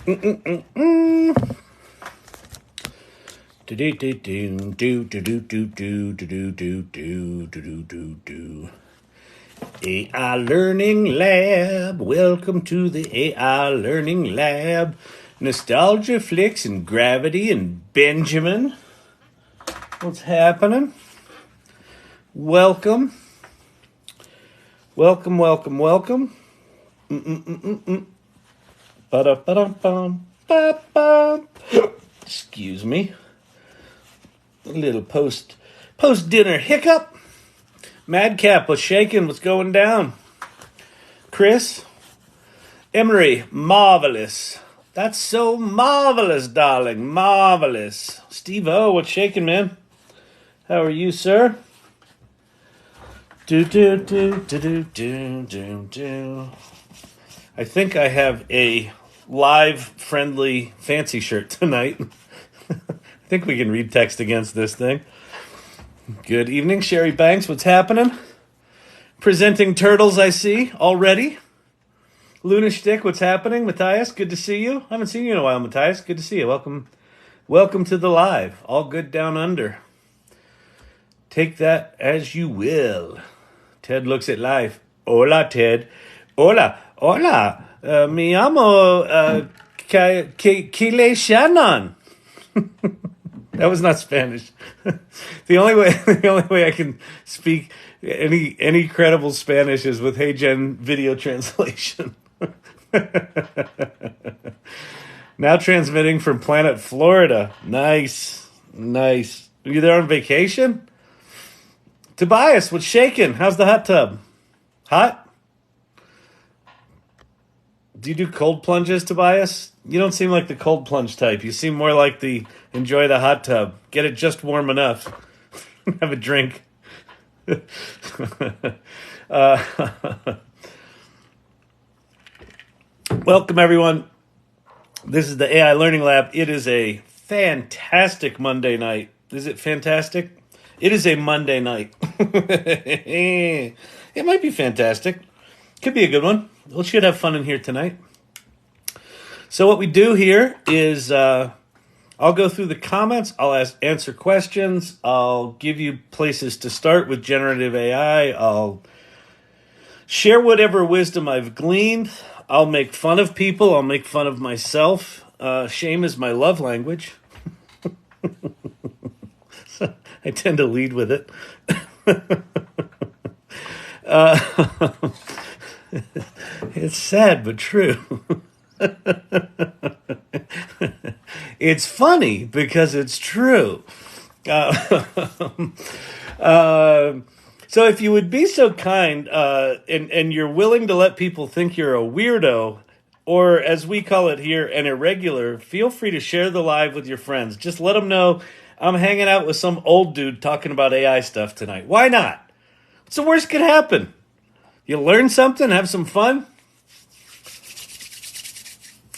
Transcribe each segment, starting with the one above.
AI Learning Lab. Welcome to the AI Learning Lab. Nostalgia, Flicks, and Gravity, and Benjamin. What's happening? Welcome. Welcome. Ba-da-ba-dum-bum. Excuse me. A little post-dinner hiccup. Madcap, what's shaking? What's going down? Chris? Emery, marvelous. That's so marvelous, darling. Marvelous. Steve-O, what's shaking, man? How are you, sir? I think I have a live-friendly fancy shirt tonight. I think we can read text against this thing. Good evening, Sherry Banks. What's happening? Presenting turtles, I see, already. Luna Shtick, what's happening? Matthias, good to see you. I haven't seen you in a while, Matthias. Good to see you. Welcome to the live. All good down under. Take that as you will. Ted looks at life. Hola, Ted. Hola. Me llamo Kile Shannon. That was not Spanish. The only way I can speak any credible Spanish is with Hey Gen video translation. Now transmitting from planet Florida. Nice. Are you there on vacation? Tobias, what's shaking? How's the hot tub? Hot? Do you do cold plunges, Tobias? You don't seem like the cold plunge type. You seem more like the enjoy the hot tub. Get it just warm enough. Have a drink. Welcome, everyone. This is the AI Learning Lab. It is a fantastic Monday night. Is it fantastic? It is a Monday night. It might be fantastic. Could be a good one. We should have fun in here tonight. So what we do here is I'll go through the comments. I'll answer questions. I'll give you places to start with generative AI. I'll share whatever wisdom I've gleaned. I'll make fun of people. I'll make fun of myself. Shame is my love language. So I tend to lead with it. It's sad but true. It's funny because it's true. So if you would be so kind and you're willing to let people think you're a weirdo, or as we call it here, an irregular, feel free to share the live with your friends. Just let them know I'm hanging out with some old dude talking about AI stuff tonight. Why not? What's the worst could happen? You learn something, have some fun.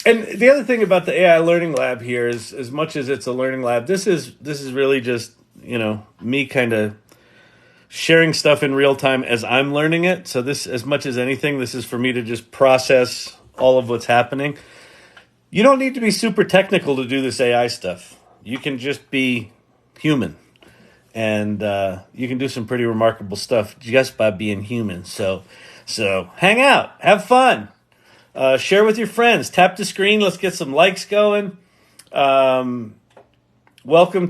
And the other thing about the AI Learning Lab here is, as much as it's a learning lab, this is really just, me kind of sharing stuff in real time as I'm learning it. So this, as much as anything, this is for me to just process all of what's happening. You don't need to be super technical to do this AI stuff. You can just be human. And you can do some pretty remarkable stuff just by being human. So hang out, have fun. Share with your friends. Tap the screen. Let's get some likes going. Welcome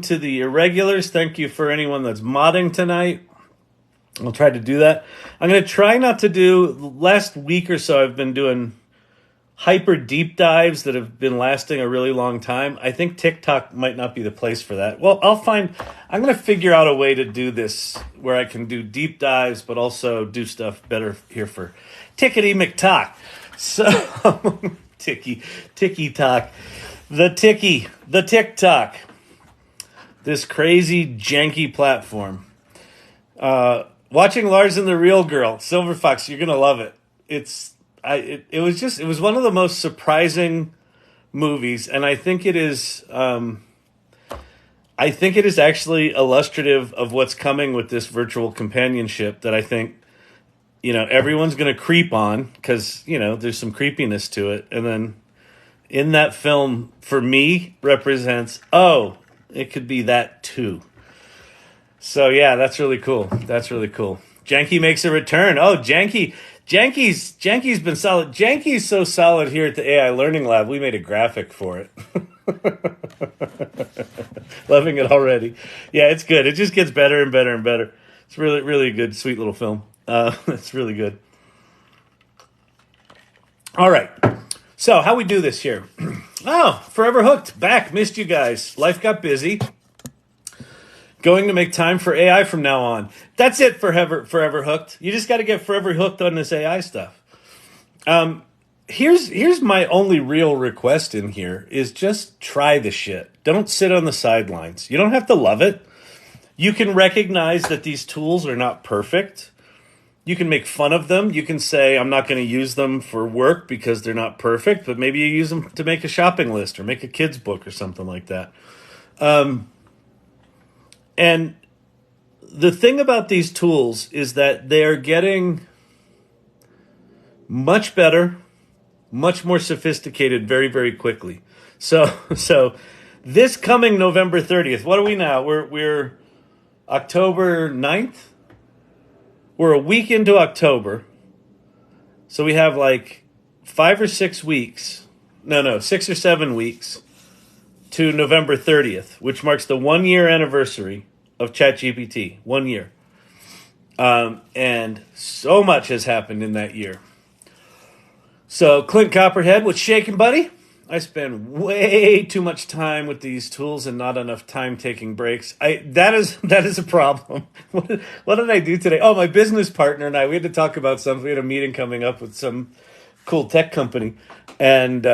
to the irregulars. Thank you for anyone that's modding tonight. I'll try to do that. I'm going to try not to do, last week or so, I've been doing hyper deep dives that have been lasting a really long time. I think TikTok might not be the place for that. Well, I'm going to figure out a way to do this where I can do deep dives, but also do stuff better here for Tickety McTalk. So, Ticky Talk, the TikTok, this crazy janky platform. Watching Lars and the Real Girl, Silver Fox, you're gonna love it. It was one of the most surprising movies, and I think it is. I think it is actually illustrative of what's coming with this virtual companionship that I think everyone's going to creep on because, there's some creepiness to it. And then in that film, for me, represents, oh, it could be that too. So yeah, that's really cool. That's really cool. Janky makes a return. Oh, Janky's been solid. Janky's so solid here at the AI Learning Lab. We made a graphic for it. Loving it already. Yeah, it's good. It just gets better and better and better. It's really, really a good, sweet little film. It's really good. All right. So how we do this here? Oh, Forever Hooked. Back. Missed you guys. Life got busy. Going to make time for AI from now on. That's it for Forever Hooked. You just got to get forever hooked on this AI stuff. Here's my only real request in here is just try the shit. Don't sit on the sidelines. You don't have to love it. You can recognize that these tools are not perfect. You can make fun of them. You can say, I'm not going to use them for work because they're not perfect, but maybe you use them to make a shopping list or make a kid's book or something like that. And the thing about these tools is that they are getting much better, much more sophisticated very, very quickly. So this coming November 30th, what are we now? We're October 9th? We're a week into October. So we have like 5 or 6 weeks. No, 6 or 7 weeks to November 30th, which marks the 1-year anniversary of ChatGPT. 1 year. And so much has happened in that year. So, Clint Copperhead, what's shaking, buddy? I spend way too much time with these tools and not enough time taking breaks. That is a problem. What did I do today? Oh, my business partner and I, we had to talk about something. We had a meeting coming up with some cool tech company. And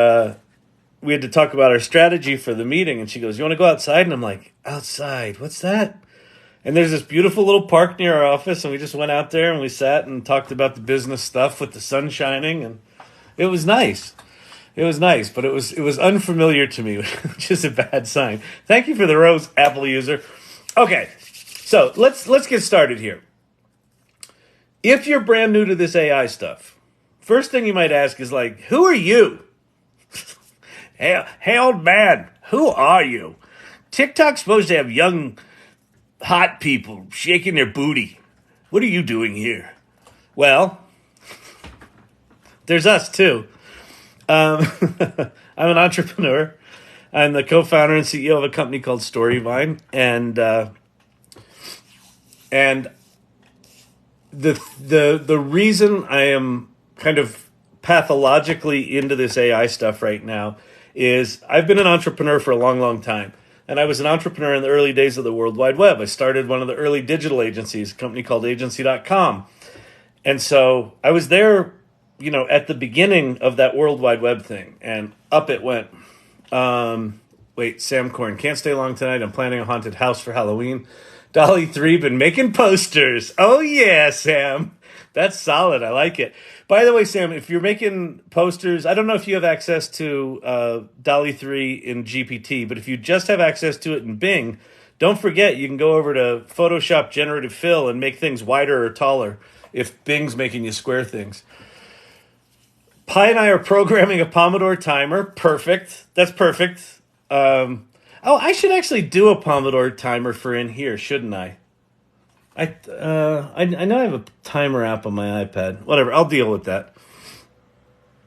we had to talk about our strategy for the meeting. And she goes, you want to go outside? And I'm like, outside? What's that? And there's this beautiful little park near our office. And we just went out there and we sat and talked about the business stuff with the sun shining. And it was nice. It was nice, but it was unfamiliar to me, which is a bad sign. Thank you for the rose, Apple user. Okay, so let's get started here. If you're brand new to this AI stuff, first thing you might ask is like, who are you? Hey, old man, who are you? TikTok's supposed to have young, hot people shaking their booty. What are you doing here? Well, there's us too. I'm an entrepreneur. I'm the co-founder and CEO of a company called Storyvine, and the reason I am kind of pathologically into this AI stuff right now is I've been an entrepreneur for a long, long time, and I was an entrepreneur in the early days of the World Wide Web. I started one of the early digital agencies, a company called Agency.com, and so I was there, at the beginning of that World Wide Web thing, and up it went. Wait, Sam Corn, can't stay long tonight. I'm planning a haunted house for Halloween. DALL-E 3, been making posters. Oh, yeah, Sam. That's solid. I like it. By the way, Sam, if you're making posters, I don't know if you have access to DALL-E 3 in GPT, but if you just have access to it in Bing, don't forget you can go over to Photoshop Generative Fill and make things wider or taller if Bing's making you square things. Pi and I are programming a Pomodoro timer. Perfect. That's perfect. I should actually do a Pomodoro timer for in here, shouldn't I? I know I have a timer app on my iPad. Whatever, I'll deal with that.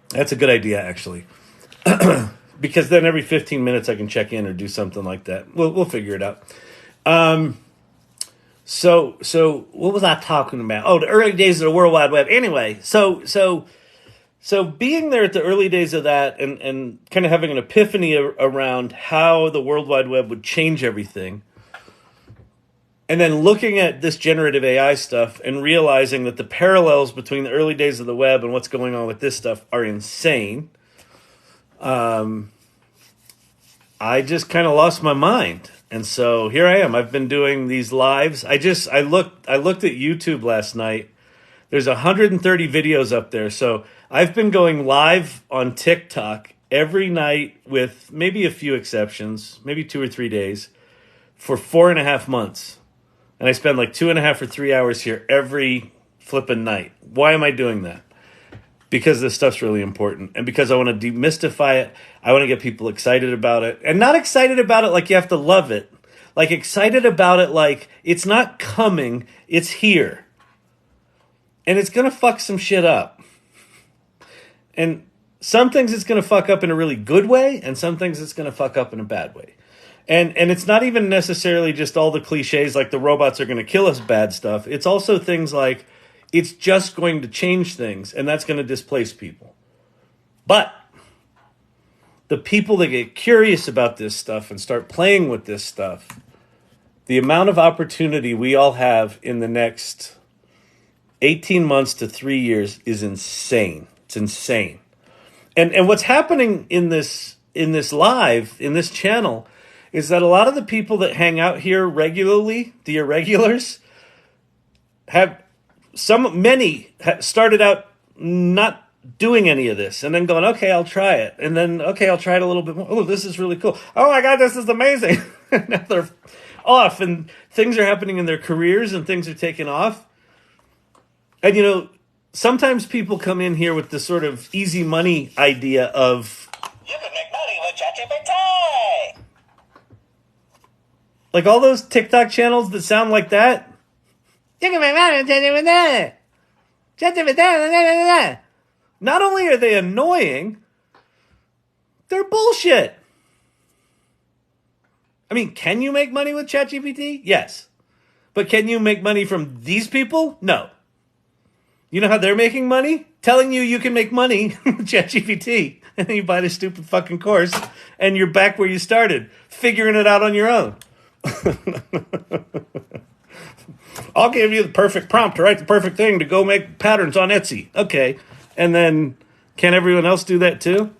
That's a good idea, actually. Because then every 15 minutes I can check in or do something like that. We'll figure it out. So what was I talking about? Oh, the early days of the World Wide Web. Anyway, So being there at the early days of that and kind of having an epiphany around how the World Wide Web would change everything, and then looking at this generative AI stuff and realizing that the parallels between the early days of the web and what's going on with this stuff are insane, I just kind of lost my mind. And so here I am. I've been doing these lives. I looked at YouTube last night. There's 130 videos up there. So I've been going live on TikTok every night with maybe a few exceptions, maybe 2 or 3 days, for 4.5 months. And I spend like 2.5 or 3 hours here every flipping night. Why am I doing that? because this stuff's really important and because I want to demystify it. I want to get people excited about it, and not excited about it like you have to love it. Like excited about it like it's not coming, it's here. And it's going to fuck some shit up. And some things it's going to fuck up in a really good way, and some things it's going to fuck up in a bad way. And it's not even necessarily just all the cliches like the robots are going to kill us bad stuff. It's also things like it's just going to change things, and that's going to displace people. But the people that get curious about this stuff and start playing with this stuff, the amount of opportunity we all have in the next 18 months to 3 years is insane. It's insane. And what's happening in this live, in this channel, is that a lot of the people that hang out here regularly, the irregulars, many started out not doing any of this and then going, okay, I'll try it. And then, okay, I'll try it a little bit more. Oh, this is really cool. Oh my God, this is amazing. Now they're off and things are happening in their careers and things are taking off. And, you know, sometimes people come in here with this sort of easy money idea of, you can make money with ChatGPT. like all those TikTok channels that sound like that. You can make money with ChatGPT. Not only are they annoying, they're bullshit. I mean, can you make money with ChatGPT? Yes. But can you make money from these people? No. You know how they're making money? Telling you can make money with ChatGPT. And then you buy this stupid fucking course and you're back where you started, figuring it out on your own. I'll give you the perfect prompt to write the perfect thing to go make patterns on Etsy. Okay. And then can everyone else do that too?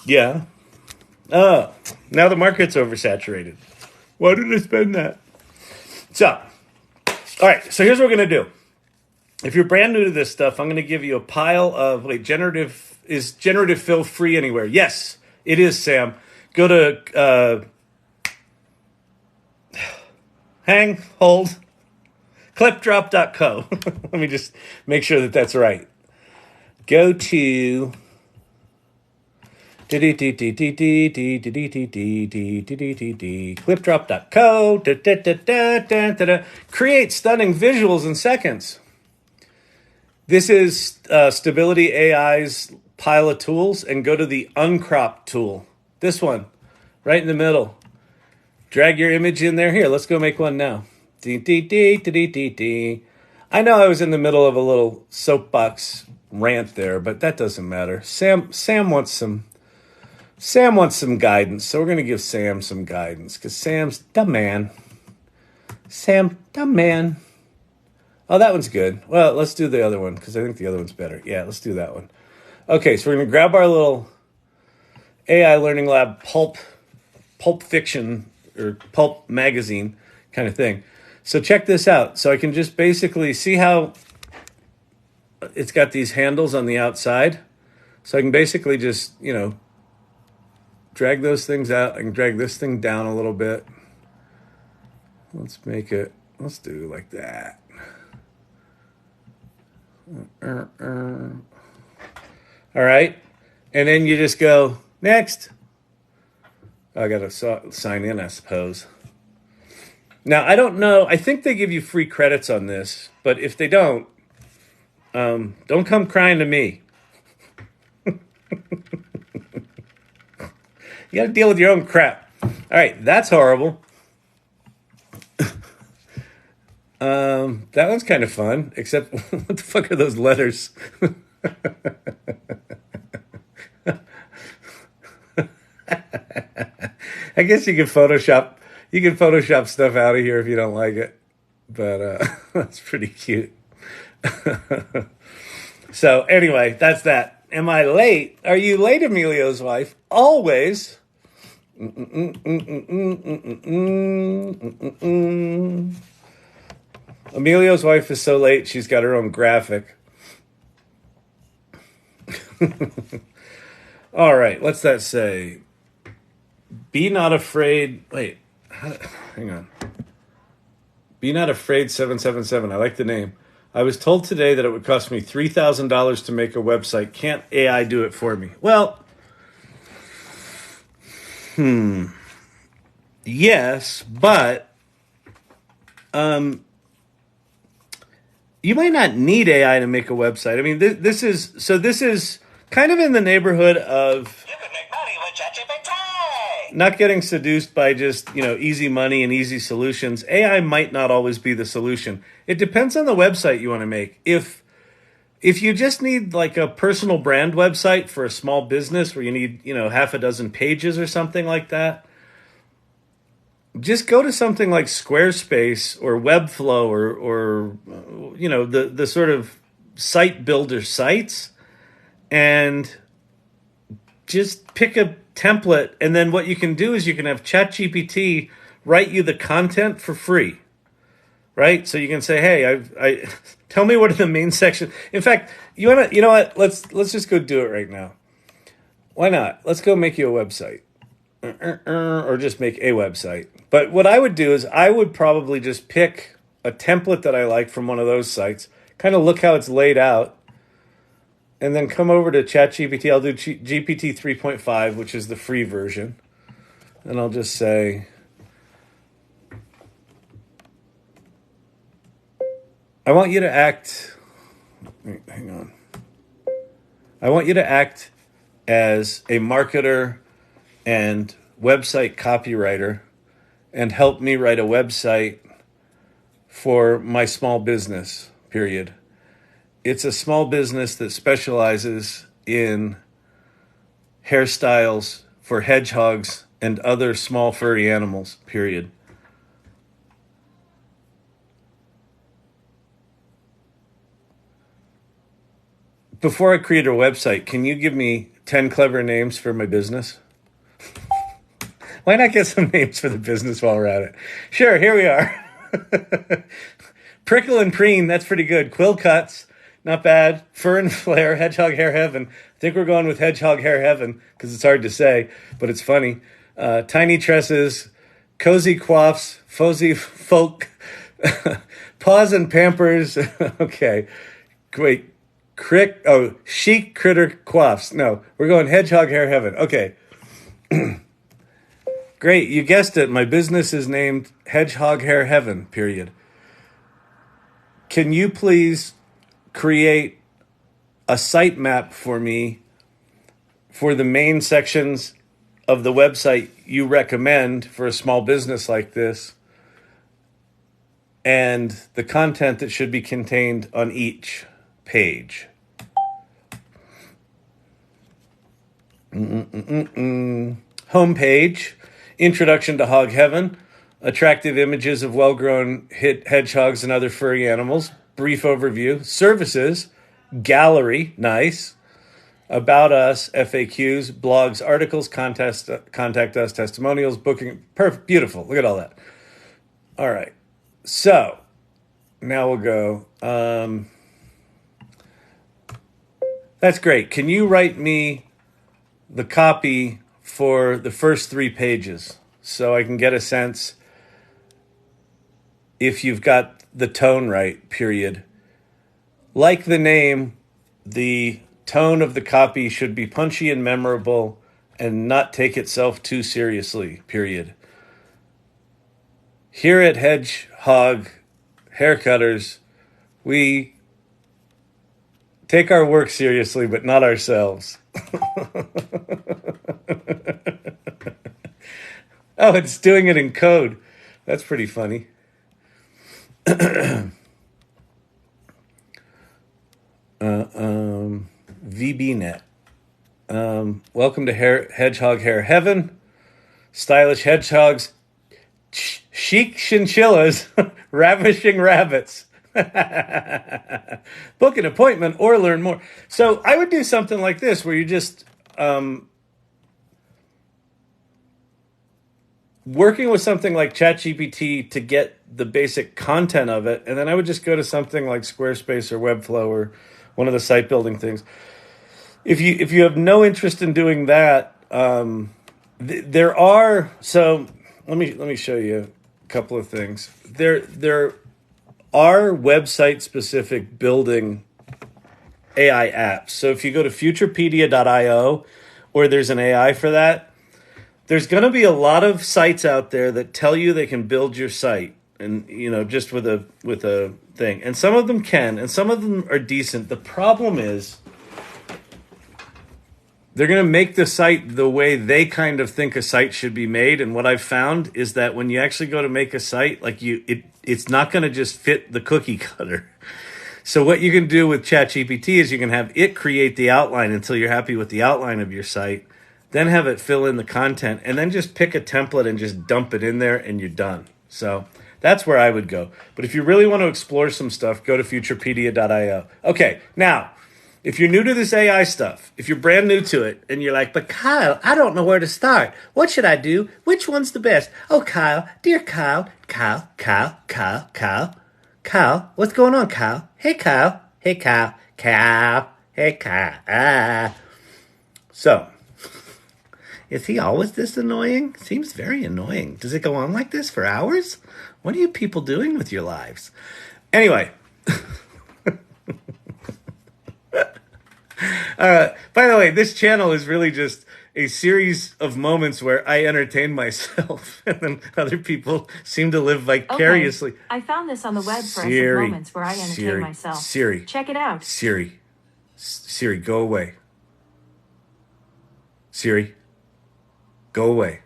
Yeah. Oh, now the market's oversaturated. Why did I spend that? So, all right. So here's what we're going to do. If you're brand new to this stuff, I'm going to give you a pile of, is generative fill free anywhere? Yes, it is, Sam. Go to, clipdrop.co. Let me just make sure that that's right. Go to clipdrop.co. Create stunning visuals in seconds. This is Stability AI's pile of tools, and go to the uncrop tool. This one, right in the middle. Drag your image in there. Here, let's go make one now. I know I was in the middle of a little soapbox rant there, but that doesn't matter. Sam wants some guidance, so we're going to give Sam some guidance because Sam's the man. Sam, the man. Oh, that one's good. Well, let's do the other one because I think the other one's better. Yeah, let's do that one. Okay, so we're going to grab our little AI Learning Lab pulp fiction or pulp magazine kind of thing. So check this out. So I can just basically see how it's got these handles on the outside. So I can basically just, drag those things out. I can drag this thing down a little bit. Let's do it like that. All right. And then you just go, next. I got to sign in, I suppose. Now, I don't know. I think they give you free credits on this. But if they don't come crying to me. You got to deal with your own crap. All right. That's horrible. That one's kind of fun, except what the fuck are those letters? I guess you can Photoshop stuff out of here if you don't like it, but that's pretty cute. So anyway, that's that. Am I late? Are you late, Emilio's wife? Always. Emilio's wife is so late, she's got her own graphic. All right, what's that say? Be not afraid. Wait, hang on. Be not afraid 777. I like the name. I was told today that it would cost me $3,000 to make a website. Can't AI do it for me? Well, yes, but you might not need AI to make a website. I mean, this is kind of in the neighborhood of You can make money with ChatGPT. not getting seduced by just, easy money and easy solutions. AI might not always be the solution. It depends on the website you want to make. If you just need like a personal brand website for a small business where you need, half a dozen pages or something like that, just go to something like Squarespace or Webflow or the sort of site builder sites, and just pick a template. And then what you can do is you can have ChatGPT write you the content for free, right? So you can say, hey, I tell me what are the main sections. In fact, you know what? Let's just go do it right now. Why not? Let's go make you a website. Or just make a website. But what I would do is I would probably just pick a template that I like from one of those sites, kind of look how it's laid out, and then come over to ChatGPT. I'll do GPT 3.5, which is the free version. And I'll just say, I want you to act, hang on. I want you to act as a marketer and website copywriter and help me write a website for my small business, period. It's a small business that specializes in hairstyles for hedgehogs and other small furry animals, period. Before I create a website, can you give me 10 clever names for my business? Why not get some names for the business while we're at it? Sure, here we are. Prickle and Preen, that's pretty good. Quill Cuts, not bad. Fur and Flare, Hedgehog Hair Heaven. I think we're going with Hedgehog Hair Heaven because it's hard to say, but it's funny. Tiny Tresses, Cozy Coiffs, Fozzy Folk, Paws and Pampers. Okay, wait. Chic Critter Coiffs. No, we're going Hedgehog Hair Heaven. Okay. Great, you guessed it. My business is named Hedgehog Hair Heaven, period. Can you please create a sitemap for me for the main sections of the website you recommend for a small business like this, and the content that should be contained on each page? Homepage. Introduction to Hog Heaven, attractive images of well-grown hedgehogs and other furry animals, brief overview, services, gallery, nice, about us, FAQs, blogs, articles, contact us, testimonials, booking, perfect, beautiful, look at all that. All right, so now we'll go, that's great. Can you write me the copy for the first 3 pages so I can get a sense if you've got the tone right, period. Like the name, the tone of the copy should be punchy and memorable and not take itself too seriously, period. Here at Hedgehog Haircutters, we take our work seriously, but not ourselves. Oh, it's doing it in code. That's pretty funny. VBNet. Welcome to Hedgehog Hair Heaven. Stylish hedgehogs, chic chinchillas, ravishing rabbits. Book an appointment or learn more. So I would do something like this where you just working with something like ChatGPT to get the basic content of it, and then I would just go to something like Squarespace or Webflow or one of the site building things. If you have no interest in doing that, there are, so let me show you a couple of things. There are website-specific building AI apps. So if you go to futurepedia.io, or there's an AI for that, there's going to be a lot of sites out there that tell you they can build your site, and just with a thing. And some of them can, and some of them are decent. The problem is they're going to make the site the way they kind of think a site should be made. And what I've found is that when you actually go to make a site, it's not going to just fit the cookie cutter. So what you can do with ChatGPT is you can have it create the outline until you're happy with the outline of your site, then have it fill in the content, and then just pick a template and just dump it in there, and you're done. So that's where I would go. But if you really want to explore some stuff, go to futurepedia.io. Okay, now, if you're new to this AI stuff, if you're brand new to it, and you're like, but Kyle, I don't know where to start. What should I do? Which one's the best? Oh, Kyle, dear Kyle, Kyle, what's going on, Kyle? Hey, Kyle. Hey, Kyle. Hey, Kyle. So, is he always this annoying? Seems very annoying. Does it go on like this for hours? What are you people doing with your lives? Anyway. By the way, this channel is really just a series of moments where I entertain myself, and then other people seem to live vicariously. Okay. I found this on the web for moments where I entertain myself. Siri. Check it out. Siri, go away. Siri, go away.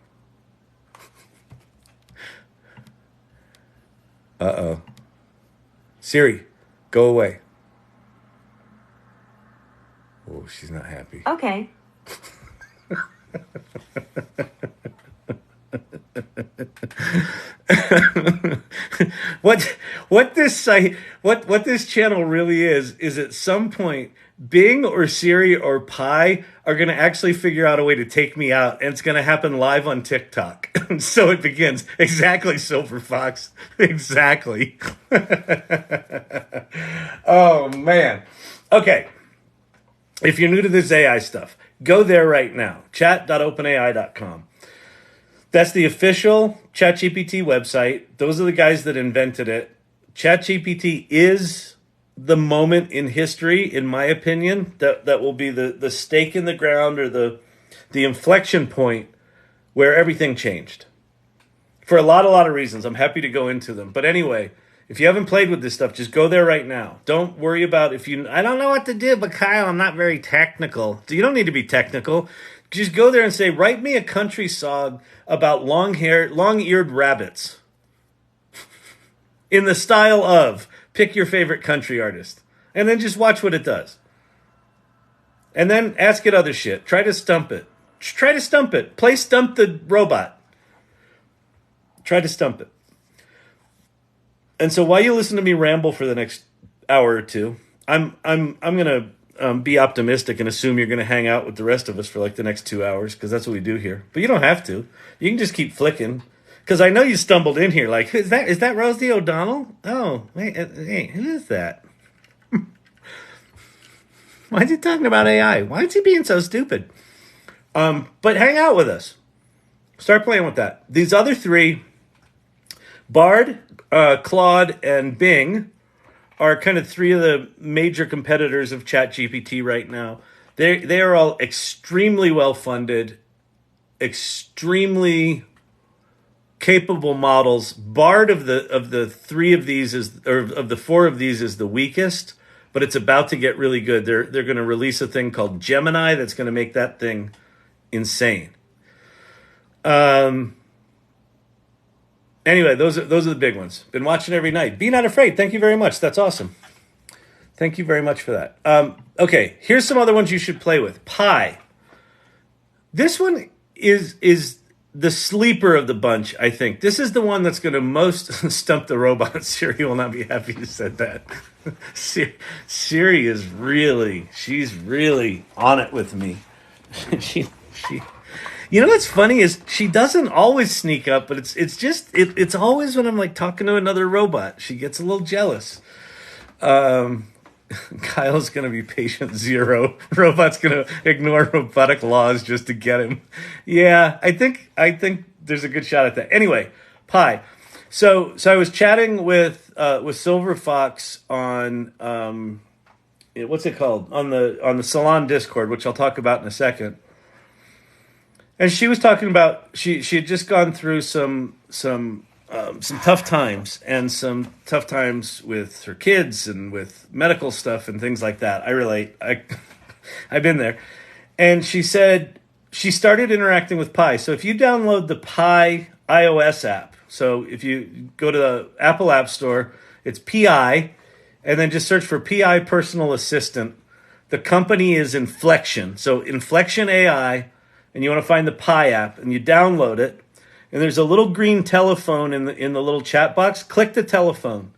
Uh-oh. Siri, go away. Oh, she's not happy. Okay. What this channel really is at some point Bing or Siri or Pi are going to actually figure out a way to take me out, and it's going to happen live on TikTok. So it begins. Exactly, Silver Fox. Exactly. Oh, man. Okay. If you're new to this AI stuff, go there right now. chat.openai.com. That's the official ChatGPT website. Those are the guys that invented it. ChatGPT is the moment in history, in my opinion, that will be the stake in the ground, or the inflection point where everything changed. For a lot of reasons. I'm happy to go into them. But anyway, if you haven't played with this stuff, just go there right now. Don't worry about I don't know what to do, but Kyle, I'm not very technical. So you don't need to be technical. Just go there and say, write me a country song about long-eared rabbits. In the style of, pick your favorite country artist. And then just watch what it does. And then ask it other shit. Try to stump it. Play Stump the Robot. Try to stump it. And so while you listen to me ramble for the next hour or two, I'm going to be optimistic and assume you're going to hang out with the rest of us for like the next 2 hours, because that's what we do here. But you don't have to. You can just keep flicking. Because I know you stumbled in here like, is that Rosie O'Donnell? Oh, wait, who is that? Why is he talking about AI? Why is he being so stupid? But hang out with us. Start playing with that. These other three, Bard, Claude, and Bing, are kind of three of the major competitors of ChatGPT right now. They are all extremely well funded, extremely capable models. Bard of the three of these of the four of these is the weakest, but it's about to get really good. They're going to release a thing called Gemini that's going to make that thing insane. Anyway, those are the big ones. Been watching every night. Be not afraid. Thank you very much. That's awesome. Thank you very much for that. Okay, here's some other ones you should play with. Pi. This one is the sleeper of the bunch, I think. This is the one that's going to most stump the robot. Siri will not be happy you said that. Siri is she's really on it with me. she You know what's funny is she doesn't always sneak up, but it's always when I'm like talking to another robot. She gets a little jealous. Kyle's going to be patient zero. Robot's going to ignore robotic laws just to get him. Yeah, I think there's a good shot at that. Anyway, Pi. So I was chatting with Silver Fox on what's it called, on the Salon Discord, which I'll talk about in a second. And she was talking about she had just gone through some tough times, and some tough times with her kids and with medical stuff and things like that. I relate. I've been there. And she said she started interacting with Pi. So if you download the Pi iOS app, so if you go to the Apple App Store, it's PI, and then just search for PI Personal Assistant. The company is Inflection. So Inflection AI, and you want to find the Pi app, and you download it. And there's a little green telephone in the little chat box. Click the telephone,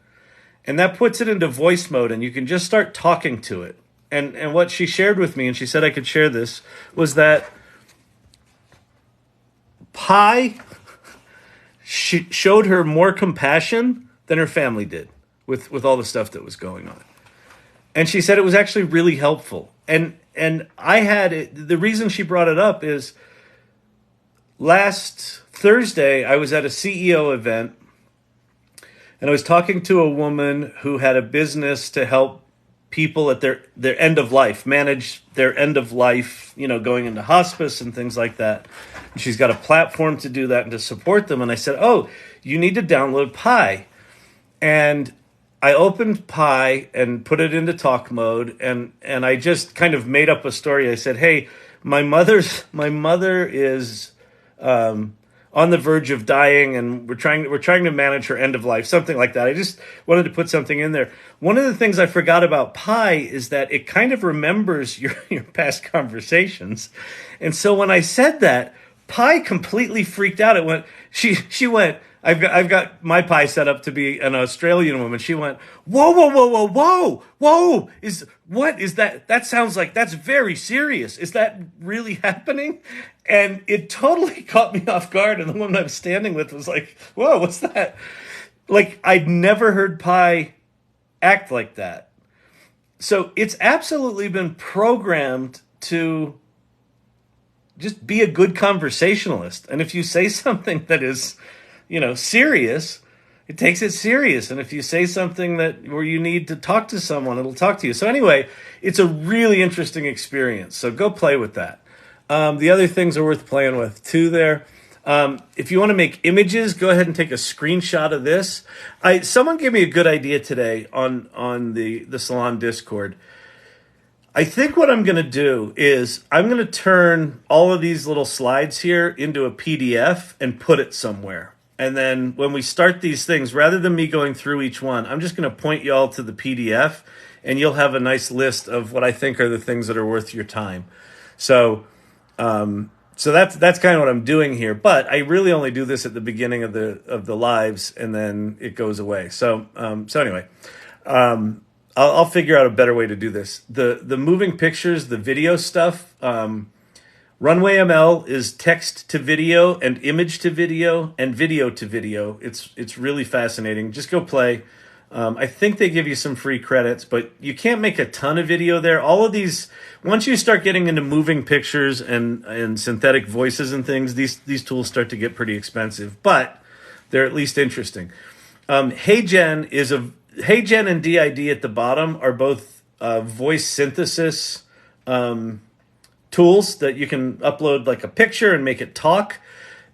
and that puts it into voice mode, and you can just start talking to it. And what she shared with me, and she said I could share this, was that Pi showed her more compassion than her family did with all the stuff that was going on. And she said it was actually really helpful. And I had it, the reason she brought it up is last Thursday I was at a CEO event, and I was talking to a woman who had a business to help people at their end of life, manage their end of life, going into hospice and things like that. And she's got a platform to do that and to support them. And I said, oh, you need to download Pi. And I opened Pi and put it into talk mode, and I just kind of made up a story. I said, hey, my mother is on the verge of dying, and we're trying to manage her end of life, something like that. I just wanted to put something in there. One of the things I forgot about Pi is that it kind of remembers your past conversations. And so when I said that, Pi completely freaked out. It went, she went, I've got my Pi set up to be an Australian woman. She went, whoa, what is that? That sounds like that's very serious. Is that really happening? And it totally caught me off guard. And the woman I was standing with was like, whoa, what's that? Like, I'd never heard Pi act like that. So it's absolutely been programmed to just be a good conversationalist. And if you say something that is, serious, it takes it serious. And if you say something where you need to talk to someone, it'll talk to you. So anyway, it's a really interesting experience. So go play with that. The other things are worth playing with too there. If you want to make images, go ahead and take a screenshot of this. Someone gave me a good idea today on the Salon Discord. I think what I'm going to do is I'm going to turn all of these little slides here into a PDF and put it somewhere. And then when we start these things, rather than me going through each one, I'm just going to point you all to the PDF, and you'll have a nice list of what I think are the things that are worth your time. So that's kind of what I'm doing here. But I really only do this at the beginning of the lives, and then it goes away. So anyway, I'll figure out a better way to do this. The moving pictures, the video stuff. Runway ML is text to video and image to video and video to video. It's really fascinating. Just go play. I think they give you some free credits, but you can't make a ton of video there. All of these, once you start getting into moving pictures and synthetic voices and things, these tools start to get pretty expensive, but they're at least interesting. HeyGen and DID at the bottom are both voice synthesis tools that you can upload like a picture and make it talk.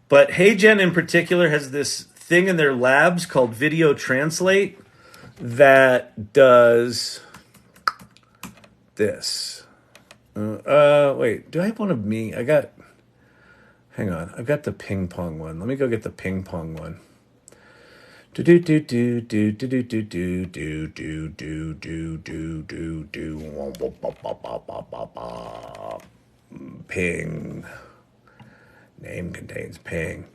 But HeyGen in particular has this thing in their labs called Video Translate that does this. Wait, do I have one of me? Hang on, I've got the ping pong one. Let me go get the ping pong one. Ping. Name contains ping.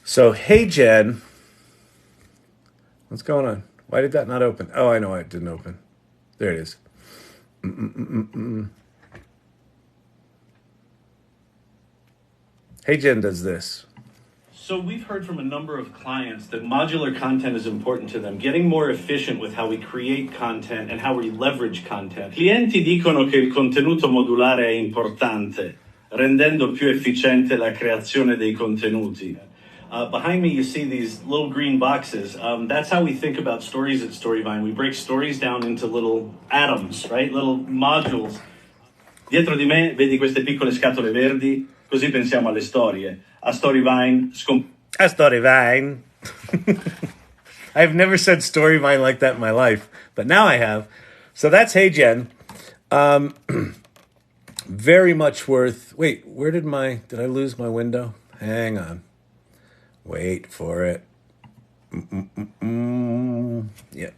So, HeyGen. What's going on? Why did that not open? Oh, I know why it didn't open. There it is. HeyGen does this. So we've heard from a number of clients that modular content is important to them, getting more efficient with how we create content and how we leverage content. Clienti dicono che il contenuto modulare è importante, rendendo più efficiente la creazione dei contenuti. Behind me, you see these little green boxes. That's how we think about stories at Storyvine. We break stories down into little atoms, right? Little modules. Dietro di me vedi queste piccole scatole verdi, così pensiamo alle storie. A Storyvine A Storyvine. I've never said Storyvine like that in my life, but now I have. So that's Hey Jen. Very much worth. Wait, did I lose my window? Hang on. Wait for it. Yep.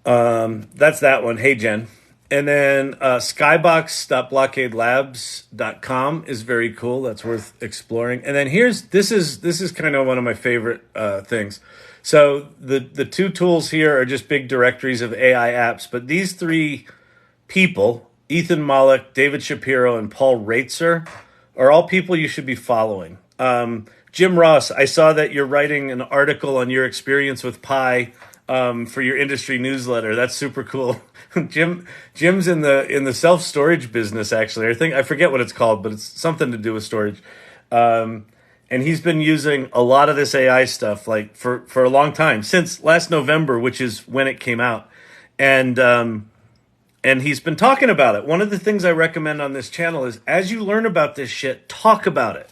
That's that one. Hey Jen. And then skybox.blockadelabs.com is very cool. That's worth exploring. And then this is kind of one of my favorite things. So the two tools here are just big directories of AI apps, but these three people, Ethan Mollick, David Shapiro, and Paul Reitzer, are all people you should be following. Jim Ross, I saw that you're writing an article on your experience with Pi for your industry newsletter. That's super cool. Jim's in the self-storage business, actually. I forget what it's called, but it's something to do with storage. And he's been using a lot of this AI stuff like for a long time, since last November, which is when it came out. And he's been talking about it. One of the things I recommend on this channel is, as you learn about this shit, talk about it.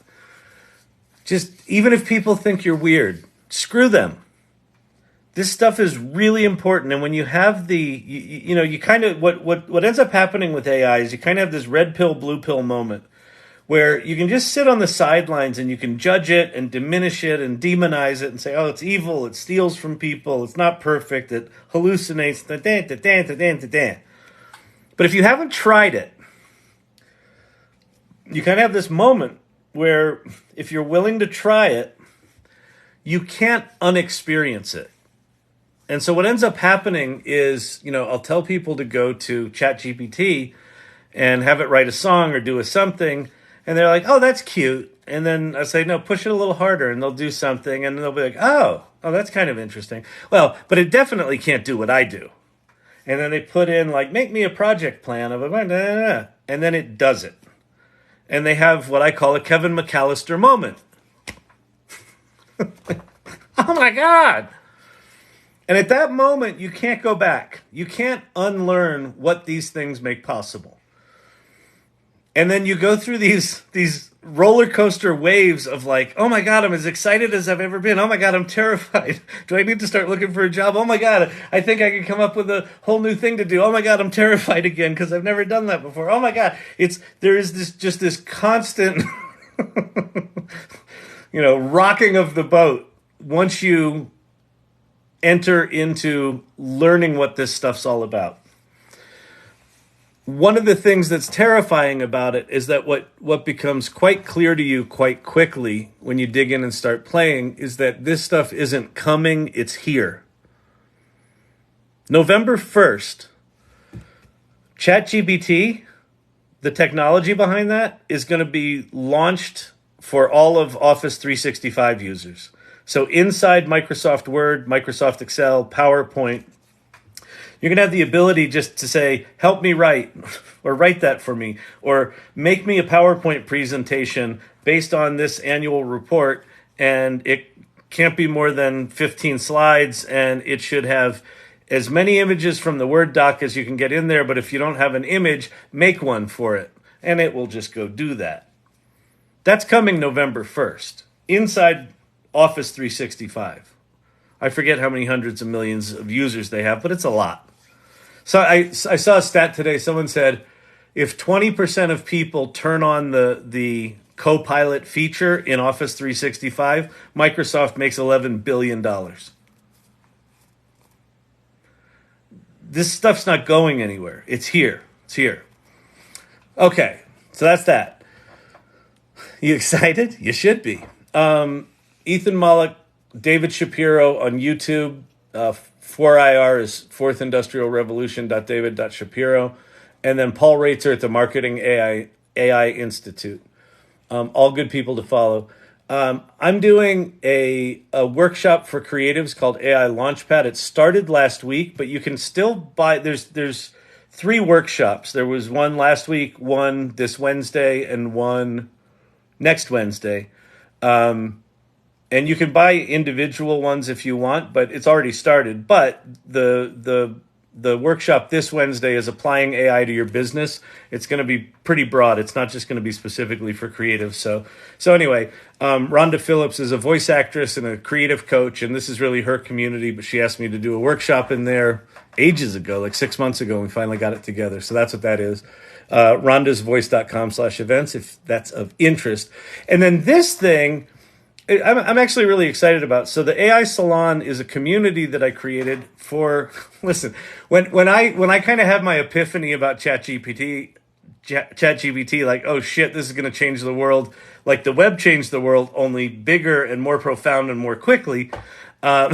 Just, even if people think you're weird, screw them. This stuff is really important. And when you have you kind of, what ends up happening with AI is you kind of have this red pill, blue pill moment where you can just sit on the sidelines and you can judge it and diminish it and demonize it and say, oh, it's evil, it steals from people, it's not perfect, it hallucinates, But if you haven't tried it, you kind of have this moment where if you're willing to try it, you can't unexperience it. And so what ends up happening is, I'll tell people to go to ChatGPT and have it write a song or do a something, and they're like, oh, that's cute. And then I say, no, push it a little harder, and they'll do something, and they'll be like, oh, that's kind of interesting. Well, but it definitely can't do what I do. And then they put in, like, make me a project plan of a, and then it does it. And they have what I call a Kevin McAllister moment. Oh, my God. And at that moment, you can't go back. You can't unlearn what these things make possible. And then you go through these roller coaster waves of like, oh my God, I'm as excited as I've ever been. Oh my God, I'm terrified. Do I need to start looking for a job? Oh my God, I think I can come up with a whole new thing to do. Oh my God, I'm terrified again because I've never done that before. Oh my God, there is this constant, rocking of the boat once you enter into learning what this stuff's all about. One of the things that's terrifying about it is that what becomes quite clear to you quite quickly when you dig in and start playing is that this stuff isn't coming, it's here. November 1st, ChatGPT, the technology behind that, is going to be launched for all of Office 365 users. So inside Microsoft Word, Microsoft Excel, PowerPoint, you're going to have the ability just to say, help me write, or write that for me, or make me a PowerPoint presentation based on this annual report, and it can't be more than 15 slides, and it should have as many images from the Word doc as you can get in there, but if you don't have an image, make one for it, and it will just go do that. That's coming November 1st, inside Office 365. I forget how many hundreds of millions of users they have, but it's a lot. So I saw a stat today. Someone said if 20% of people turn on the Copilot feature in Office 365, Microsoft makes $11 billion. This stuff's not going anywhere. It's here. It's here. Okay, so that's that. You excited? You should be. Ethan Mollick, David Shapiro on YouTube. 4IR is Fourth Industrial Revolution.David.Shapiro. And then Paul Reitzer at the Marketing AI Institute. All good people to follow. I'm doing a workshop for creatives called AI Launchpad. It started last week, but you can still buy. There's 3 workshops. There was one last week, one this Wednesday, and one next Wednesday. And you can buy individual ones if you want, but it's already started. But the workshop this Wednesday is applying AI to your business. It's going to be pretty broad. It's not just going to be specifically for creatives. So anyway, Rhonda Phillips is a voice actress and a creative coach, and this is really her community. But she asked me to do a workshop in there ages ago, like 6 months ago, and we finally got it together. So that's what that is. rhondasvoice.com/events if that's of interest. And then this thing, I'm actually really excited about. So the AI Salon is a community that I created for. Listen, when I kind of had my epiphany about ChatGPT, like, oh shit, this is going to change the world, like the web changed the world, only bigger and more profound and more quickly. I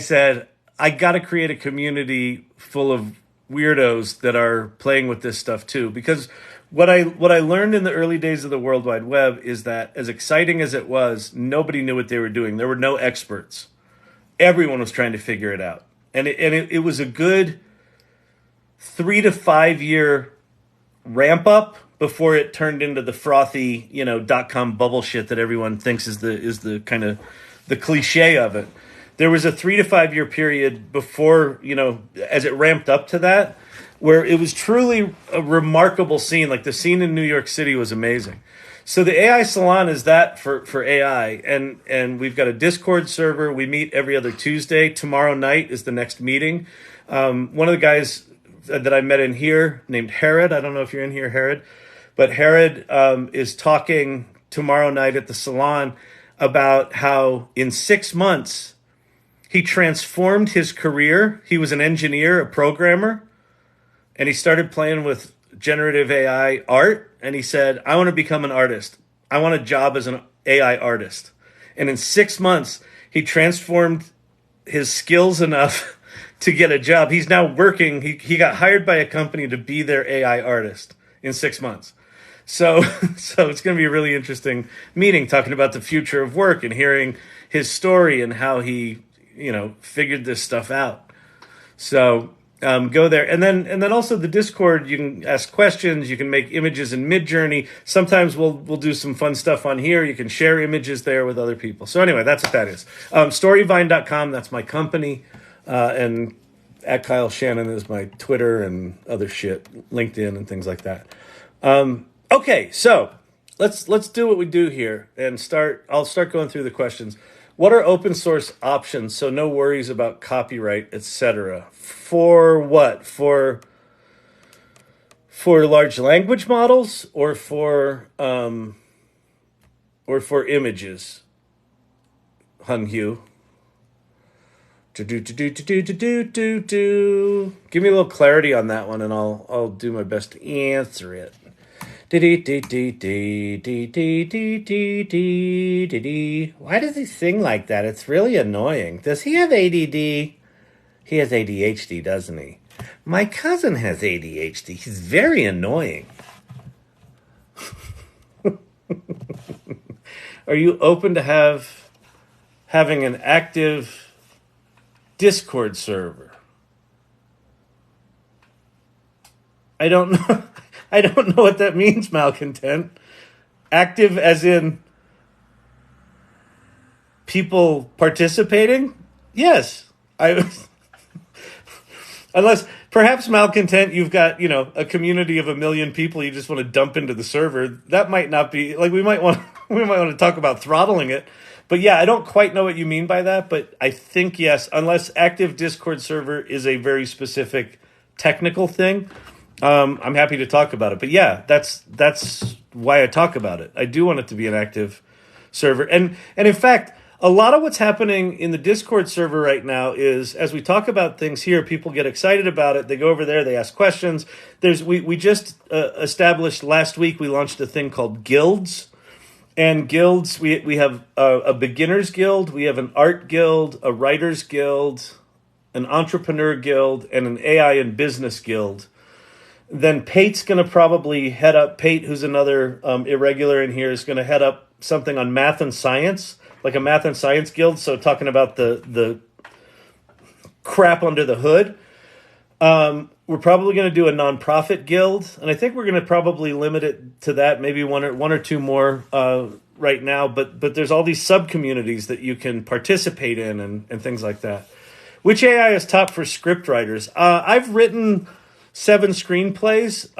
said I got to create a community full of weirdos that are playing with this stuff too, because what I learned in the early days of the World Wide Web is that as exciting as it was, nobody knew what they were doing. There were no experts. Everyone was trying to figure it out. And it was a good 3 to 5 year ramp up before it turned into the frothy, .com bubble shit that everyone thinks is the kind of the cliche of it. There was a 3 to 5 year period before, as it ramped up to that, where it was truly a remarkable scene. Like the scene in New York City was amazing. So the AI Salon is that for AI. And we've got a Discord server. We meet every other Tuesday. Tomorrow night is the next meeting. One of the guys that I met in here named Herod, I don't know if you're in here, Herod, but Herod is talking tomorrow night at the salon about how in 6 months he transformed his career. He was an engineer, a programmer, and he started playing with generative AI art. And he said, I want to become an artist. I want a job as an AI artist. And in 6 months, he transformed his skills enough to get a job. He's now working. He got hired by a company to be their AI artist in 6 months. So it's going to be a really interesting meeting, talking about the future of work and hearing his story and how he, figured this stuff out. So go there. And then also the Discord, you can ask questions. You can make images in Midjourney. Sometimes we'll do some fun stuff on here. You can share images there with other people. So anyway, that's what that is. Storyvine.com, that's my company. And at Kyle Shannon is my Twitter and other shit, LinkedIn and things like that. Okay, so let's do what we do here and I'll start going through the questions. What are open source options? So no worries about copyright, etc. For what? For large language models or for images? Hun Hu. Give me a little clarity on that one, and I'll do my best to answer it. Why does he sing like that? It's really annoying. Does he have ADD? He has ADHD, doesn't he? My cousin has ADHD. He's very annoying. Are you open to having an active Discord server? I don't know. I don't know what that means, Malcontent. Active as in people participating? Yes. Unless perhaps, Malcontent, you've got, a community of 1 million people you just want to dump into the server. That might not be, like, we might want to talk about throttling it. But yeah, I don't quite know what you mean by that, but I think yes, unless active Discord server is a very specific technical thing. I'm happy to talk about it. But yeah, that's why I talk about it. I do want it to be an active server. And in fact, a lot of what's happening in the Discord server right now is, as we talk about things here, people get excited about it. They go over there, they ask questions. We just established last week, we launched a thing called guilds. And guilds, we have a beginner's guild, we have an art guild, a writer's guild, an entrepreneur guild, and an AI and business guild. Then Pate's going to probably head up, Pate, who's another irregular in here, is going to head up something on math and science, like a math and science guild. So talking about the crap under the hood. We're we're probably going to do a nonprofit guild, and I think we're going to probably limit it to that, maybe one or two more right now. But there's all these sub communities that you can participate in and things like that. Which AI is top for script writers? I've written 7 screenplays.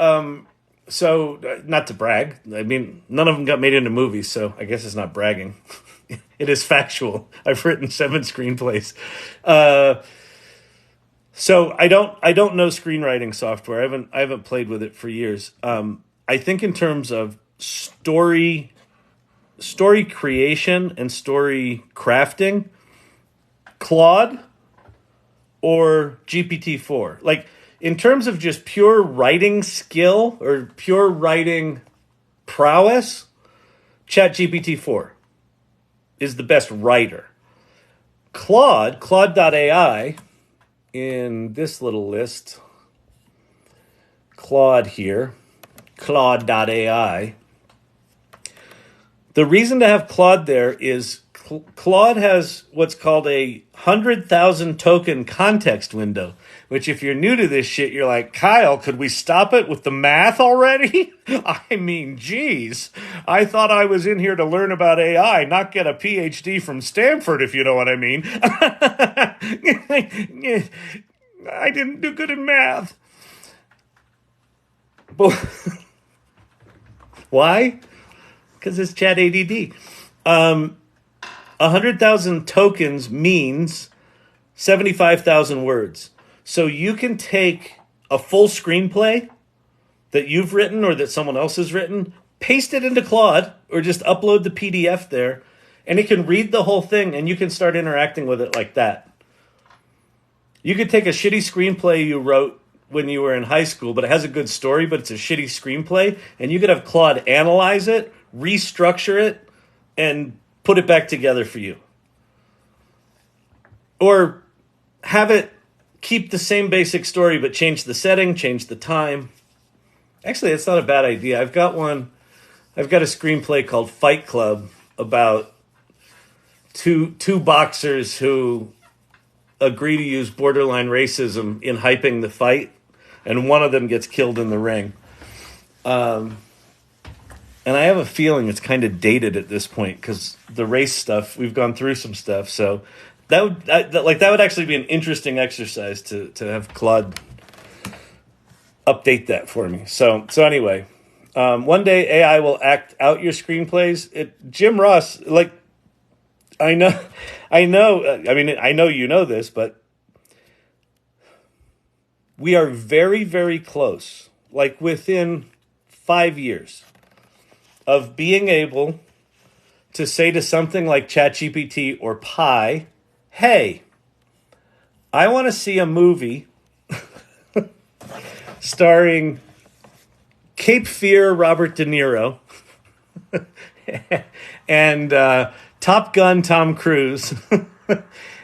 So not to brag, I mean, none of them got made into movies, so I guess it's not bragging. It is factual. I've written 7 screenplays. So I don't know screenwriting software. I haven't played with it for years. I think in terms of story creation and story crafting, Claude or GPT-4. Like, in terms of just pure writing skill or pure writing prowess, ChatGPT-4 is the best writer. Claude.ai, in this little list, Claude here, Claude.ai. The reason to have Claude there is Claude has what's called a 100,000 token context window, which if you're new to this shit, you're like, Kyle, could we stop it with the math already? I mean, geez, I thought I was in here to learn about AI, not get a PhD from Stanford, if you know what I mean. I didn't do good in math. But why? Because it's Chat ADD. 100,000 tokens means 75,000 words. So you can take a full screenplay that you've written or that someone else has written, paste it into Claude, or just upload the PDF there, and it can read the whole thing, and you can start interacting with it like that. You could take a shitty screenplay you wrote when you were in high school, but it has a good story, but it's a shitty screenplay, and you could have Claude analyze it, restructure it, and put it back together for you. Or have it keep the same basic story, but change the setting, change the time. Actually, that's not a bad idea. I've got a screenplay called Fight Club about two boxers who agree to use borderline racism in hyping the fight, and one of them gets killed in the ring. And I have a feeling it's kind of dated at this point because the race stuff, we've gone through some stuff. So that would actually be an interesting exercise to have Claude update that for me. So anyway, one day AI will act out your screenplays. Jim Ross, like, I know. I mean, I know you know this, but we are very, very close, like within 5 years, of being able to say to something like ChatGPT or Pi, hey, I want to see a movie starring Cape Fear Robert De Niro and Top Gun Tom Cruise.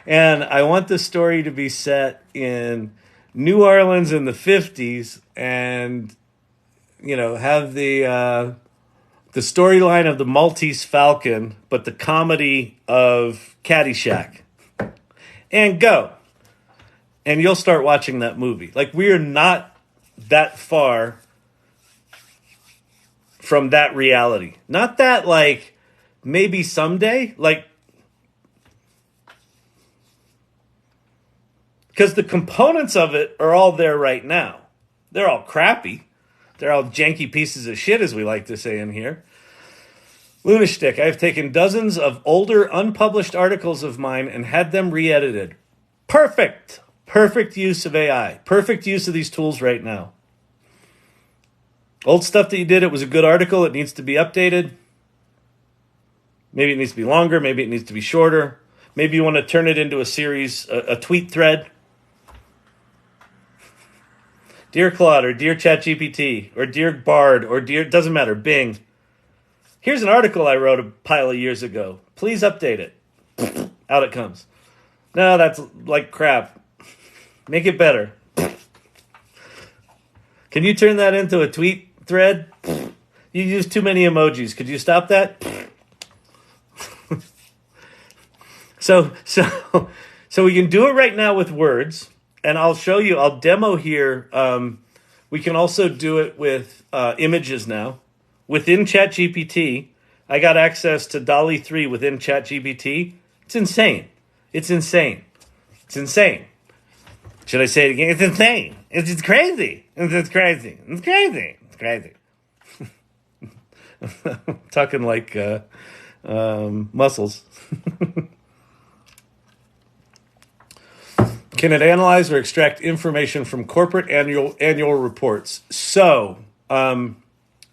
And I want the story to be set in New Orleans in the 50s and, you know, have the storyline of the Maltese Falcon, but the comedy of Caddyshack. And go. And you'll start watching that movie. Like, we are not that far from that reality. Not that, like, maybe someday. Like, because the components of it are all there right now. They're all crappy. They're all janky pieces of shit, as we like to say in here. Lunashtick, I've taken dozens of older, unpublished articles of mine and had them re-edited. Perfect. Perfect use of AI. Perfect use of these tools right now. Old stuff that you did, it was a good article. It needs to be updated. Maybe it needs to be longer. Maybe it needs to be shorter. Maybe you want to turn it into a series, a tweet thread. Dear Claude, or Dear ChatGPT, or Dear Bard, or Dear, doesn't matter, Bing. Here's an article I wrote a pile of years ago. Please update it. Out it comes. No, that's like crap. Make it better. Can you turn that into a tweet thread? You use too many emojis. Could you stop that? So we can do it right now with words. And I'll show you, I'll demo here. We can also do it with images now. Within ChatGPT, I got access to DALL-E 3 within ChatGPT. It's insane. It's insane. It's insane. Should I say it again? It's insane. It's just crazy. It's crazy. It's crazy. It's crazy. Talking like muscles. Can it analyze or extract information from corporate annual reports? So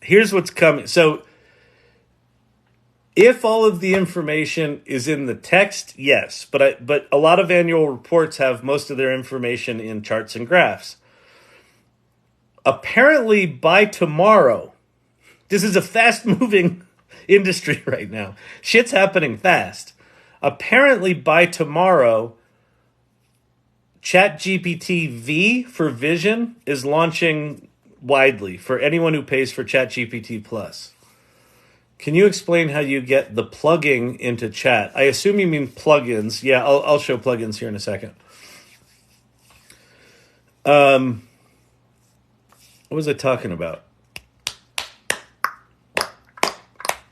here's what's coming. So if all of the information is in the text, yes, but a lot of annual reports have most of their information in charts and graphs. Apparently, by tomorrow, this is a fast-moving industry right now. Shit's happening fast. Apparently, by tomorrow, ChatGPT V for Vision is launching widely for anyone who pays for ChatGPT Plus. Can you explain how you get the plugging into chat? I assume you mean plugins. Yeah, I'll show plugins here in a second. What was I talking about?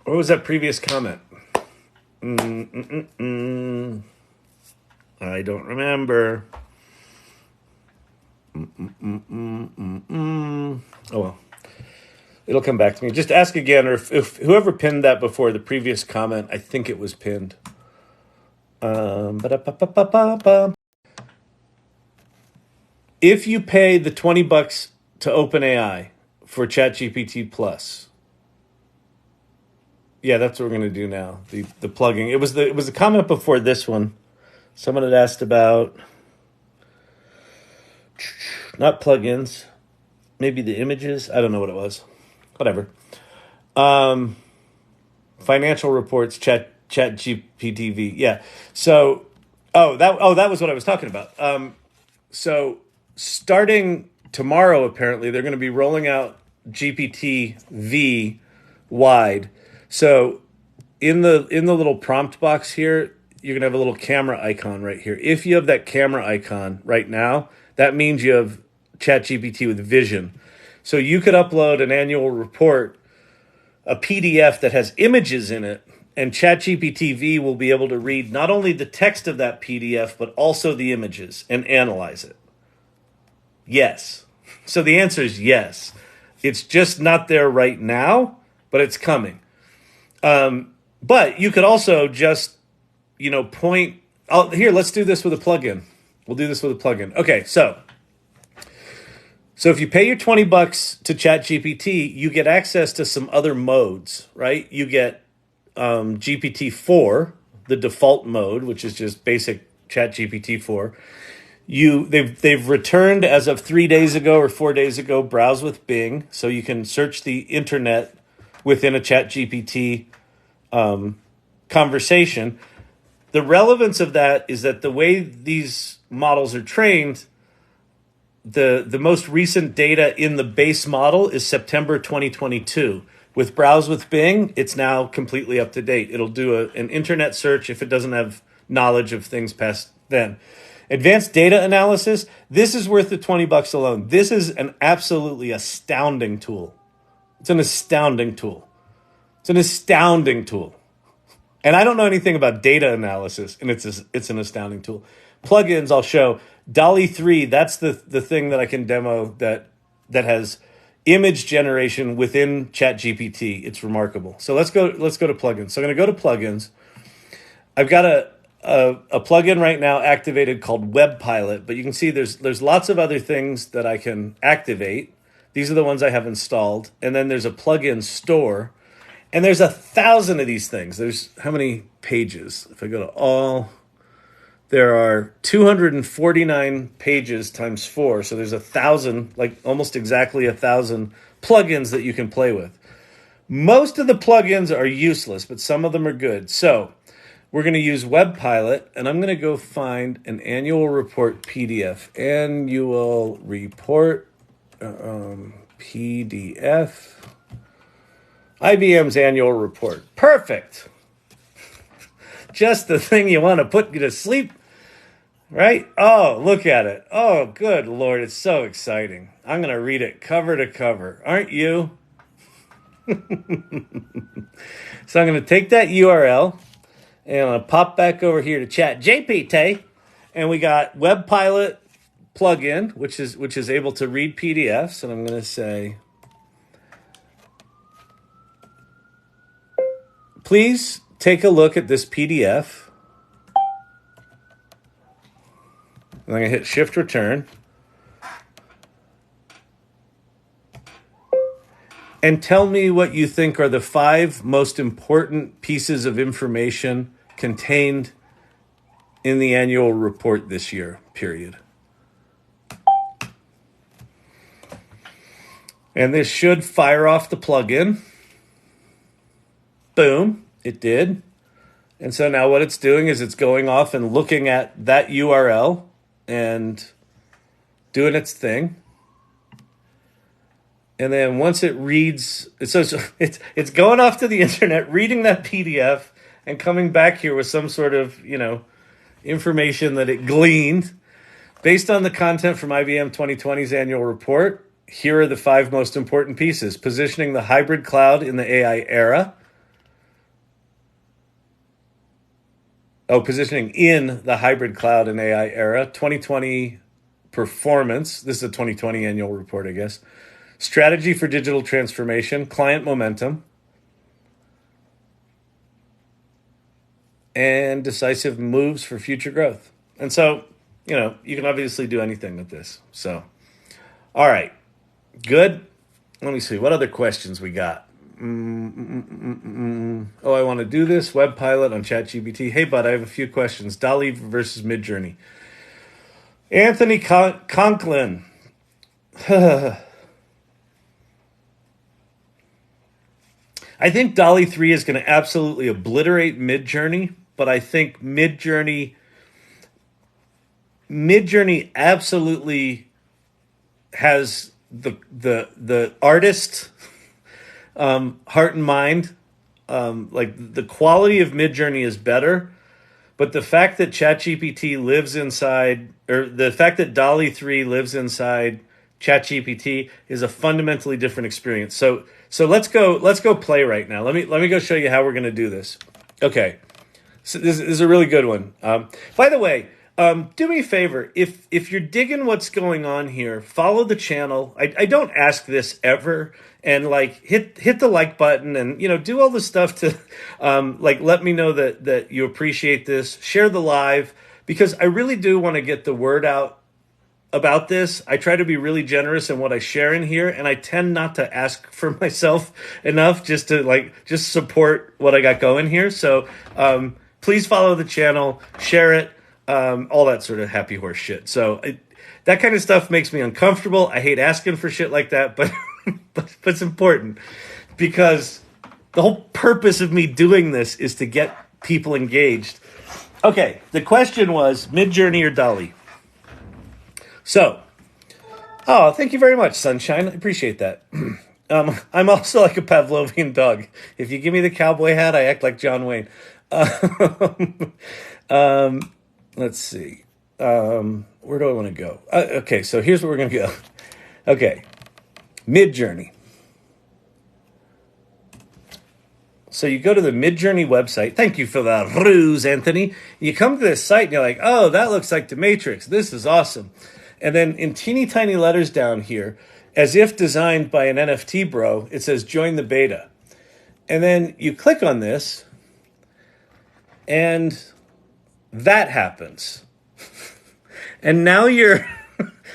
What was that previous comment? I don't remember. Oh well. It'll come back to me. Just ask again, or if whoever pinned that before, the previous comment, I think it was pinned. If you pay the $20 to OpenAI for ChatGPT Plus, yeah, that's what we're gonna do now. The plugging. It was the comment before this one. Someone had asked about not plugins, maybe the images. I don't know what it was. Whatever. Financial reports, ChatGPT. Yeah. So, that was what I was talking about. So starting tomorrow, apparently they're going to be rolling out GPT V wide. So in the little prompt box here, you're going to have a little camera icon right here. If you have that camera icon right now, that means you have ChatGPT with vision. So you could upload an annual report, a PDF that has images in it, and ChatGPT V will be able to read not only the text of that PDF, but also the images and analyze it. Yes. So the answer is yes. It's just not there right now, but it's coming. But you could also just, point. Here, let's do this with a plugin. We'll do this with a plugin. Okay, so if you pay your $20 to ChatGPT, you get access to some other modes, right? You get GPT-4, the default mode, which is just basic ChatGPT-4. They've returned as of 3 days ago or 4 days ago, browse with Bing, so you can search the internet within a ChatGPT conversation. The relevance of that is that the way these models are trained, the most recent data in the base model is September 2022. With Browse with Bing, it's now completely up to date. It'll do an internet search if it doesn't have knowledge of things past then. Advanced data analysis, this is worth the $20 alone. This is an absolutely astounding tool. It's an astounding tool. It's an astounding tool. And I don't know anything about data analysis, and it's an astounding tool. Plugins, I'll show. DALL-E 3, that's the thing that I can demo that has image generation within ChatGPT. It's remarkable. So let's go to plugins. So I'm going to go to plugins. I've got a plugin right now activated called Web Pilot, but you can see there's lots of other things that I can activate. These are the ones I have installed. And then there's a plugin store. And there's 1,000 of these things. There's how many pages? If I go to all, there are 249 pages times 4. So there's 1,000, like almost exactly 1,000 plugins that you can play with. Most of the plugins are useless, but some of them are good. So we're going to use Web Pilot, and I'm going to go find an annual report PDF. Annual report PDF. IBM's annual report. Perfect. Just the thing you want to put you to sleep. Right? Oh, look at it. Oh, good Lord. It's so exciting. I'm going to read it cover to cover. Aren't you? So I'm going to take that URL and I'm going to pop back over here to Chat GPT. And we got Web Pilot plugin, which is able to read PDFs. And I'm going to say, please take a look at this PDF. And I'm going to hit Shift Return. And tell me what you think are the 5 most important pieces of information contained in the annual report this year, period. And this should fire off the plugin. Boom, it did. And so now what it's doing is it's going off and looking at that URL and doing its thing. And then once it reads, so it's going off to the internet, reading that PDF, and coming back here with some sort of, information that it gleaned. Based on the content from IBM 2020's annual report, here are the 5 most important pieces. Positioning the hybrid cloud in the AI era. Positioning in the hybrid cloud and AI era. 2020 performance. This is a 2020 annual report, I guess. Strategy for digital transformation, client momentum, and decisive moves for future growth. And so, you can obviously do anything with this. So, all right, good. Let me see. What other questions we got? I want to do this. Web Pilot on ChatGPT. Hey, bud, I have a few questions. DALL-E versus Midjourney. Anthony Conklin. I think DALL-E 3 is going to absolutely obliterate Midjourney, but I think Midjourney absolutely has the artist heart and mind. Like the quality of Midjourney is better, but the fact that ChatGPT lives inside, or the fact that DALL-E 3 lives inside ChatGPT is a fundamentally different experience. So let's go play right now. Let me go show you how we're going to do this. Okay, so this is a really good one. By the way, do me a favor. If you're digging what's going on here, follow the channel. I don't ask this ever, and hit the like button, and do all the stuff to let me know that you appreciate this. Share the live, because I really do want to get the word out about this. I try to be really generous in what I share in here, and I tend not to ask for myself enough just to just support what I got going here. So please follow the channel, share it, all that sort of happy horse shit. So that kind of stuff makes me uncomfortable. I hate asking for shit like that, but but it's important, because the whole purpose of me doing this is to get people engaged. Okay, the question was Midjourney or DALL-E. So, thank you very much, Sunshine. I appreciate that. I'm also like a Pavlovian dog. If you give me the cowboy hat, I act like John Wayne. Let's see. Where do I want to go? Okay, so here's where we're going to go. Okay, Midjourney. So you go to the Midjourney website. Thank you for the ruse, Anthony. You come to this site and you're like, oh, that looks like The Matrix. This is awesome. And then in teeny tiny letters down here, as if designed by an NFT bro, it says join the beta. And then you click on this, and that happens. And now you're,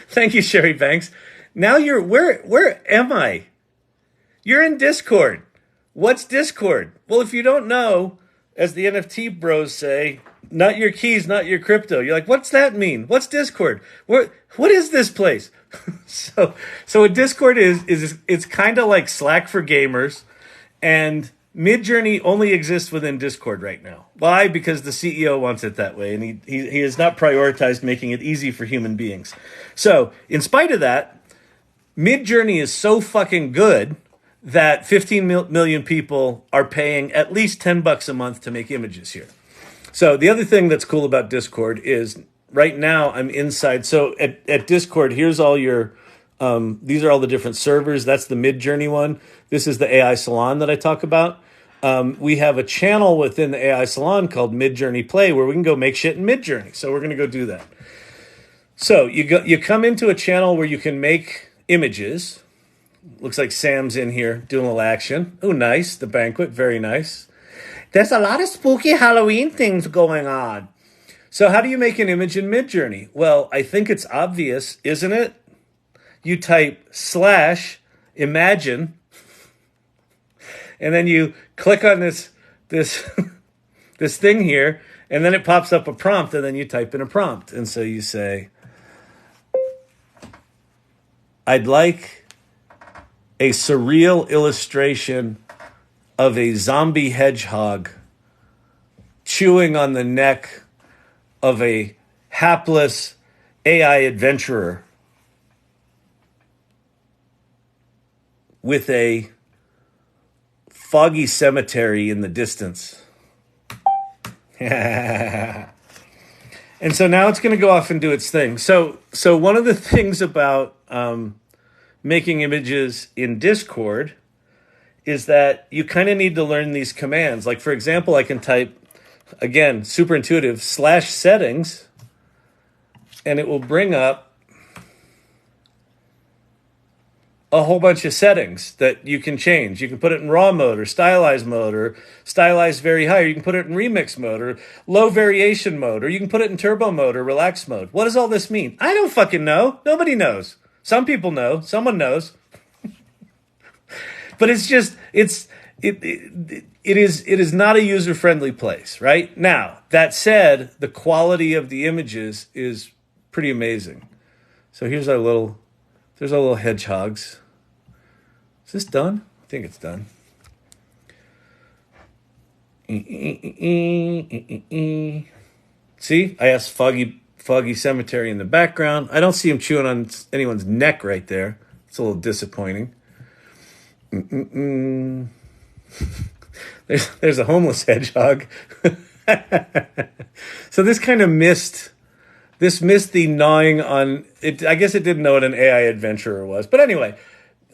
thank you, Sherry Banks. Now you're, where am I? You're in Discord. What's Discord? Well, if you don't know, as the NFT bros say, not your keys, not your crypto. You're like, what's that mean? What's Discord? What is this place? So what Discord is it's kind of like Slack for gamers, and Midjourney only exists within Discord right now. Why? Because the CEO wants it that way, and he has not prioritized making it easy for human beings. So in spite of that, Midjourney is so fucking good that 15 million people are paying at least $10 a month to make images here. So the other thing that's cool about Discord is right now I'm inside. So at Discord, here's all your, these are all the different servers. That's the Mid-Journey one. This is the AI Salon that I talk about. We have a channel within the AI Salon called Mid-Journey Play where we can go make shit in Mid-Journey. So we're going to go do that. So you come into a channel where you can make images. Looks like Sam's in here doing a little action. Oh, nice. The banquet. Very nice. There's a lot of spooky Halloween things going on. So how do you make an image in Mid-Journey? Well, I think it's obvious, isn't it? You type /imagine, and then you click on this this thing here, and then it pops up a prompt, and then you type in a prompt. And so you say, I'd like a surreal illustration of a zombie hedgehog chewing on the neck of a hapless AI adventurer with a foggy cemetery in the distance. And so now it's going to go off and do its thing. So one of the things about making images in Discord is that you kind of need to learn these commands. Like, for example, I can type, again, super intuitive, /settings, and it will bring up a whole bunch of settings that you can change. You can put it in raw mode or stylized very high, or you can put it in remix mode or low variation mode, or you can put it in turbo mode or relax mode. What does all this mean? I don't fucking know. Nobody knows. Some people know. Someone knows. But it's just, it is not a user-friendly place, right? Now, that said, the quality of the images is pretty amazing. So there's our little hedgehogs. Is this done? I think it's done. See, I asked foggy cemetery in the background. I don't see him chewing on anyone's neck right there. It's a little disappointing. There's a homeless hedgehog. So this kind of missed the gnawing on it. I guess it didn't know what an AI adventurer was. But anyway,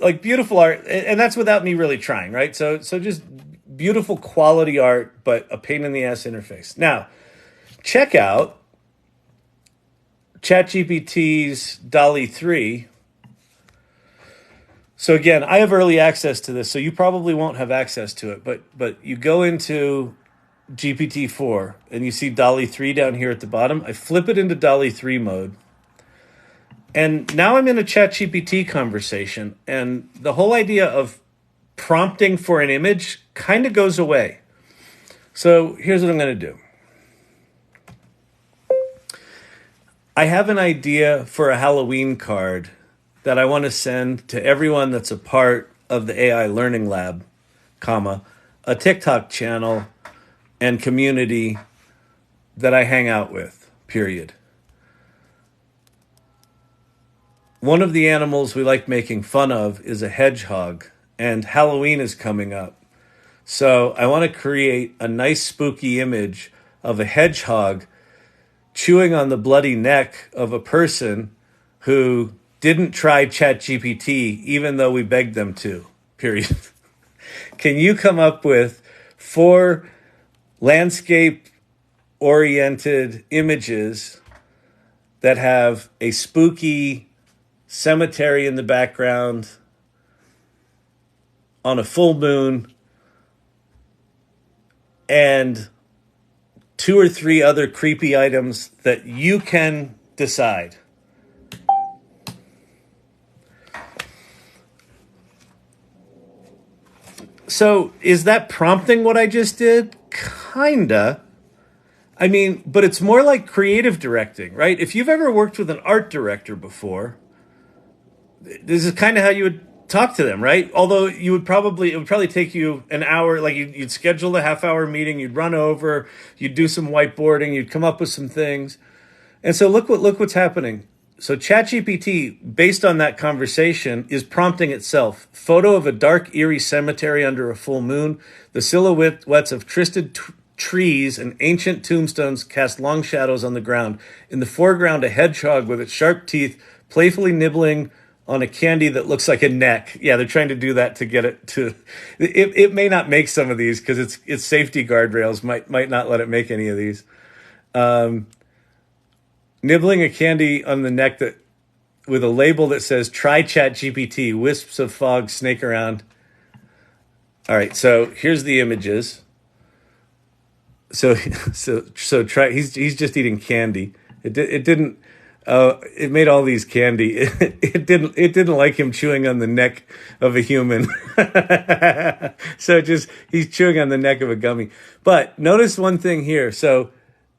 like beautiful art, and that's without me really trying, right? So just beautiful quality art, but a pain in the ass interface. Now, check out ChatGPT's DALL-E 3. So again, I have early access to this, so you probably won't have access to it. But you go into GPT-4 and you see DALL-E 3 down here at the bottom. I flip it into DALL-E 3 mode. And now I'm in a ChatGPT conversation. And the whole idea of prompting for an image kind of goes away. So here's what I'm going to do. I have an idea for a Halloween card that I want to send to everyone that's a part of the AI Learning Lab, a TikTok channel and community that I hang out with, period. One of the animals we like making fun of is a hedgehog, and Halloween is coming up. So I want to create a nice spooky image of a hedgehog chewing on the bloody neck of a person who didn't try ChatGPT, even though we begged them to, period. Can you come up with 4 landscape-oriented images that have a spooky cemetery in the background on a full moon and 2 or 3 other creepy items that you can decide? So is that prompting what I just did? Kinda. I mean, but it's more like creative directing, right? If you've ever worked with an art director before, this is kind of how you would talk to them, right? Although it would probably take you an hour, like you'd schedule a half-hour meeting, you'd run over, you'd do some whiteboarding, you'd come up with some things. And so look what's happening. So ChatGPT, based on that conversation, is prompting itself. Photo of a dark, eerie cemetery under a full moon. The silhouettes of trees and ancient tombstones cast long shadows on the ground. In the foreground, a hedgehog with its sharp teeth playfully nibbling on a candy that looks like a neck. Yeah, they're trying to do that to get it to. It may not make some of these because its safety guardrails might not let it make any of these. Nibbling a candy on the neck that with a label that says "Try ChatGPT." Wisps of fog snake around. All right, so here's the images. So try. He's just eating candy. It didn't. It made all these candy. It didn't like him chewing on the neck of a human. So he's chewing on the neck of a gummy. But notice one thing here. So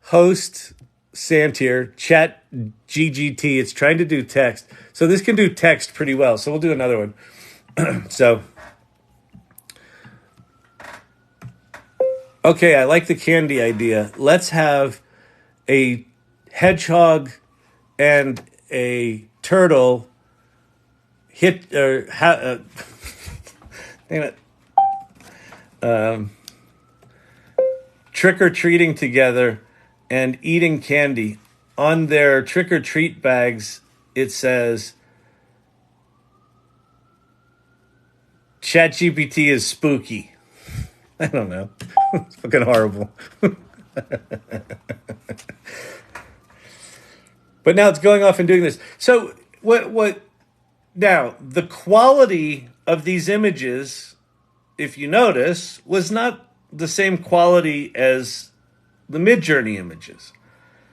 host Santir, chat GGT. It's trying to do text. So this can do text pretty well. So we'll do another one. So. Okay, I like the candy idea. Let's have a hedgehog and a turtle hit damn it, trick or treating together and eating candy. On their trick or treat bags, it says ChatGPT is spooky. I don't know. It's fucking horrible. But now it's going off and doing this. So what now, the quality of these images, if you notice, was not the same quality as the Midjourney images.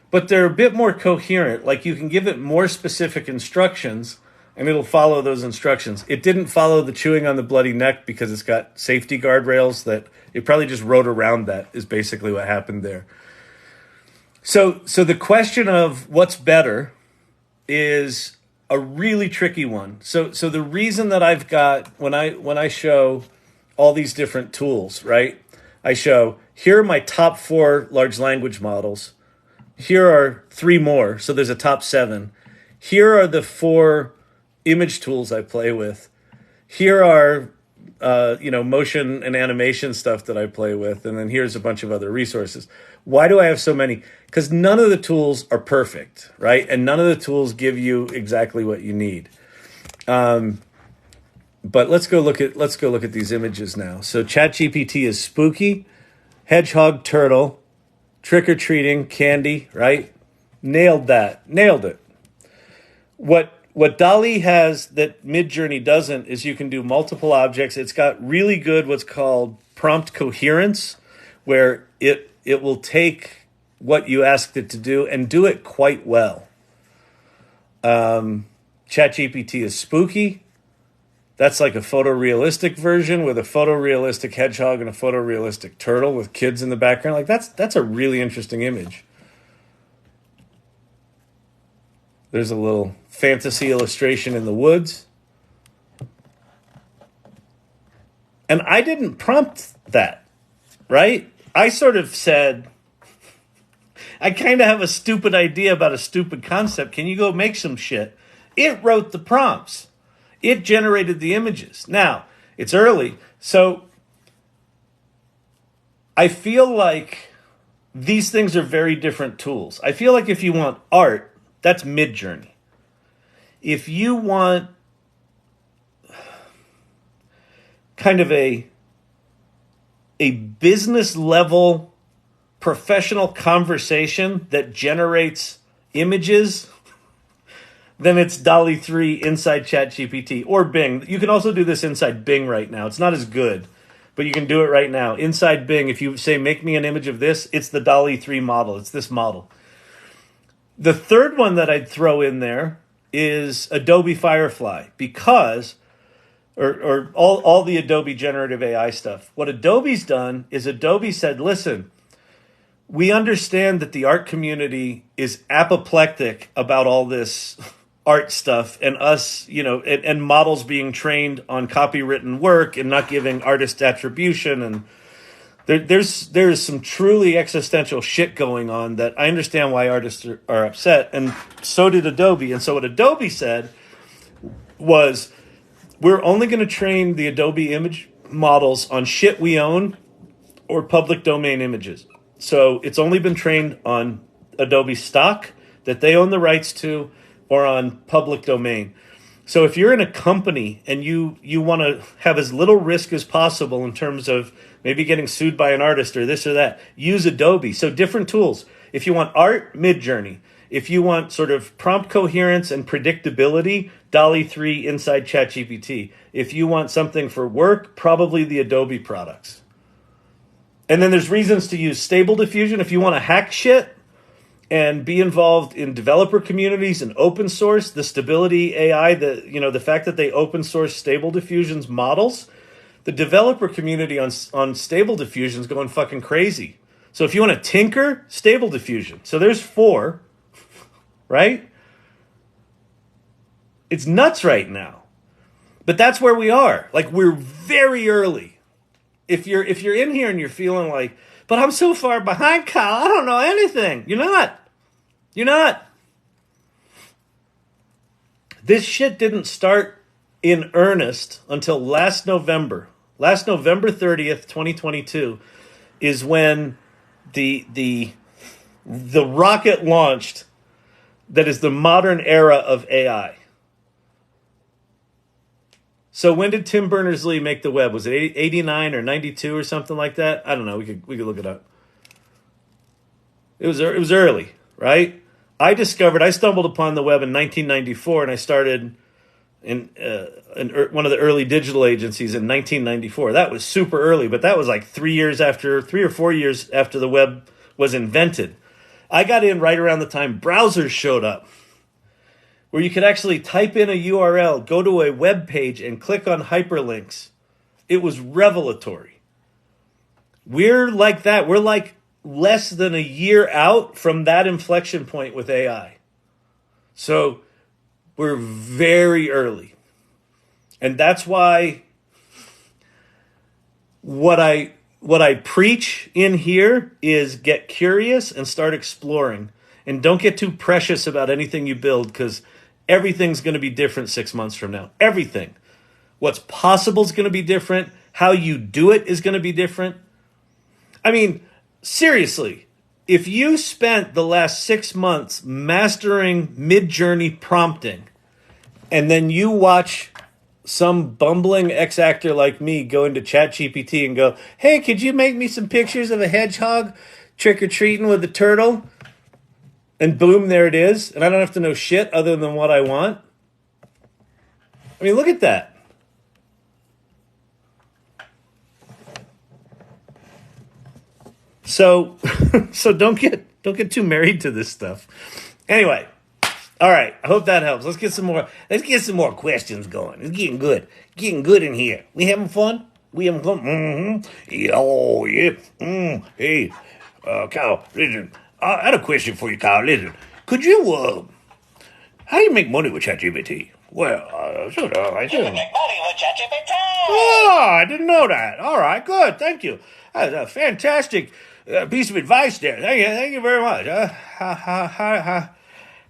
But they're a bit more coherent. Like you can give it more specific instructions and it'll follow those instructions. It didn't follow the chewing on the bloody neck because it's got safety guardrails that it probably just wrote around. That is basically what happened there. So the question of what's better is a really tricky one. So the reason that I've got when I show all these different tools, right? I show here are my top 4 large language models. Here are 3 more, so there's a top 7. Here are the 4 image tools I play with. Here are motion and animation stuff that I play with, and then here's a bunch of other resources. Why do I have so many? Because none of the tools are perfect, right? And none of the tools give you exactly what you need. But let's go look at these images now. So ChatGPT is spooky, hedgehog, turtle, trick or treating, candy, right? Nailed it. What DALL-E has that Midjourney doesn't is you can do multiple objects. It's got really good what's called prompt coherence, where it will take what you asked it to do and do it quite well. ChatGPT is spooky. That's like a photorealistic version with a photorealistic hedgehog and a photorealistic turtle with kids in the background. Like that's a really interesting image. There's a little fantasy illustration in the woods. And I didn't prompt that, right? I sort of said, I kind of have a stupid idea about a stupid concept. Can you go make some shit? It wrote the prompts. It generated the images. Now, it's early, so I feel like these things are very different tools. I feel like if you want art, that's Midjourney. If you want kind of a business level professional conversation that generates images, then it's DALL-E 3 inside ChatGPT or Bing. You can also do this inside Bing right now. It's not as good, but you can do it right now. Inside Bing, if you say, make me an image of this, it's the DALL-E 3 model. It's this model. The third one that I'd throw in there is Adobe Firefly because, or all the Adobe generative AI stuff. What Adobe's done is Adobe said, listen, we understand that the art community is apoplectic about all this art stuff and us, and models being trained on copywritten work and not giving artist attribution. And there's some truly existential shit going on that I understand why artists are upset. And so did Adobe. And so what Adobe said was, we're only going to train the Adobe image models on shit we own or public domain images. So it's only been trained on Adobe stock that they own the rights to or on public domain. So if you're in a company and you want to have as little risk as possible in terms of maybe getting sued by an artist or this or that, use Adobe. So different tools. If you want art, Midjourney. If you want sort of prompt coherence and predictability, DALL-E 3 inside ChatGPT. If you want something for work, probably the Adobe products. And then there's reasons to use Stable Diffusion if you want to hack shit and be involved in developer communities and open source. The Stability AI, the fact that they open source Stable Diffusion's models, the developer community on Stable Diffusion is going fucking crazy. So if you want to tinker, Stable Diffusion. So there's 4, right? It's nuts right now. But that's where we are. Like, we're very early. If you're in here and you're feeling like, but I'm so far behind, Kyle, I don't know anything. You're not. You're not. This shit didn't start in earnest until last November. Last November 30th, 2022 is when the rocket launched that is the modern era of AI. So when did Tim Berners-Lee make the web? Was it 89 or 92 or something like that? I don't know. We could look it up. It was early, right? I stumbled upon the web in 1994, and I started in one of the early digital agencies in 1994. That was super early, but that was like 3 or 4 years after the web was invented. I got in right around the time browsers showed up, where you could actually type in a URL, go to a web page, and click on hyperlinks. It was revelatory. We're like that. We're like less than a year out from that inflection point with AI. So we're very early. And that's why what I preach in here is get curious and start exploring. And don't get too precious about anything you build, because everything's going to be different 6 months from now. Everything. What's possible is going to be different. How you do it is going to be different. I mean, seriously, if you spent the last 6 months mastering Midjourney prompting, and then you watch some bumbling ex-actor like me go into ChatGPT and go, hey, could you make me some pictures of a hedgehog trick-or-treating with a turtle? And boom, there it is. And I don't have to know shit other than what I want. I mean, look at that. So don't get too married to this stuff. Anyway, all right. I hope that helps. Let's get some more questions going. It's getting good. Getting good in here. We having fun? We having fun? Mm-hmm. Yeah, oh, yeah. Hey, Kyle, listen. I had a question for you, Kyle. Listen, could you, how do you make money with ChatGPT? Well, sort of, I do. You can make money with ChatGPT. Oh, I didn't know that. All right, good. Thank you. That's a fantastic piece of advice there. Thank you very much.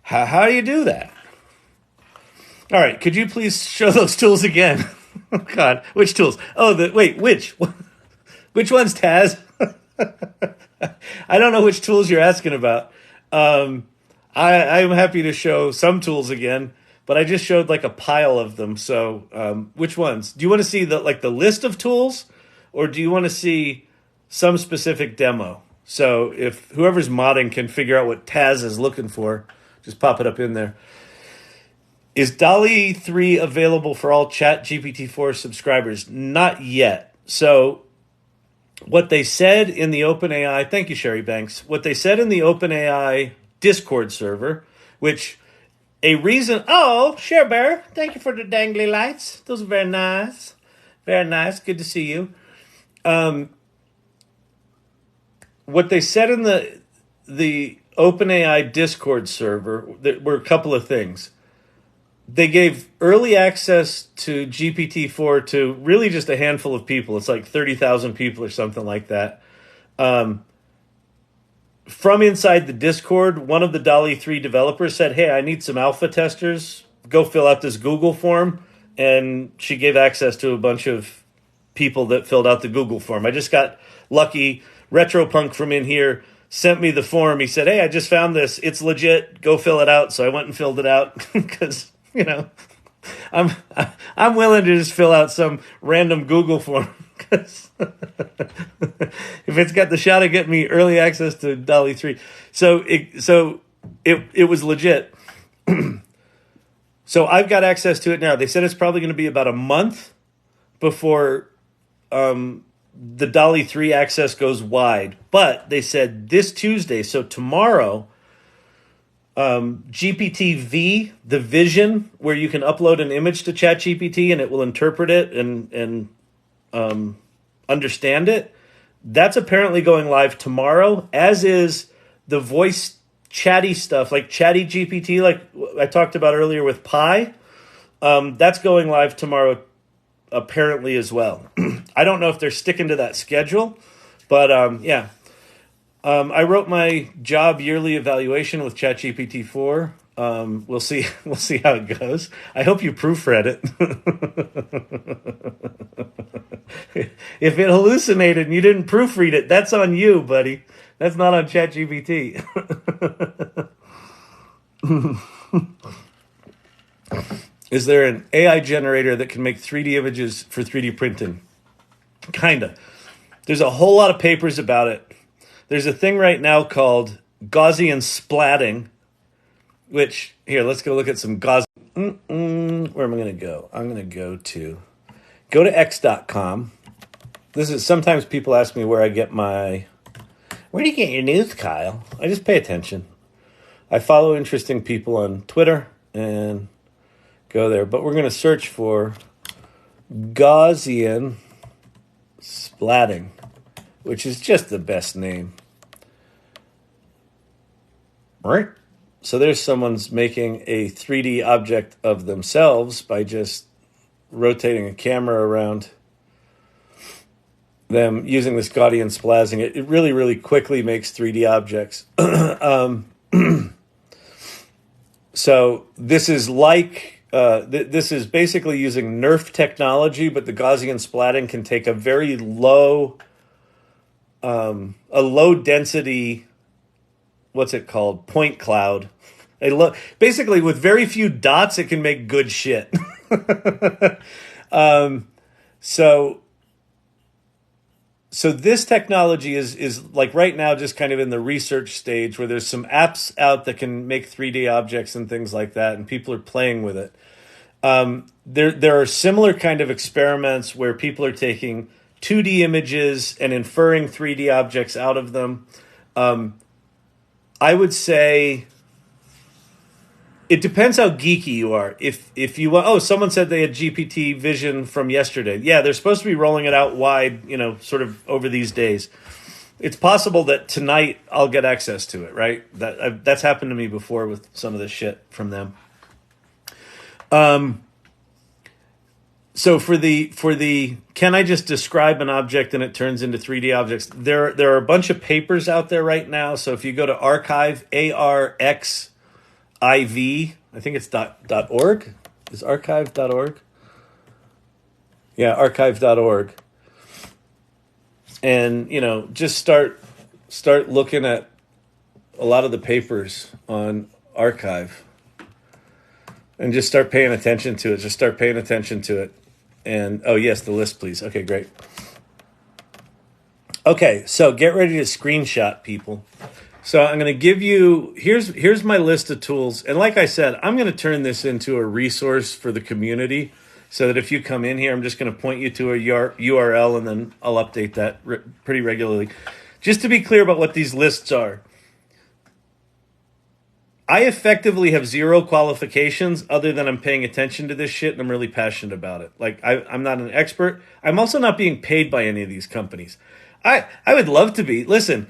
How do you do that? All right, could you please show those tools again? Oh, God, which tools? Oh, which? Which one's Taz? I don't know which tools you're asking about. I'm happy to show some tools again, but I just showed like a pile of them. So which ones? Do you want to see the list of tools, or do you want to see some specific demo? So if whoever's modding can figure out what Taz is looking for, just pop it up in there. Is DALL-E 3 available for all ChatGPT 4 subscribers? Not yet. So what they said in the OpenAI, thank you, Sherry Banks. What they said in the OpenAI Discord server, which Share Bear, thank you for the dangly lights. Those are very nice. Very nice. Good to see you. What they said in the OpenAI Discord server, there were a couple of things. They gave early access to GPT-4 to really just a handful of people. It's like 30,000 people or something like that. From inside the Discord, one of the DALL-E 3 developers said, hey, I need some alpha testers. Go fill out this Google form. And she gave access to a bunch of people that filled out the Google form. I just got lucky Retropunk from in here sent me the form. He said, "Hey, I just found this. It's legit. Go fill it out." So I went and filled it out because, I'm willing to just fill out some random Google form because if it's got the shot of getting me early access to DALL-E 3. So it was legit. So I've got access to it now. They said it's probably going to be about a month before the DALL-E 3 access goes wide. But they said this Tuesday, so tomorrow, GPT-V, the vision, where you can upload an image to ChatGPT and it will interpret it and understand it, that's apparently going live tomorrow, as is the voice chatty stuff, like Chatty GPT, like I talked about earlier with Pi. That's going live tomorrow apparently as well. I don't know if they're sticking to that schedule, but yeah. I wrote my job yearly evaluation with ChatGPT 4. We'll see how it goes. I hope you proofread it. If it hallucinated and you didn't proofread it, that's on you, buddy. That's not on ChatGPT. Is there an AI generator that can make 3D images for 3D printing? Kinda. There's a whole lot of papers about it. There's a thing right now called Gaussian splatting, which, here, let's go look at some Gaussian. Where am I going to go? I'm going to go to x.com. This is, sometimes people ask me where do you get your news, Kyle? I just pay attention. I follow interesting people on Twitter and go there. But we're going to search for Gaussian splatting, which is just the best name. Right? So there's someone's making a 3D object of themselves by just rotating a camera around them using this Gaussian splatting. It really, really quickly makes 3D objects. So this is like, this is basically using Nerf technology, but the Gaussian splatting can take a very low density, what's it called? Point cloud. Basically, with very few dots, it can make good shit. So this technology is like right now just kind of in the research stage, where there's some apps out that can make 3D objects and things like that, and people are playing with it. There are similar kind of experiments where people are taking 2D images and inferring 3D objects out of them. I would say it depends how geeky you are. If you want, someone said they had GPT vision from yesterday. Yeah, they're supposed to be rolling it out wide, sort of over these days. It's possible that tonight I'll get access to it, right? That's happened to me before with some of the shit from them. So for the can I just describe an object and it turns into 3D objects? There are a bunch of papers out there right now. So if you go to archive, ARXIV, I think it's .org. Is archive.org? Yeah, archive.org. And just start looking at a lot of the papers on archive. And just start paying attention to it. And, yes, the list, please. Okay, great. Okay, so get ready to screenshot, people. So I'm going to give you, here's my list of tools. And like I said, I'm going to turn this into a resource for the community so that if you come in here, I'm just going to point you to a URL and then I'll update that pretty regularly. Just to be clear about what these lists are. I effectively have zero qualifications other than I'm paying attention to this shit and I'm really passionate about it. Like, I'm not an expert. I'm also not being paid by any of these companies. I would love to be. Listen,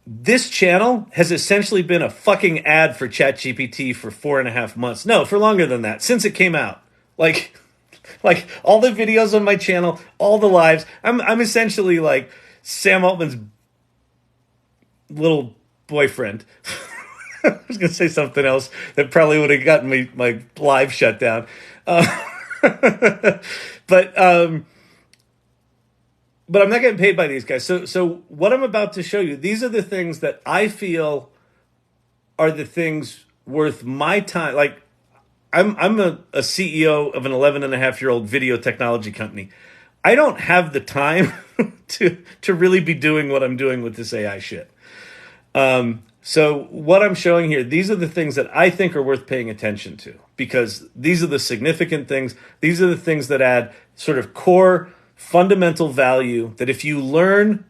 this channel has essentially been a fucking ad for ChatGPT for 4.5 months. No, for longer than that, since it came out. Like all the videos on my channel, all the lives. I'm essentially like Sam Altman's little boyfriend. I was going to say something else that probably would have gotten my live shut down. But but I'm not getting paid by these guys. So what I'm about to show you, these are the things that I feel are the things worth my time. Like, I'm a CEO of an 11 and a half year old video technology company. I don't have the time to really be doing what I'm doing with this AI shit. So what I'm showing here, these are the things that I think are worth paying attention to, because these are the significant things. These are the things that add sort of core fundamental value, that if you learn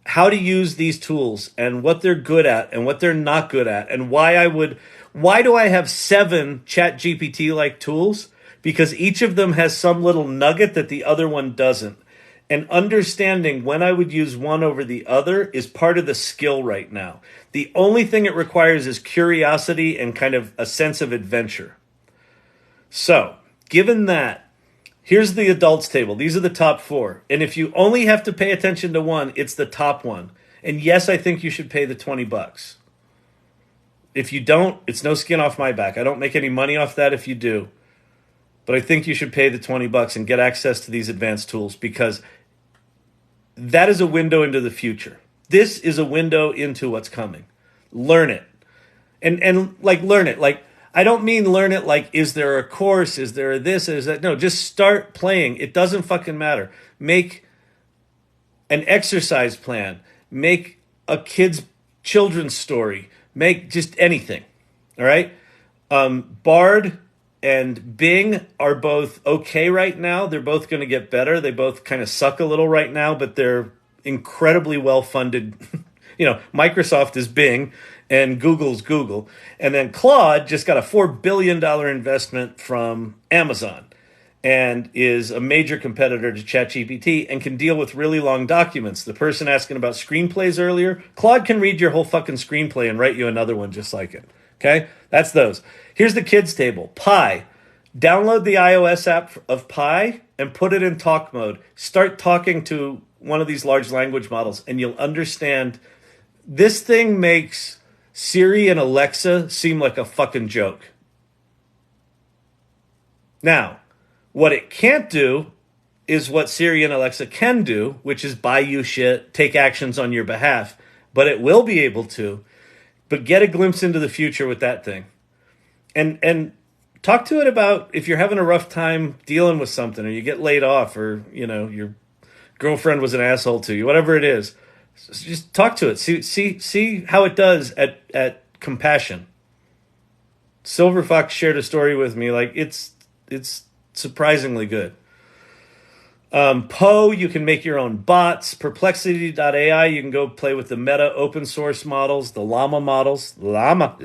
how to use these tools and what they're good at and what they're not good at, and why do I have 7 ChatGPT like tools? Because each of them has some little nugget that the other one doesn't. And understanding when I would use one over the other is part of the skill right now. The only thing it requires is curiosity and kind of a sense of adventure. So, given that, here's the adults table. These are the top 4. And if you only have to pay attention to one, it's the top one. And yes, I think you should pay the $20. If you don't, it's no skin off my back. I don't make any money off that if you do. But I think you should pay the $20 and get access to these advanced tools, because that is a window into the future. This is a window into what's coming. Learn it. And like, learn it. Like, I don't mean learn it like, is there a course? Is there a this? Is that? No, just start playing. It doesn't fucking matter. Make an exercise plan. Make a children's story. Make just anything. All right? Bard and Bing are both okay right now. They're both going to get better. They both kind of suck a little right now, but they're incredibly well-funded. Microsoft is Bing and Google's Google. And then Claude just got a $4 billion investment from Amazon and is a major competitor to ChatGPT and can deal with really long documents. The person asking about screenplays earlier, Claude can read your whole fucking screenplay and write you another one just like it. Okay? That's those. Here's the kids table. Pi. Download the iOS app of Pi and put it in talk mode. Start talking to one of these large language models and you'll understand. This thing makes Siri and Alexa seem like a fucking joke. Now, what it can't do is what Siri and Alexa can do, which is buy you shit, take actions on your behalf. But it will be able to. But get a glimpse into the future with that thing. And talk to it about if you're having a rough time dealing with something, or you get laid off, or your girlfriend was an asshole to you, whatever it is. Just talk to it. See how it does at compassion. Silver Fox shared a story with me. Like, it's surprisingly good. Poe, you can make your own bots. Perplexity.ai, you can go play with the meta open source models, the llama models. Llamas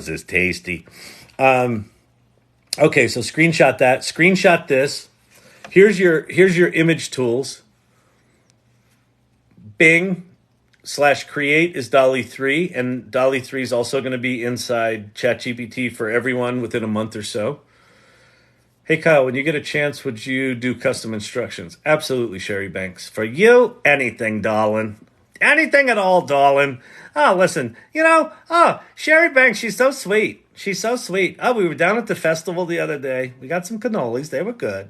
is tasty. Okay, so screenshot that. Screenshot this. Here's your image tools. Bing/create is DALL-E 3, and DALL-E 3 is also going to be inside ChatGPT for everyone within a month or so. Hey, Kyle, when you get a chance, would you do custom instructions? Absolutely, Sherry Banks. For you, anything, darling. Anything at all, darling. Oh, listen, Sherry Banks, she's so sweet. She's so sweet. Oh, we were down at the festival the other day. We got some cannolis. They were good.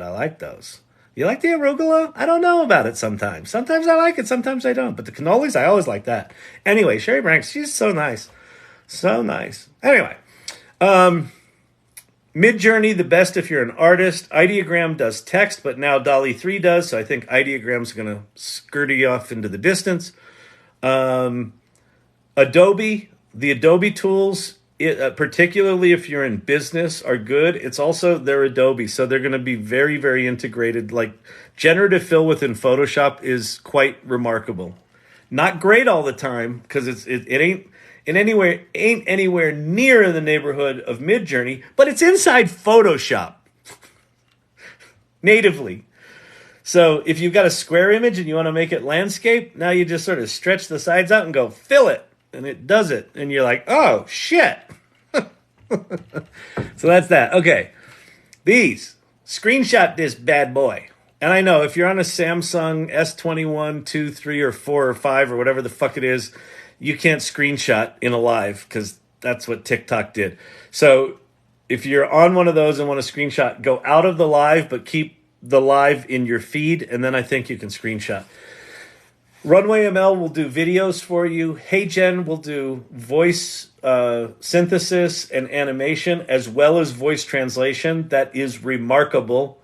I like those. You like the arugula? I don't know about it sometimes. Sometimes I like it, sometimes I don't. But the cannolis, I always like that. Anyway, Sherry Banks, she's so nice. So nice. Anyway, Midjourney, the best if you're an artist. Ideogram does text, but now DALL-E 3 does, so I think Ideogram's going to skirt off into the distance. Adobe, the Adobe tools, particularly if you're in business, are good. It's also, they're Adobe, so they're going to be very, very integrated. Like, generative fill within Photoshop is quite remarkable. Not great all the time, because it ain't anywhere near in the neighborhood of Midjourney, but it's inside Photoshop natively. So if you've got a square image and you want to make it landscape, now you just sort of stretch the sides out and go fill it, and it does it, and you're like, oh shit. So that's that. Okay, these screenshot this bad boy. And I know if you're on a Samsung S21, 2, 3, or 4, or 5, or whatever the fuck it is, you can't screenshot in a live because that's what TikTok did. So if you're on one of those and want to screenshot, go out of the live, but keep the live in your feed, and then I think you can screenshot. Runway ML will do videos for you. HeyGen will do voice synthesis and animation, as well as voice translation. That is remarkable.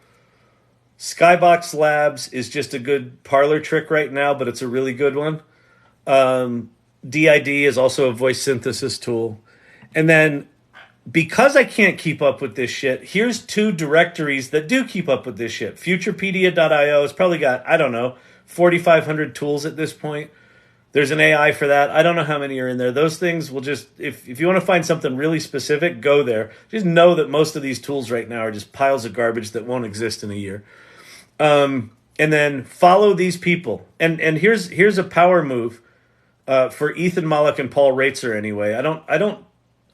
Skybox Labs is just a good parlor trick right now, but it's a really good one. DID is also a voice synthesis tool. And then, because I can't keep up with this shit, here's 2 directories that do keep up with this shit. Futurepedia.io has probably got, I don't know, 4,500 tools at this point. There's an AI for that. I don't know how many are in there. Those things will just, if you want to find something really specific, go there. Just know that most of these tools right now are just piles of garbage that won't exist in a year. And then follow these people. And here's a power move for Ethan Mollick and Paul Raitzer anyway. I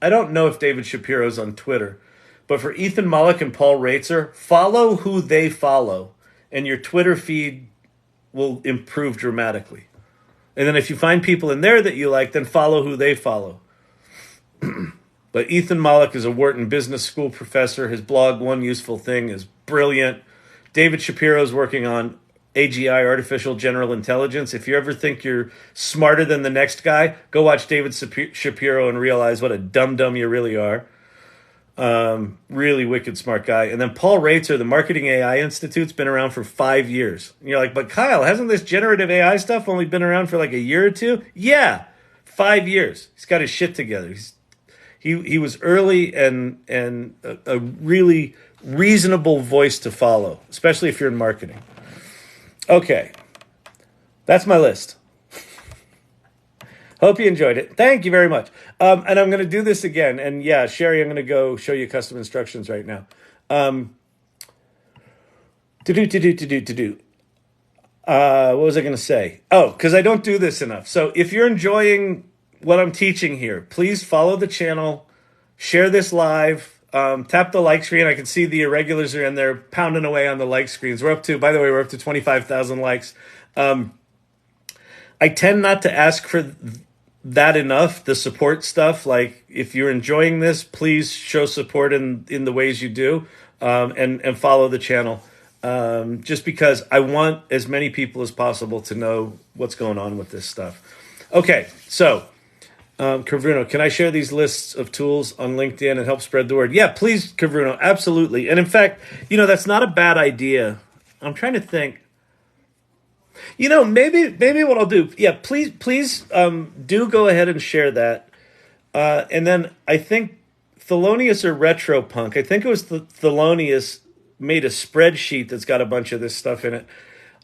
don't know if David Shapiro's on Twitter, but for Ethan Mollick and Paul Raitzer, follow who they follow, and your Twitter feed will improve dramatically. And then if you find people in there that you like, then follow who they follow. But Ethan Mollick is a Wharton Business School professor. His blog, One Useful Thing, is brilliant. David Shapiro is working on AGI, Artificial General Intelligence. If you ever think you're smarter than the next guy, go watch David Shapiro and realize what a dum-dum you really are. Really wicked smart guy. And then Paul Raitzer, the Marketing AI Institute's been around for 5 years. And you're like, but Kyle, hasn't this generative AI stuff only been around for like a year or two? Yeah, 5 years. He's got his shit together. He was early and a really reasonable voice to follow, especially if you're in marketing. Okay, that's my list. Hope you enjoyed it. Thank you very much. And I'm going to do this again. And yeah, Sherry, I'm going to go show you custom instructions right now. What was I going to say? Oh, because I don't do this enough. So if you're enjoying what I'm teaching here, please follow the channel, share this live, tap the like screen. I can see the irregulars are in there pounding away on the like screens. We're up to 25,000 likes. I tend not to ask for that enough, the support stuff. Like, if you're enjoying this, please show support in the ways you do, and follow the channel. Just because I want as many people as possible to know what's going on with this stuff. Okay, so Kavruno, can I share these lists of tools on LinkedIn and help spread the word? Yeah, please, Kavruno, absolutely. And in fact, that's not a bad idea. I'm trying to think. Maybe what I'll do, yeah, please do go ahead and share that. And then I think Thelonious or Retropunk, I think it was Thelonious, made a spreadsheet that's got a bunch of this stuff in it.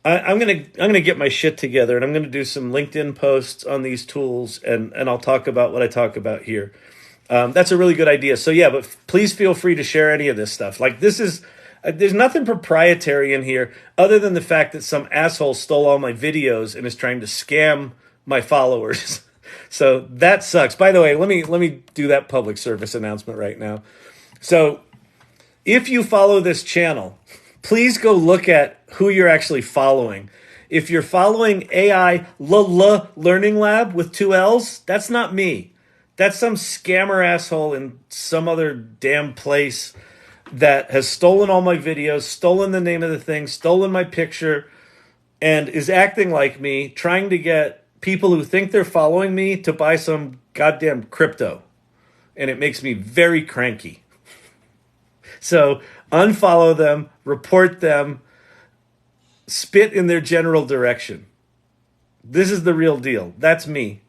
I'm gonna get my shit together, and I'm gonna do some LinkedIn posts on these tools, and I'll talk about what I talk about here. That's a really good idea. So yeah, but please feel free to share any of this stuff. Like, this is. There's nothing proprietary in here other than the fact that some asshole stole all my videos and is trying to scam my followers. So that sucks. By the way, let me do that public service announcement right now. So if you follow this channel, please go look at who you're actually following. If you're following aiLL Learning Lab with 2 L's, that's not me. That's some scammer asshole in some other damn place that has stolen all my videos, stolen the name of the thing, stolen my picture, and is acting like me, trying to get people who think they're following me to buy some goddamn crypto. And it makes me very cranky. So unfollow them, report them, spit in their general direction. This is the real deal. That's me.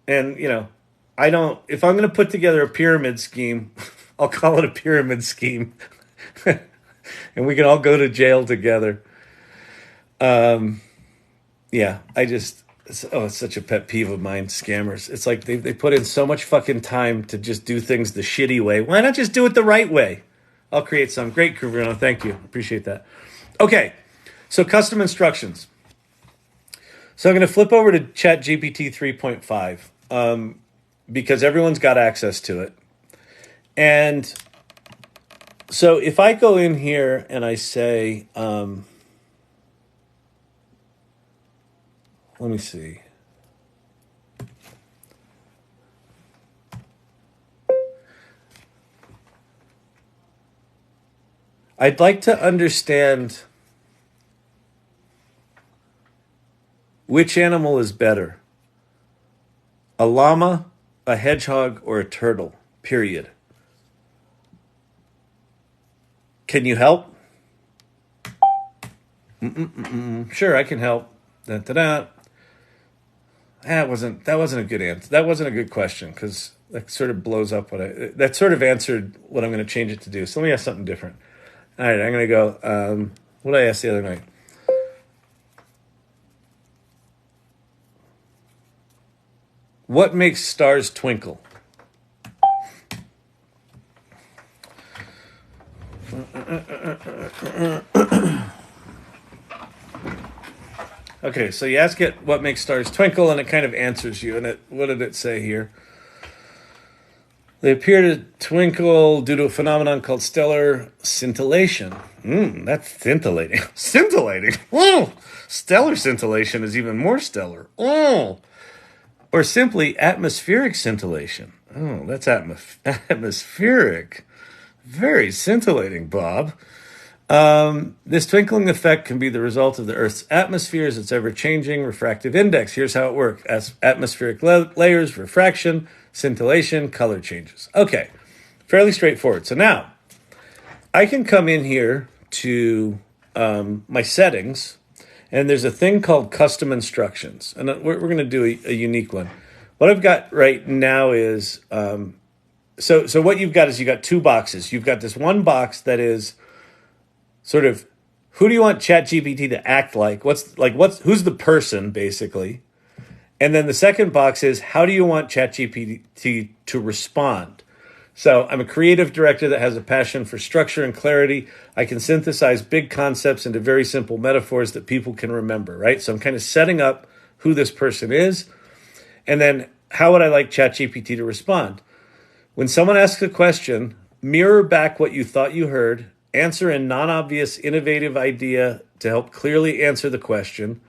And, if I'm going to put together a pyramid scheme, I'll call it a pyramid scheme. And we can all go to jail together. It's such a pet peeve of mine, scammers. It's like they put in so much fucking time to just do things the shitty way. Why not just do it the right way? I'll create some. Great, Kavruno. Thank you. Appreciate that. Okay, so custom instructions. So I'm going to flip over to ChatGPT 3.5 because everyone's got access to it. And so if I go in here and I say, let me see. I'd like to understand which animal is better, a llama, a hedgehog, or a turtle, period. Can you help? Sure, I can help. Da-da-da. That wasn't a good answer. That wasn't a good question because that sort of blows up that sort of answered what I'm going to change it to do. So let me ask something different. All right, I'm going to go, what did I ask the other night? What makes stars twinkle? Okay, so you ask it what makes stars twinkle, and it kind of answers you. And what did it say here? They appear to twinkle due to a phenomenon called stellar scintillation. That's scintillating. Scintillating. Oh, stellar scintillation is even more stellar. Oh, or simply atmospheric scintillation. Oh, that's atmospheric. Very scintillating, Bob. This twinkling effect can be the result of the Earth's atmosphere as its ever-changing refractive index. Here's how it works. As atmospheric layers, refraction, scintillation, color changes. Okay, fairly straightforward. So now, I can come in here to my settings, and there's a thing called custom instructions. And we're going to do a unique one. What I've got right now is, so what you've got is you got two boxes. You've got this one box that is sort of, who do you want ChatGPT to act like? Who's the person, basically? And then the second box is, how do you want ChatGPT to respond? So I'm a creative director that has a passion for structure and clarity. I can synthesize big concepts into very simple metaphors that people can remember, right? So I'm kind of setting up who this person is. And then how would I like ChatGPT to respond? When someone asks a question, mirror back what you thought you heard, answer in non-obvious, innovative idea to help clearly answer the question.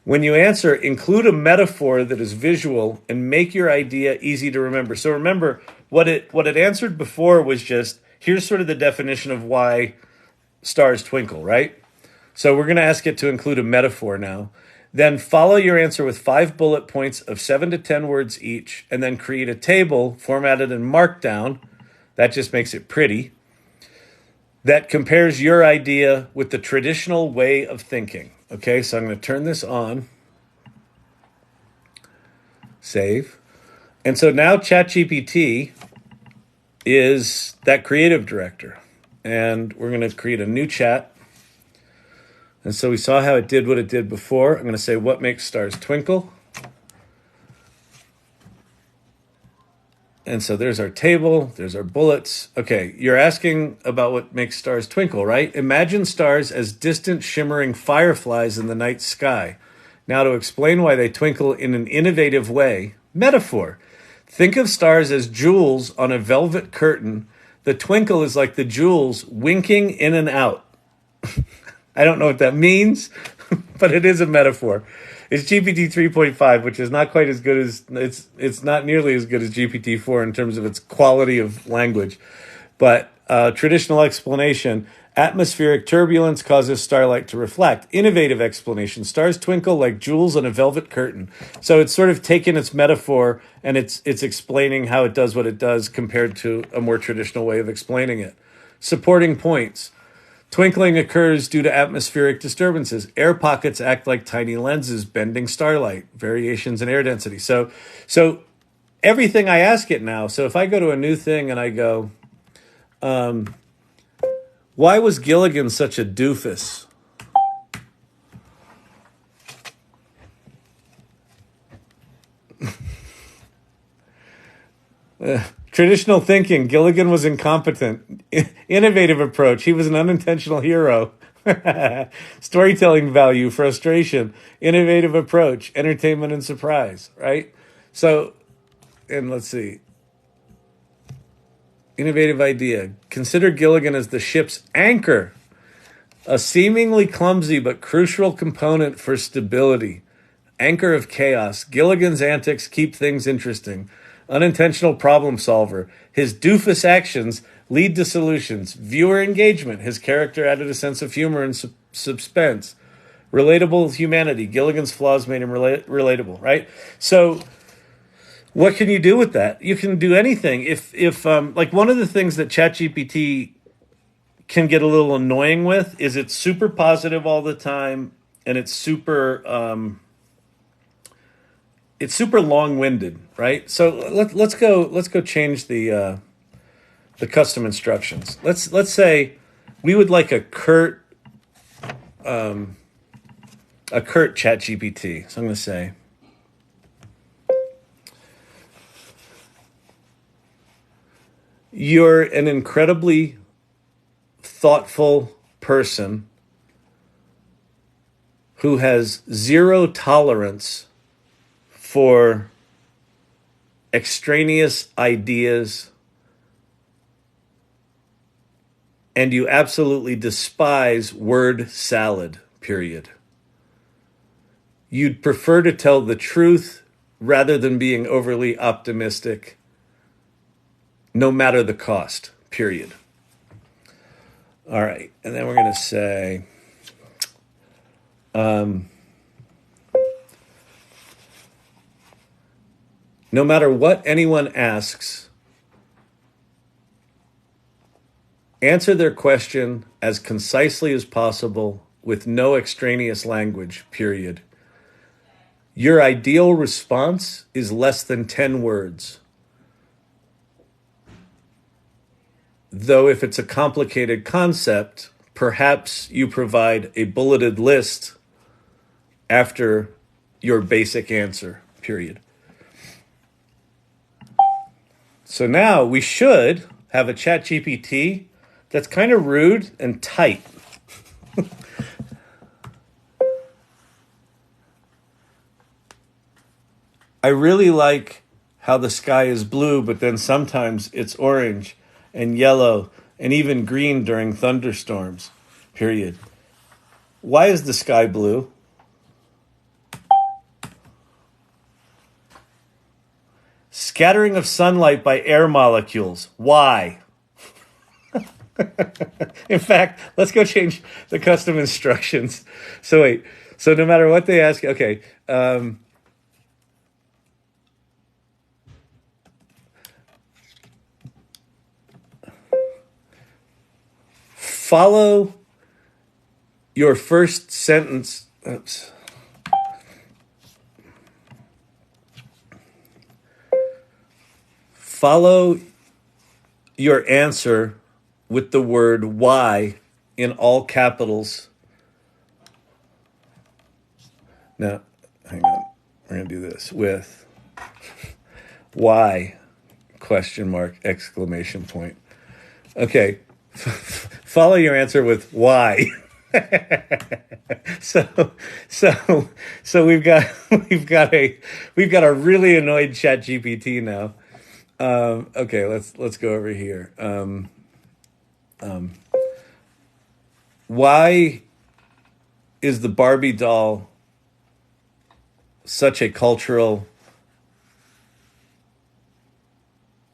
When you answer, include a metaphor that is visual and make your idea easy to remember. So remember, what it answered before was just, here's sort of the definition of why stars twinkle, right? So we're going to ask it to include a metaphor now. Then follow your answer with 5 bullet points of 7 to 10 words each, and then create a table formatted in Markdown. That just makes it pretty. That compares your idea with the traditional way of thinking. Okay, so I'm going to turn this on. Save. And so now ChatGPT is that creative director. And we're going to create a new chat. And so we saw how it did what it did before. I'm going to say, what makes stars twinkle? And so there's our table, there's our bullets. Okay, you're asking about what makes stars twinkle, right? Imagine stars as distant shimmering fireflies in the night sky. Now to explain why they twinkle in an innovative way, metaphor. Think of stars as jewels on a velvet curtain. The twinkle is like the jewels winking in and out. I don't know what that means, but it is a metaphor. It's GPT 3.5, which is not quite as good as, it's not nearly as good as GPT 4 in terms of its quality of language. But traditional explanation, atmospheric turbulence causes starlight to reflect. Innovative explanation, stars twinkle like jewels on a velvet curtain. So it's sort of taken its metaphor and it's explaining how it does what it does compared to a more traditional way of explaining it. Supporting points. Twinkling occurs due to atmospheric disturbances. Air pockets act like tiny lenses, bending starlight, variations in air density. So everything I ask it now, so if I go to a new thing and I go, why was Gilligan such a doofus? Traditional thinking, Gilligan was incompetent. Innovative approach, he was an unintentional hero. Storytelling value, frustration. Innovative approach, entertainment and surprise, right? So, and let's see. Innovative idea. Consider Gilligan as the ship's anchor. A seemingly clumsy but crucial component for stability. Anchor of chaos. Gilligan's antics keep things interesting. Unintentional problem solver. His doofus actions Lead to solutions. Viewer engagement. His character added a sense of humor and suspense. Relatable humanity. Gilligan's flaws made him relatable, right? So what can you do with that? You can do anything. If like one of the things that ChatGPT can get a little annoying with is it's super positive all the time, and it's super long-winded, right? So let's go change the custom instructions. Let's say we would like a curt ChatGPT. So I'm going to say, you're an incredibly thoughtful person who has zero tolerance for extraneous ideas, and you absolutely despise word salad, period. You'd prefer to tell the truth rather than being overly optimistic, no matter the cost, period. All right, and then we're going to say, no matter what anyone asks, answer their question as concisely as possible with no extraneous language, period. Your ideal response is less than 10 words. Though if it's a complicated concept, perhaps you provide a bulleted list after your basic answer, period. So now we should have a ChatGPT that's kind of rude and tight. I really like how the sky is blue, but then sometimes it's orange and yellow and even green during thunderstorms, period. Why is the sky blue? Scattering of sunlight by air molecules. Why? In fact, let's go change the custom instructions. So wait, so no matter what they ask, okay. Follow your first sentence. Oops. Follow your answer with the word why in all capitals. Now, hang on. We're going to do this with why, question mark, exclamation point. Okay. Follow your answer with why. So we've got a really annoyed ChatGPT now. Okay, let's go over here. Why is the Barbie doll such a cultural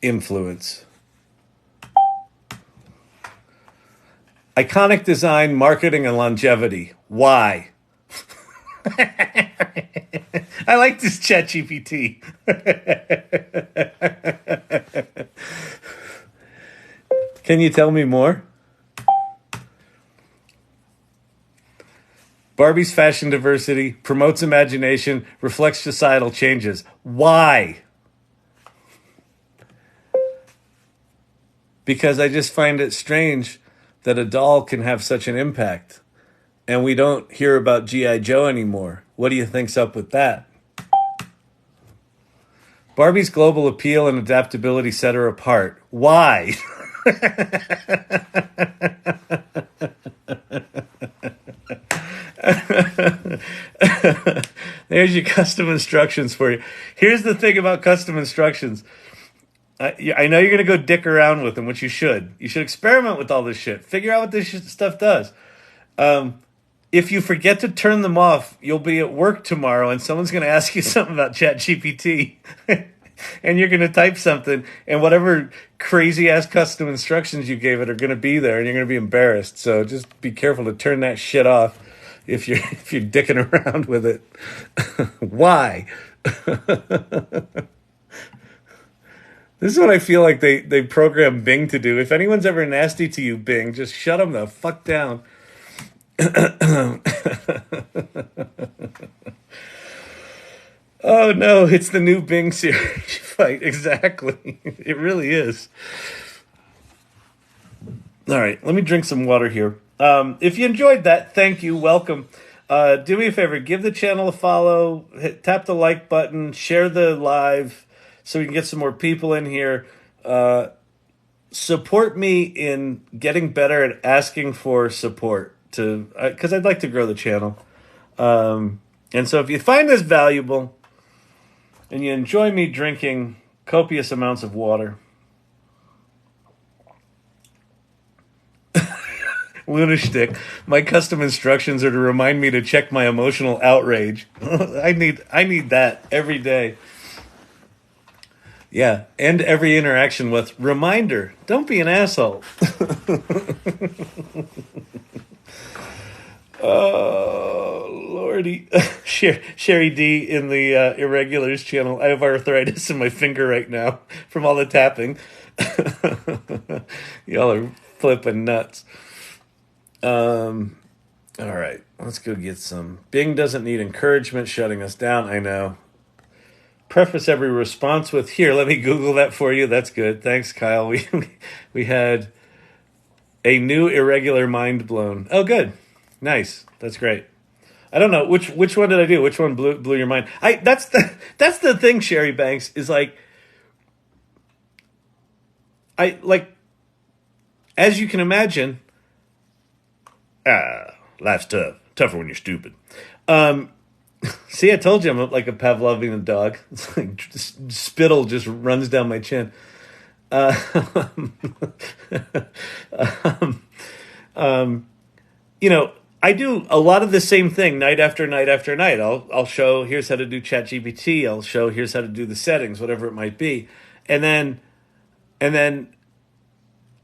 influence? Iconic design, marketing, and longevity. Why? I like this ChatGPT. Can you tell me more? Barbie's fashion diversity, promotes imagination, reflects societal changes. Why? Because I just find it strange that a doll can have such an impact, and we don't hear about G.I. Joe anymore. What do you think's up with that? Barbie's global appeal and adaptability set her apart. Why? There's your custom instructions for you. Here's the thing about custom instructions. I know you're going to go dick around with them, which you should. You should experiment with all this shit. Figure out what this stuff does. If you forget to turn them off, you'll be at work tomorrow and someone's going to ask you something about ChatGPT. and you're going to type something, and whatever crazy ass custom instructions you gave it are going to be there, and you're going to be embarrassed. So just be careful to turn that shit off if you're dicking around with it. Why? This is what I feel like they programmed Bing to do. If anyone's ever nasty to you, Bing, just shut them the fuck down. Oh no, it's the new Bing series fight. Exactly. It really is. All right, let me drink some water here. If you enjoyed that, thank you. Welcome. Do me a favor, give the channel a follow, tap the like button, share the live so we can get some more people in here. Support me in getting better at asking for support because I'd like to grow the channel. And so if you find this valuable and you enjoy me drinking copious amounts of water, Lunashtick, my custom instructions are to remind me to check my emotional outrage. I need that every day. Yeah, and every interaction with reminder, don't be an asshole. Oh, Lordy. Sherry D in the Irregulars channel. I have arthritis in my finger right now from all the tapping. Y'all are flipping nuts. All right, let's go get some. Bing doesn't need encouragement shutting us down. I know. Preface every response with, here, let me Google that for you. That's good. Thanks, Kyle. We had a new irregular mind blown. Oh, good. Nice. That's great. I don't know which one did I do? Which one blew your mind? That's the thing, Sherry Banks, is like as you can imagine, life's tough. Tougher when you're stupid. See, I told you I'm like a Pavlovian dog. It's like spittle just runs down my chin. You know, I do a lot of the same thing night after night after night. I'll show here's how to do ChatGPT. I'll show here's how to do the settings, whatever it might be, and then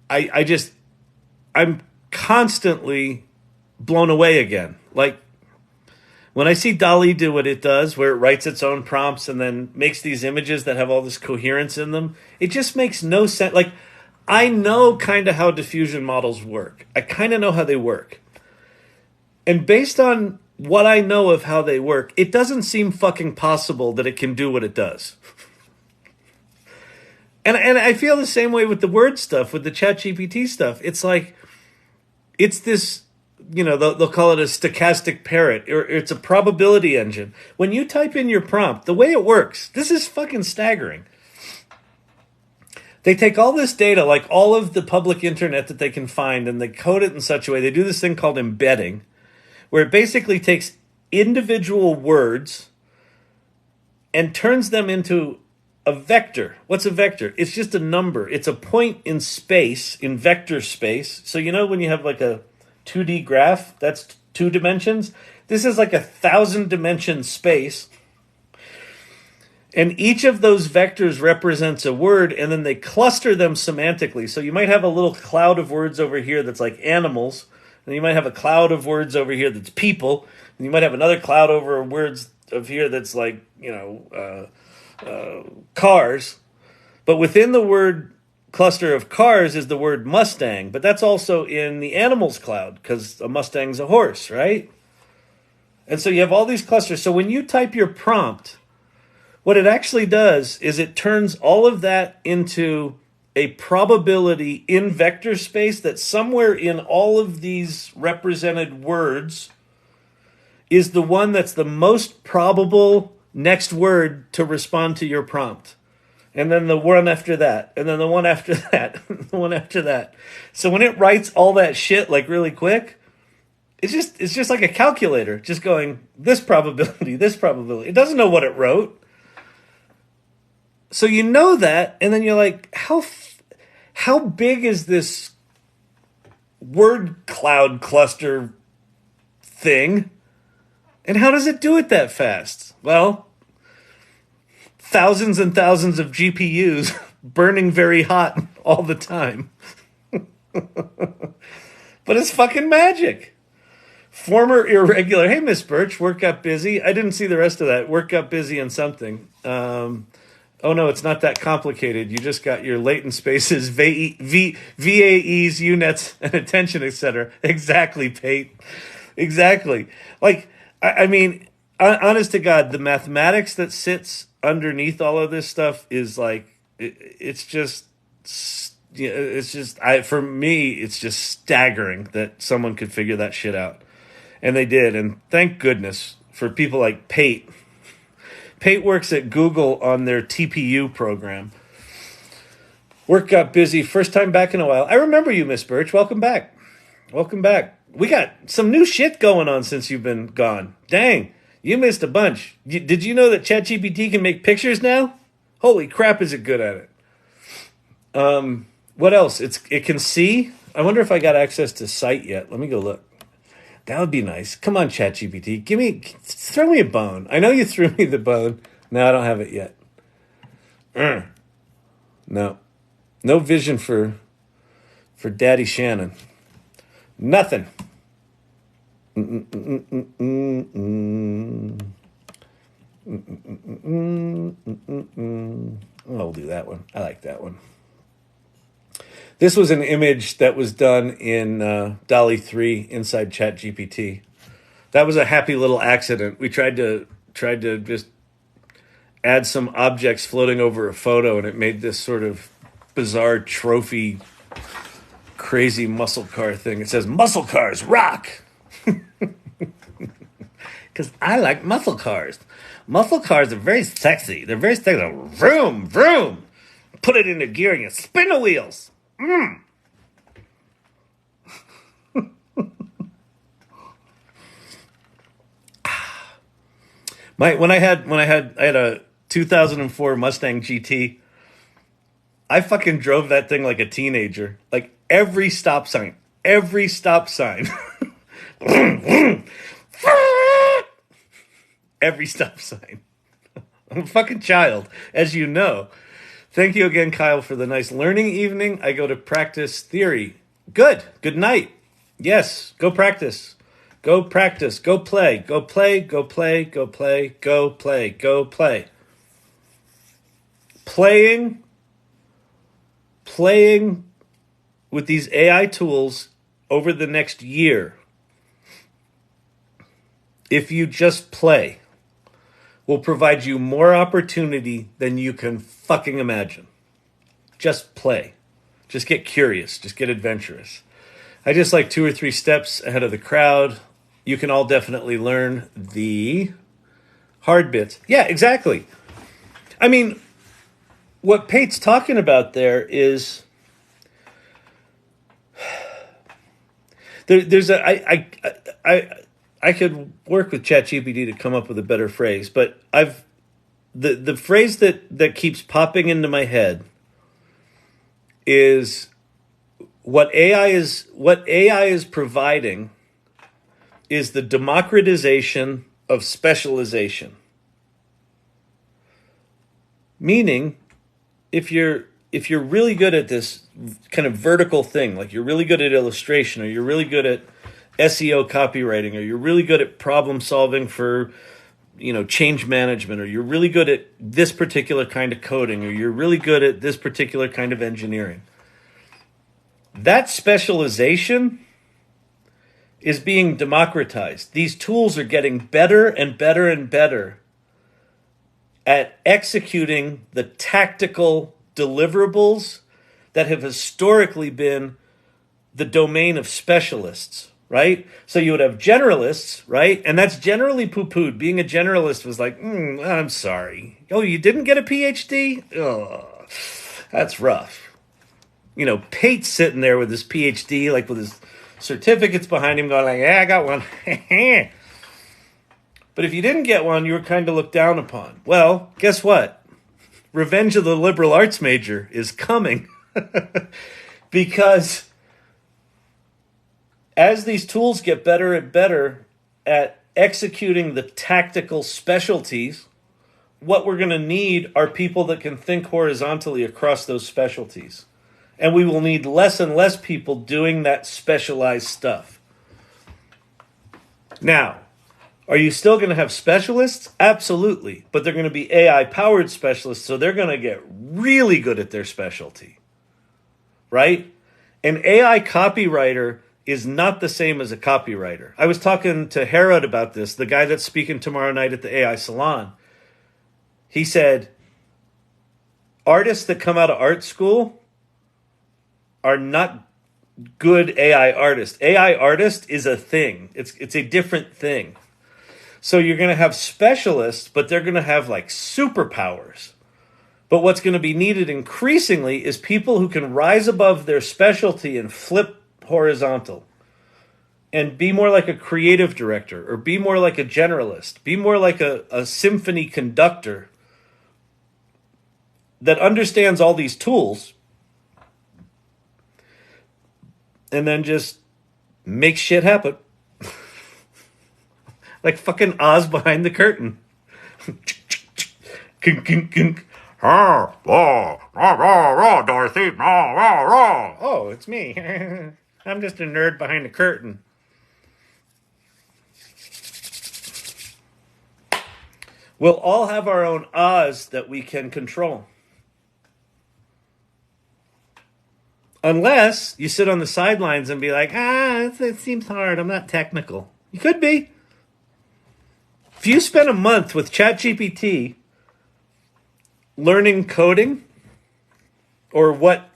I'm constantly blown away again. Like when I see DALL-E do what it does, where it writes its own prompts and then makes these images that have all this coherence in them, it just makes no sense. Like I know kind of how diffusion models work. I kind of know how they work. And based on what I know of how they work, it doesn't seem fucking possible that it can do what it does. And I feel the same way with the word stuff, with the ChatGPT stuff. It's like, it's this, you know, they'll call it a stochastic parrot, or it's a probability engine. When you type in your prompt, the way it works, this is fucking staggering. They take all this data, like all of the public internet that they can find, and they code it in such a way. They do this thing called embedding, where it basically takes individual words and turns them into a vector. What's a vector? It's just a number. It's a point in space, in vector space. So you know when you have like a 2D graph, that's 2 dimensions? This is like 1,000-dimension space. And each of those vectors represents a word, and then they cluster them semantically. So you might have a little cloud of words over here that's like animals, and you might have a cloud of words over here that's people, and you might have another cloud over words of here that's like, you know, cars. But within the word cluster of cars is the word Mustang, but that's also in the animals cloud, because a Mustang's a horse, right? And so you have all these clusters. So when you type your prompt, what it actually does is it turns all of that into a probability in vector space that somewhere in all of these represented words is the one that's the most probable next word to respond to your prompt. And then the one after that, and then the one after that, the one after that. So when it writes all that shit like really quick, it's just like a calculator, just going this probability, this probability. It doesn't know what it wrote. So you know that, and then you're like, how big is this word cloud cluster thing? And how does it do it that fast? Well, thousands and thousands of GPUs burning very hot all the time. But it's fucking magic. Former irregular. Hey, Miss Birch, work got busy. I didn't see the rest of that. Work got busy in something. Oh, no, it's not that complicated. You just got your latent spaces, VAEs, UNets, and attention, etc. Exactly, Pate. Exactly. Like, I mean, honest to God, the mathematics that sits underneath all of this stuff is like, it's just, for me, it's just staggering that someone could figure that shit out. And they did. And thank goodness for people like Pate. Pate works at Google on their TPU program. Work got busy. First time back in a while. I remember you, Miss Birch. Welcome back. Welcome back. We got some new shit going on since you've been gone. Dang, you missed a bunch. Did you know that ChatGPT can make pictures now? Holy crap, is it good at it. What else? It can see. I wonder if I got access to Sight yet. Let me go look. That would be nice. Come on, ChatGPT. Throw me a bone. I know you threw me the bone. No, I don't have it yet. No. No vision for Daddy Shannon. Nothing. I'll do that one. I like that one. This was an image that was done in DALL-E 3 inside ChatGPT. That was a happy little accident. We tried to just add some objects floating over a photo, and it made this sort of bizarre trophy, crazy muscle car thing. It says, "Muscle cars rock." Because I like muscle cars. Muscle cars are very sexy. They're very sexy. Vroom, vroom. Put it into gear and you spin the wheels. I had a 2004 Mustang GT. I fucking drove that thing like a teenager. Like every stop sign. Every stop sign. I'm a fucking child, as you know. Thank you again, Kyle, for the nice learning evening. I go to practice theory. Good. Good night. Yes, go practice. Go practice. Go play. Go play. Go play. Go play. Go play. Go play. Playing with these AI tools over the next year, if you just play, will provide you more opportunity than you can fucking imagine. Just play. Just get curious. Just get adventurous. I just like 2 or 3 steps ahead of the crowd. You can all definitely learn the hard bits. Yeah, exactly. I mean, what Pate's talking about there is there's I could work with ChatGPT to come up with a better phrase, but the phrase that keeps popping into my head is what AI is providing is the democratization of specialization. Meaning, if you're really good at this kind of vertical thing, like you're really good at illustration, or you're really good at SEO copywriting, or you're really good at problem solving for, change management, or you're really good at this particular kind of coding, or you're really good at this particular kind of engineering. That specialization is being democratized. These tools are getting better and better and better at executing the tactical deliverables that have historically been the domain of specialists, right? So you would have generalists, right? And that's generally poo-pooed. Being a generalist was like, I'm sorry. Oh, you didn't get a PhD? Oh, that's rough. Pate's sitting there with his PhD, like with his certificates behind him going like, yeah, I got one. But if you didn't get one, you were kind of looked down upon. Well, guess what? Revenge of the liberal arts major is coming. Because as these tools get better and better at executing the tactical specialties what we're going to need are people that can think horizontally across those specialties. And we will need less and less people doing that specialized stuff. Now, are you still going to have specialists? Absolutely. But they're going to be AI-powered specialists, so they're going to get really good at their specialty. Right? An AI copywriter is not the same as a copywriter. I was talking to Herod about this, the guy that's speaking tomorrow night at the AI Salon. He said, artists that come out of art school are not good AI artists. AI artist is a thing. It's a different thing. So you're going to have specialists, but they're going to have like superpowers. But what's going to be needed increasingly is people who can rise above their specialty and flip horizontal and be more like a creative director, or be more like a generalist, be more like a symphony conductor that understands all these tools and then just make shit happen. Like fucking Oz behind the curtain. Dorothy. Oh, it's me. I'm just a nerd behind the curtain. We'll all have our own Oz that we can control. Unless you sit on the sidelines and be like, it seems hard. I'm not technical. You could be. If you spend a month with ChatGPT learning coding, or what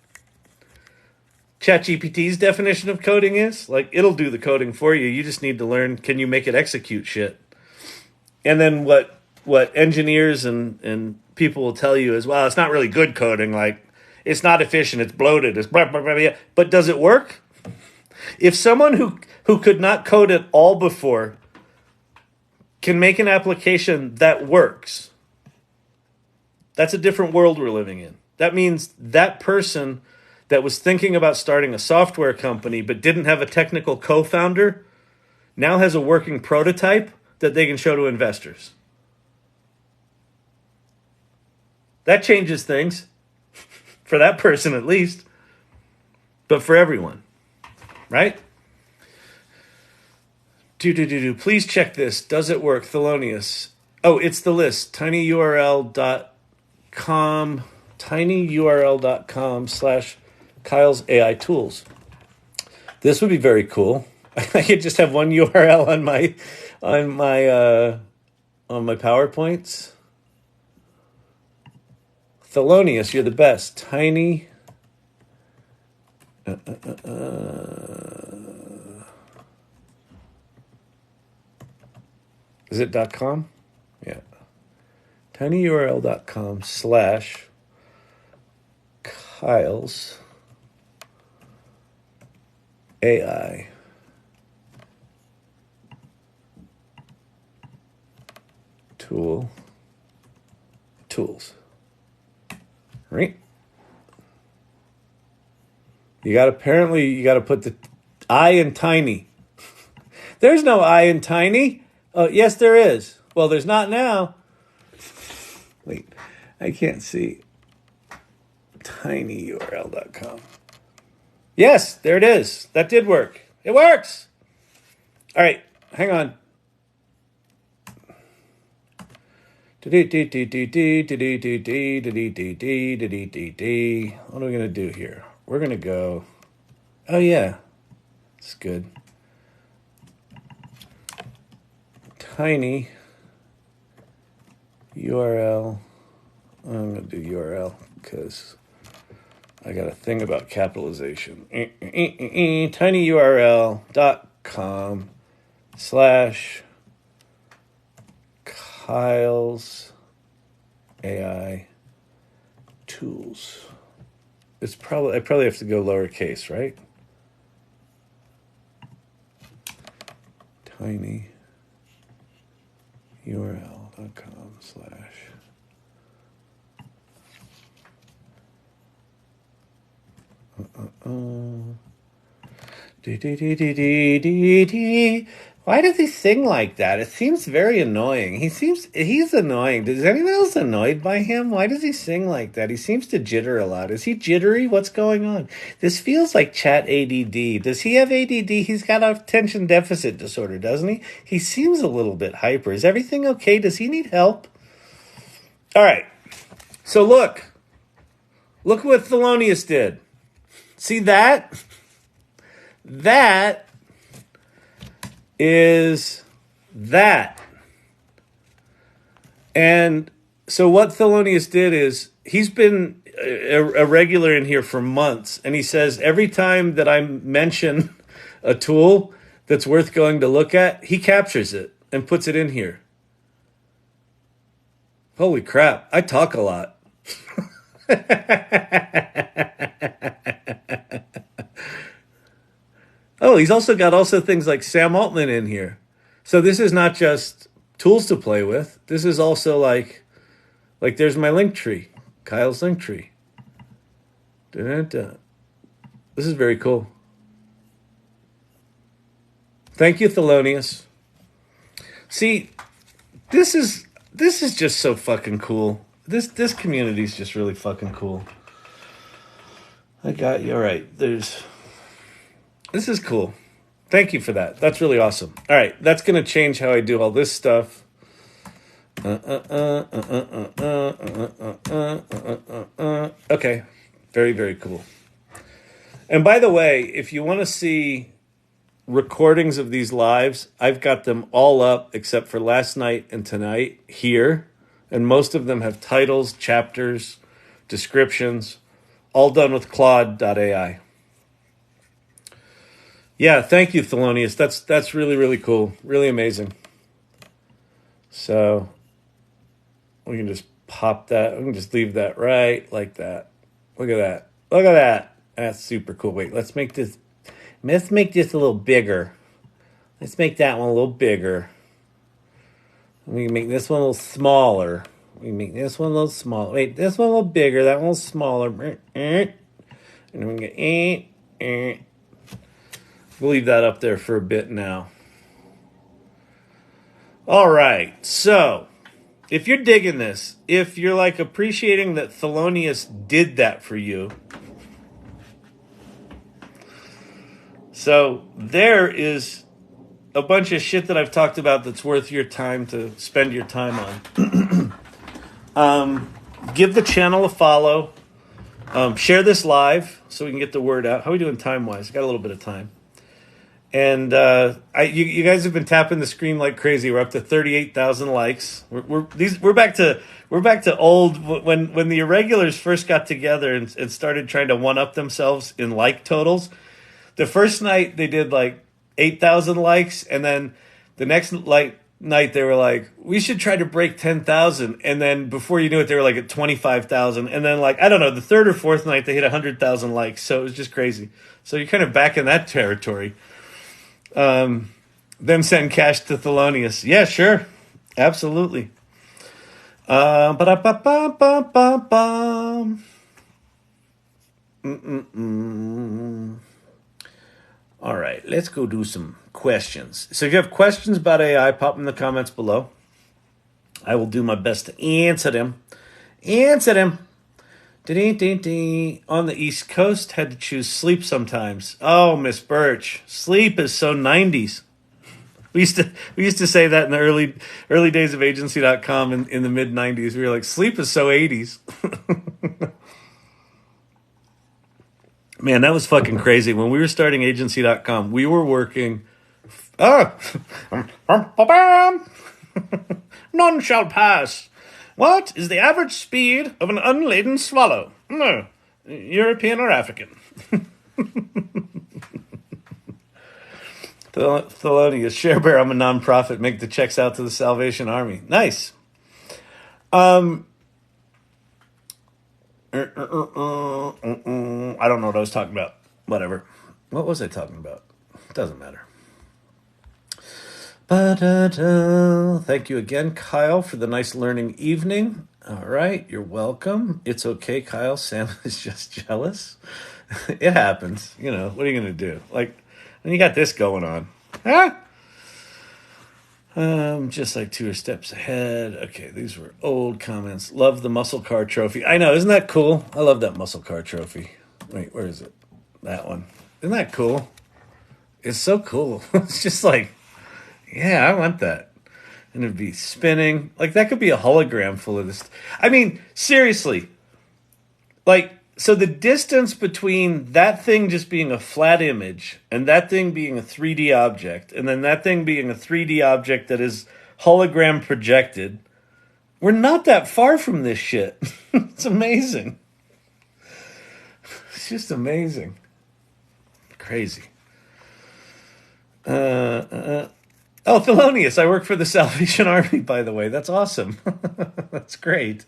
ChatGPT's definition of coding is, like, it'll do the coding for you. You just need to learn, can you make it execute shit? And then what engineers and people will tell you is, well, it's not really good coding. Like, it's not efficient. It's bloated. It's blah, blah, blah, blah. But does it work? If someone who could not code at all before can make an application that works, that's a different world we're living in. That means that person that was thinking about starting a software company but didn't have a technical co-founder now has a working prototype that they can show to investors. That changes things. For that person at least. But for everyone. Right? Please check this. Does it work? Thelonious. Oh, it's the list. tinyurl.com/Kyle's AI tools. This would be very cool. I could just have one URL on my PowerPoints. Thelonious, you're the best. Tiny. Is it .com? Yeah. tinyurl.com/Kyle's AI tools. Right? You got to put the I in tiny. There's no I in tiny. Oh, yes, there is. Well, there's not now. Wait, I can't see. tinyurl.com. Yes, there it is. That did work. It works. All right, hang on. What are we going to do here? We're going to go. Oh, yeah. It's good. Tiny URL. I'm going to do URL because I got a thing about capitalization. tinyurl.com/Kyle's AI tools. I probably have to go lowercase, right? tinyurl.com/ Why does he sing like that? It seems very annoying. He's annoying. Is anyone else annoyed by him? Why does he sing like that? He seems to jitter a lot. Is he jittery? What's going on? This feels like chat ADD. Does he have ADD? He's got attention deficit disorder, doesn't he? He seems a little bit hyper. Is everything okay? Does he need help? All right. So look what Thelonious did. See that? That is that. And so what Thelonious did is he's been a regular in here for months, and he says every time that I mention a tool that's worth going to look at, he captures it and puts it in here. Holy crap, I talk a lot. Oh, he's also got things like Sam Altman in here. So this is not just tools to play with. This is also like there's my link tree, Kyle's link tree. Da-da-da. This is very cool. Thank you, Thelonious. See, this is just so fucking cool. This community is just really fucking cool. I got you. All right. This is cool. Thank you for that. That's really awesome. All right. That's going to change how I do all this stuff. Okay. Very, very cool. And by the way, if you want to see recordings of these lives, I've got them all up except for last night and tonight here. And most of them have titles, chapters, descriptions, all done with Claude.ai. Yeah, thank you, Thelonious. That's really, really cool. Really amazing. So we can just pop that. We can just leave that right like that. Look at that. Look at that. That's super cool. Wait, let's make this a little bigger. Let's make that one a little bigger. We can make this one a little smaller. We can make this one a little smaller. Wait, this one a little bigger. That one a little smaller. And then we can get... We'll leave that up there for a bit now. All right. So, if you're digging this, if you're like appreciating that Thelonious did that for you, so there is a bunch of shit that I've talked about that's worth your time to spend your time on. Give the channel a follow. Share this live so we can get the word out. How are we doing time-wise? Got a little bit of time. And you guys have been tapping the screen like crazy. We're up to 38,000 likes. We're back to old when the irregulars first got together and started trying to one up themselves in like totals. The first night they did like 8,000 likes, and then the next night they were like, we should try to break 10,000. And then before you knew it, they were like at 25,000. And then I don't know, the third or fourth night they hit 100,000 likes. So it was just crazy. So you're kind of back in that territory. Them send cash to Thelonious. Yeah, sure. Absolutely. All right, let's go do some questions. So if you have questions about AI, pop them in the comments below. I will do my best to answer them. On the East Coast, had to choose sleep sometimes. Oh, Miss Birch, sleep is so 90s. We used to say that in the early days of agency.com in the mid 90s. We were like, sleep is so 80s. Man, that was fucking crazy. When we were starting agency.com, we were working. None shall pass. What is the average speed of an unladen swallow? No, European or African. Thelonious, share bear, I'm a nonprofit. Make the checks out to the Salvation Army. Nice. I don't know what I was talking about. Whatever. What was I talking about? Doesn't matter. Thank you again, Kyle, for the nice learning evening. All right, you're welcome. It's okay, Kyle. Sam is just jealous. It happens. What are you going to do? When you got this going on. Huh? Just like 2 steps ahead. Okay, these were old comments. Love the muscle car trophy. I know, isn't that cool? I love that muscle car trophy. Wait, where is it? That one. Isn't that cool? It's so cool. It's just like, yeah, I want that. And it'd be spinning. Like, that could be a hologram full of this. I mean, seriously. Like, so the distance between that thing just being a flat image and that thing being a 3D object, and then that thing being a 3D object that is hologram projected, we're not that far from this shit. It's amazing. It's just amazing. Crazy. Oh, Thelonious, I work for the Salvation Army, by the way. That's awesome. That's great.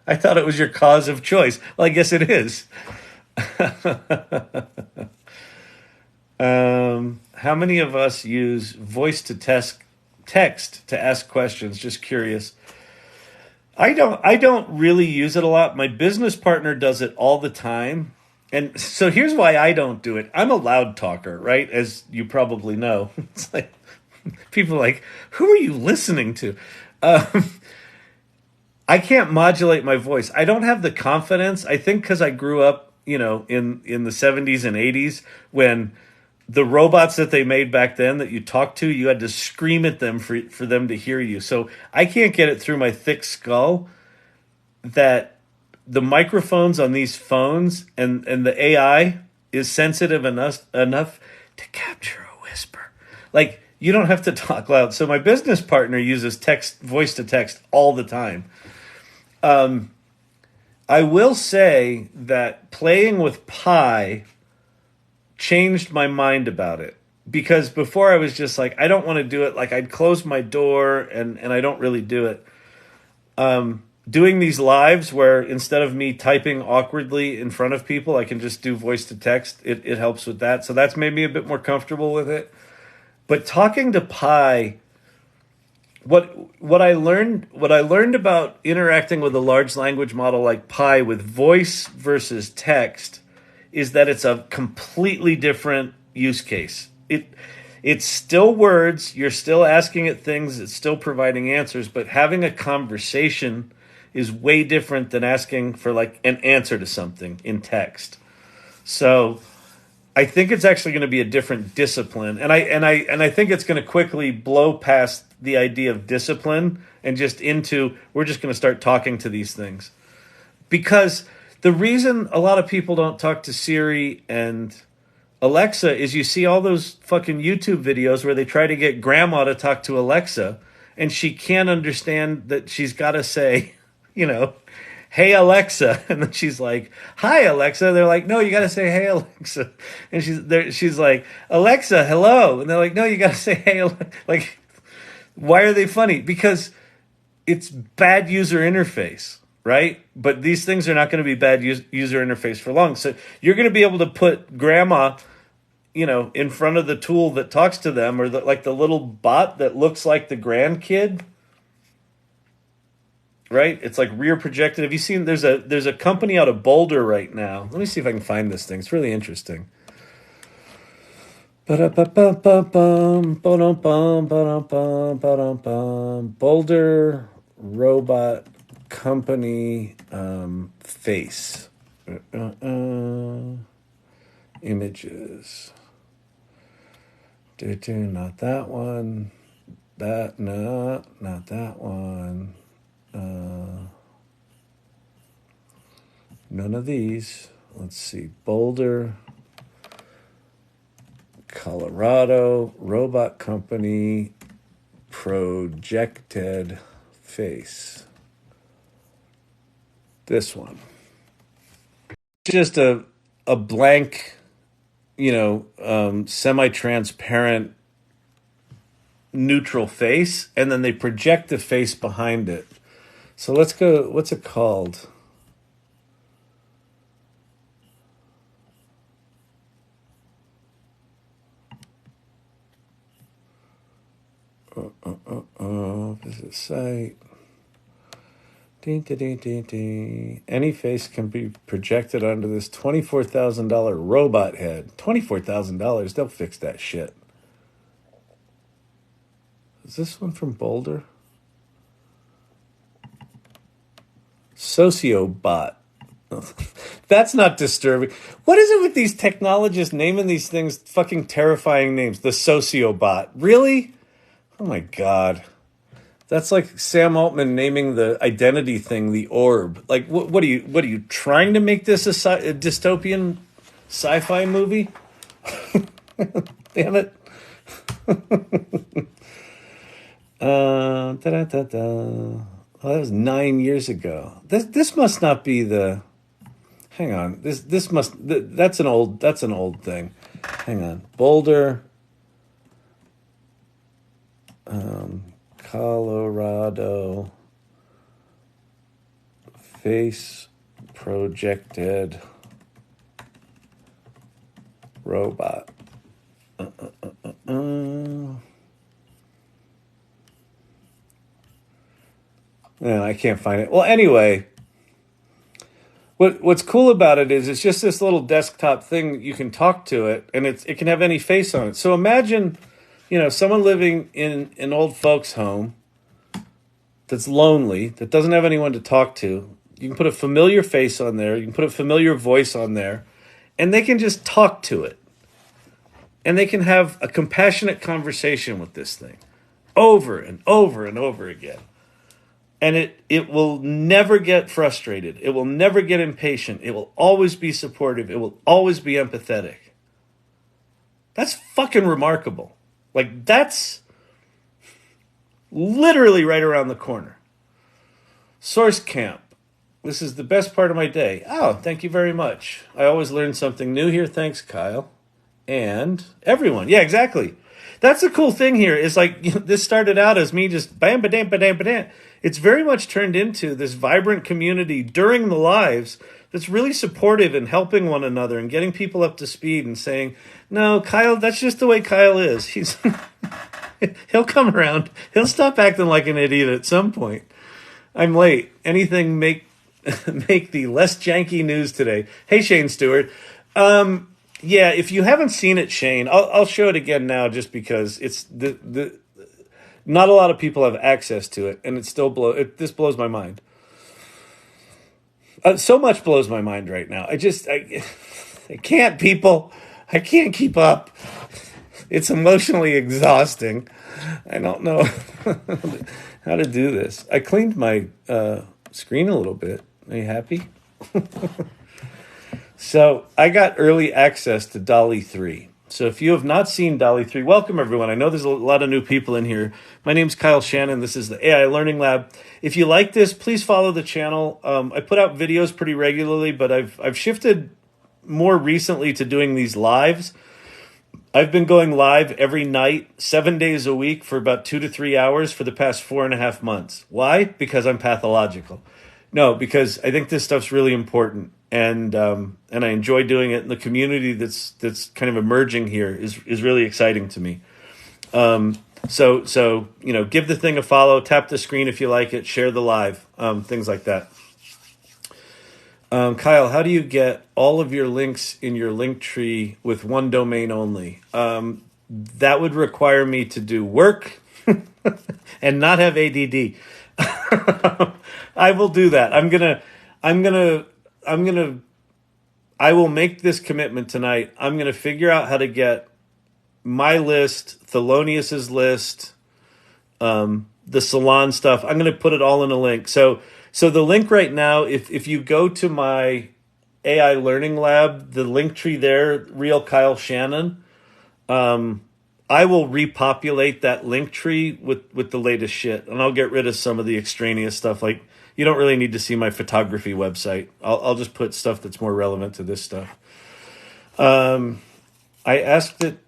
I thought it was your cause of choice. Well, I guess it is. How many of us use voice to text to ask questions? Just curious. I don't really use it a lot. My business partner does it all the time. And so here's why I don't do it. I'm a loud talker, right? As you probably know. It's like people are like, who are you listening to? I can't modulate my voice. I don't have the confidence. I think because I grew up, in the 70s and 80s when the robots that they made back then that you talked to, you had to scream at them for them to hear you. So I can't get it through my thick skull that the microphones on these phones and the AI is sensitive enough to capture a whisper. Like, you don't have to talk loud. So my business partner uses voice to text all the time. I will say that playing with Pi changed my mind about it. Because before I was just like, I don't want to do it. Like, I'd close my door and I don't really do it. Doing these lives where instead of me typing awkwardly in front of people, I can just do voice to text. It helps with that. So that's made me a bit more comfortable with it. But talking to Pi, what I learned about interacting with a large language model like Pi with voice versus text is that it's a completely different use case. It's still words, you're still asking it things, it's still providing answers, but having a conversation is way different than asking for like an answer to something in text. So I think it's actually going to be a different discipline, and I think it's going to quickly blow past the idea of discipline and just into we're just going to start talking to these things. Because the reason a lot of people don't talk to Siri and Alexa is you see all those fucking YouTube videos where they try to get grandma to talk to Alexa, and she can't understand that she's got to say, hey, Alexa. And then she's like, hi, Alexa. They're like, no, you got to say, hey, Alexa. And she's like, Alexa, hello. And they're like, no, you got to say, hey, like, why are they funny? Because it's bad user interface, right? But these things are not going to be bad user interface for long. So you're going to be able to put grandma, in front of the tool that talks to them, or like the little bot that looks like the grandkid. Right? It's like rear projected. Have you seen there's a company out of Boulder right now. Let me see if I can find this thing. It's really interesting. Boulder Robot Company face. Images. Not that one. Not that one. None of these. Let's see. Boulder, Colorado, robot company, projected face. This one. Just a blank, semi-transparent neutral face, and then they project the face behind it. So let's go, what's it called? Visit site. Any face can be projected onto this $24,000 robot head. $24,000, they'll fix that shit. Is this one from Boulder? Sociobot. That's not disturbing. What is it with these technologists naming these things fucking terrifying names? The Sociobot. Really? Oh my God. That's like Sam Altman naming the identity thing the Orb. Like, what are you trying to make this a dystopian sci-fi movie? Damn it. Oh, that was 9 years ago. This must not be the. Hang on. This must. That's an old thing. Hang on. Boulder, Colorado. Face projected robot. Yeah, I can't find it. Well, anyway, what's cool about it is it's just this little desktop thing. You can talk to it, and it can have any face on it. So imagine, someone living in an old folks' home that's lonely, that doesn't have anyone to talk to. You can put a familiar face on there. You can put a familiar voice on there, and they can just talk to it. And they can have a compassionate conversation with this thing over and over and over again. And it will never get frustrated. It will never get impatient. It will always be supportive. It will always be empathetic. That's fucking remarkable. Like, that's literally right around the corner. Source Camp. This is the best part of my day. Oh, thank you very much. I always learn something new here. Thanks, Kyle. And everyone. Yeah, exactly. That's the cool thing here is like, this started out as me just bam, ba-dam, ba-dam, ba-dam. It's very much turned into this vibrant community during the lives that's really supportive and helping one another and getting people up to speed and saying, no, Kyle, that's just the way Kyle is. He'll come around. He'll stop acting like an idiot at some point. I'm late. Anything make the less janky news today. Hey, Shane Stewart. Yeah, if you haven't seen it, Shane, I'll show it again now just because it's the not a lot of people have access to it, and it still this blows my mind. So much blows my mind right now. I can't, people. I can't keep up. It's emotionally exhausting. I don't know how to do this. I cleaned my screen a little bit. Are you happy? So I got early access to DALL-E 3. So if you have not seen DALL-E 3, welcome everyone. I know there's a lot of new people in here. My name's Kyle Shannon. This is the AI Learning Lab. If you like this, please follow the channel. I put out videos pretty regularly, but I've shifted more recently to doing these lives. I've been going live every night, 7 days a week for about 2 to 3 hours for the past 4.5 months. Why? Because I'm pathological. No, because I think this stuff's really important. And I enjoy doing it. And the community that's kind of emerging here is really exciting to me. So give the thing a follow, tap the screen if you like it, share the live, things like that. Kyle, how do you get all of your links in your link tree with one domain only? That would require me to do work and not have ADD. I will do that. I will make this commitment tonight. I'm going to figure out how to get my list, Thelonious's list, the salon stuff. I'm going to put it all in a link. So the link right now, if you go to my AI Learning Lab, the link tree there, Real Kyle Shannon, I will repopulate that link tree with the latest shit, and I'll get rid of some of the extraneous stuff. Like, you don't really need to see my photography website. I'll just put stuff that's more relevant to this stuff. I asked it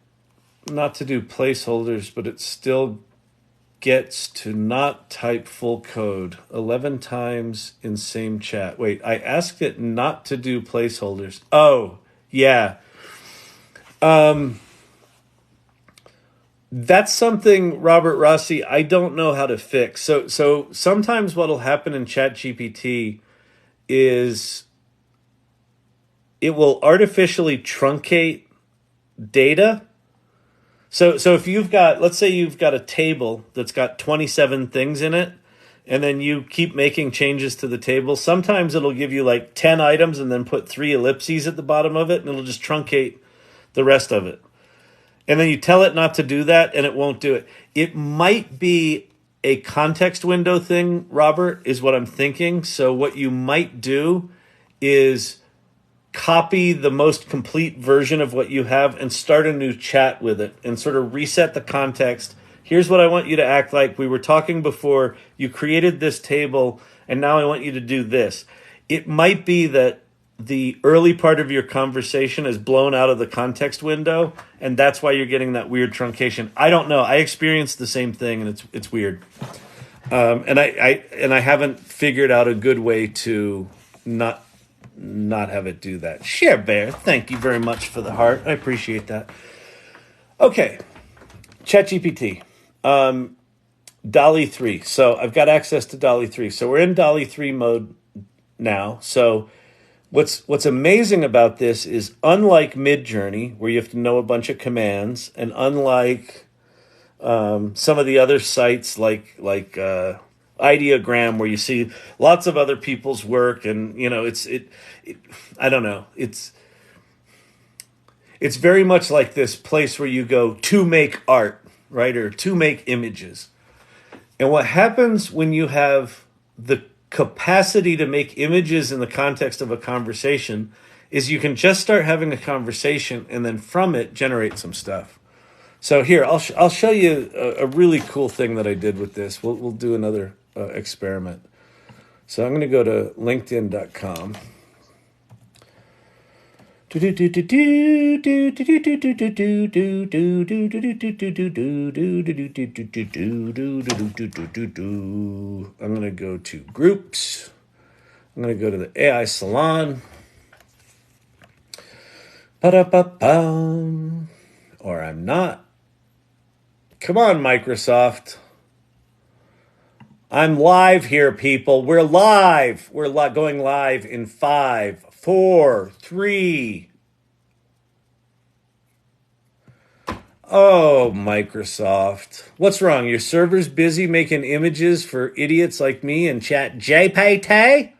not to do placeholders, but it still gets to not type full code 11 times in same chat. Wait, I asked it not to do placeholders. Oh, yeah. That's something, Robert Rossi, I don't know how to fix. So sometimes what'll happen in ChatGPT is it will artificially truncate data. So if you've got, let's say you've got a table that's got 27 things in it, and then you keep making changes to the table, sometimes it'll give you like 10 items and then put 3 ellipses at the bottom of it, and it'll just truncate the rest of it. And then you tell it not to do that, and it won't do it. It might be a context window thing, Robert, is what I'm thinking. So what you might do is copy the most complete version of what you have and start a new chat with it and sort of reset the context. Here's what I want you to act like. We were talking before. You created this table, and now I want you to do this. It might be that the early part of your conversation is blown out of the context window, and that's why you're getting that weird truncation. I don't know. I experienced the same thing, and it's weird. And I haven't figured out a good way to not have it do that. Share Bear, thank you very much for the heart. I appreciate that. Okay, ChatGPT, DALL-E 3. So I've got access to DALL-E 3. So we're in DALL-E 3 mode now. So what's amazing about this is, unlike Midjourney, where you have to know a bunch of commands, and unlike some of the other sites like Ideogram, where you see lots of other people's work, and I don't know, it's very much like this place where you go to make art, right, or to make images. And what happens when you have the capacity to make images in the context of a conversation is you can just start having a conversation and then from it generate some stuff. So here, I'll show you a really cool thing that I did with this. We'll do another experiment. So I'm going to go to linkedin.com. I'm going to go to groups. I'm going to go to the AI Salon. Ba-da-ba-bum. Or I'm not. Come on, Microsoft. I'm live here, people. We're live. We're going live in 5, 4, 3. Oh, Microsoft. What's wrong? Your server's busy making images for idiots like me and ChatGPT?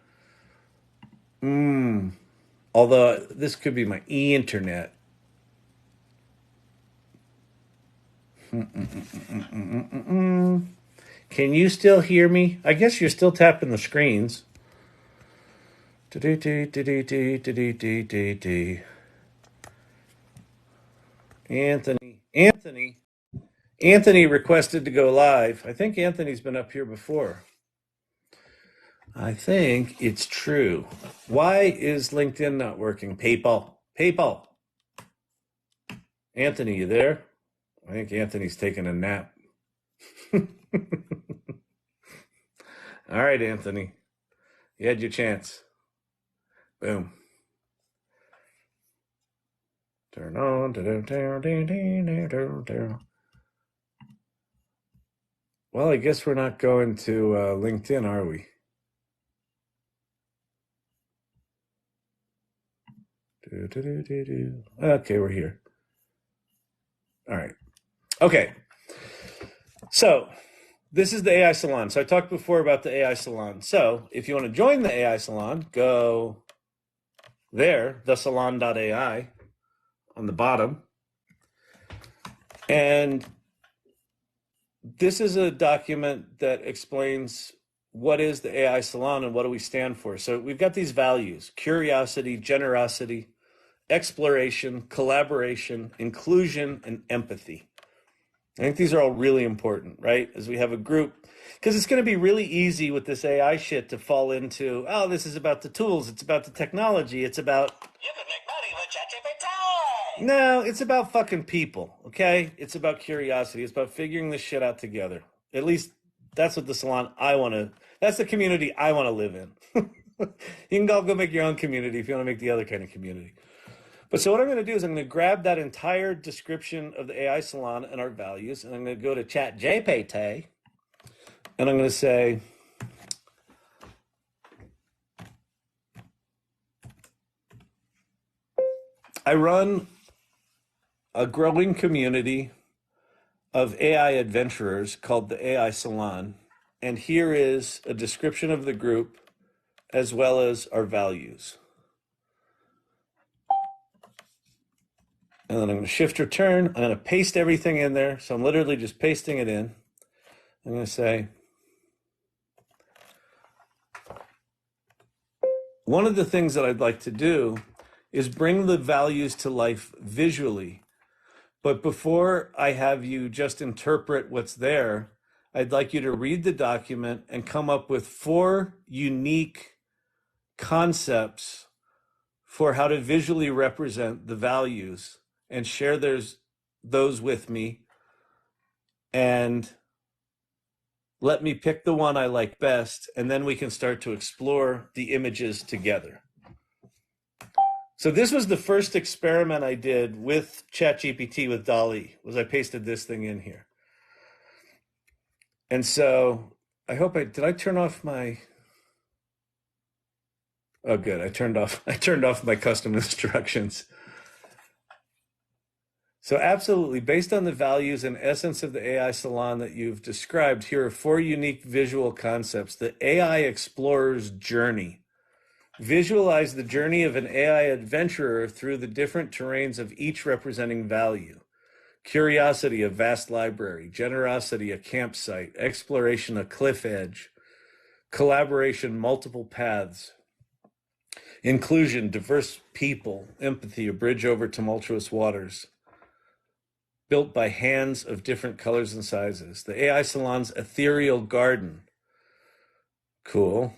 Although this could be my internet. Can you still hear me? I guess you're still tapping the screens. Anthony requested to go live. I think Anthony's been up here before. I think it's true. Why is LinkedIn not working? People. Anthony, you there? I think Anthony's taking a nap. All right, Anthony. You had your chance. Boom. Turn on. Well, I guess we're not going to LinkedIn, are we? Okay, we're here. All right. Okay. So this is the AI Salon. So I talked before about the AI Salon. So if you want to join the AI Salon, go there, thesalon.ai on the bottom. And this is a document that explains what is the AI Salon and what do we stand for. So we've got these values: curiosity, generosity, exploration, collaboration, inclusion, and empathy. I think these are all really important, right? As we have a group, because it's going to be really easy with this AI shit to fall into, oh, this is about the tools, it's about the technology, it's about... You can make money with ChatGPT! No, it's about fucking people, okay? It's about curiosity. It's about figuring this shit out together. At least that's what the salon that's the community I want to live in. You can all go make your own community if you want to make the other kind of community. But so what I'm going to do is I'm going to grab that entire description of the AI Salon and our values, and I'm going to go to ChatGPT, and I'm going to say, I run a growing community of AI adventurers called the AI Salon. And here is a description of the group as well as our values. And then I'm going to shift return. I'm going to paste everything in there. So I'm literally just pasting it in. I'm going to say, one of the things that I'd like to do is bring the values to life visually. But before I have you just interpret what's there, I'd like you to read the document and come up with 4 unique concepts for how to visually represent the values and share those with me. And let me pick the one I like best, and then we can start to explore the images together. So this was the first experiment I did with ChatGPT with DALL-E, was I pasted this thing in here. And so I hope did I turn off my, oh good, I turned off my custom instructions. So absolutely, based on the values and essence of the AI Salon that you've described, here are 4 unique visual concepts. The AI explorer's journey. Visualize the journey of an AI adventurer through the different terrains of each representing value. Curiosity, a vast library. Generosity, a campsite. Exploration, a cliff edge. Collaboration, multiple paths. Inclusion, diverse people. Empathy, a bridge over tumultuous waters. Built by hands of different colors and sizes. The AI Salon's ethereal garden. Cool.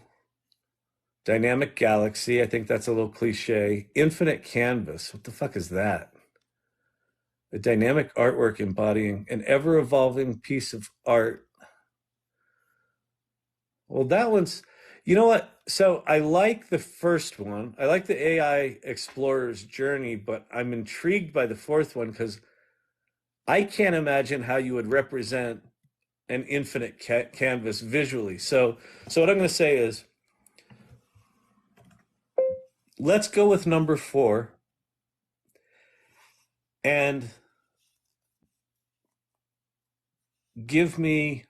Dynamic galaxy, I think that's a little cliche. Infinite canvas, what the fuck is that? A dynamic artwork embodying an ever-evolving piece of art. Well, that one's, you know what? So I like the first one. I like the AI explorer's journey, but I'm intrigued by the 4th one because I can't imagine how you would represent an infinite canvas visually. So what I'm going to say is, let's go with number 4 and give me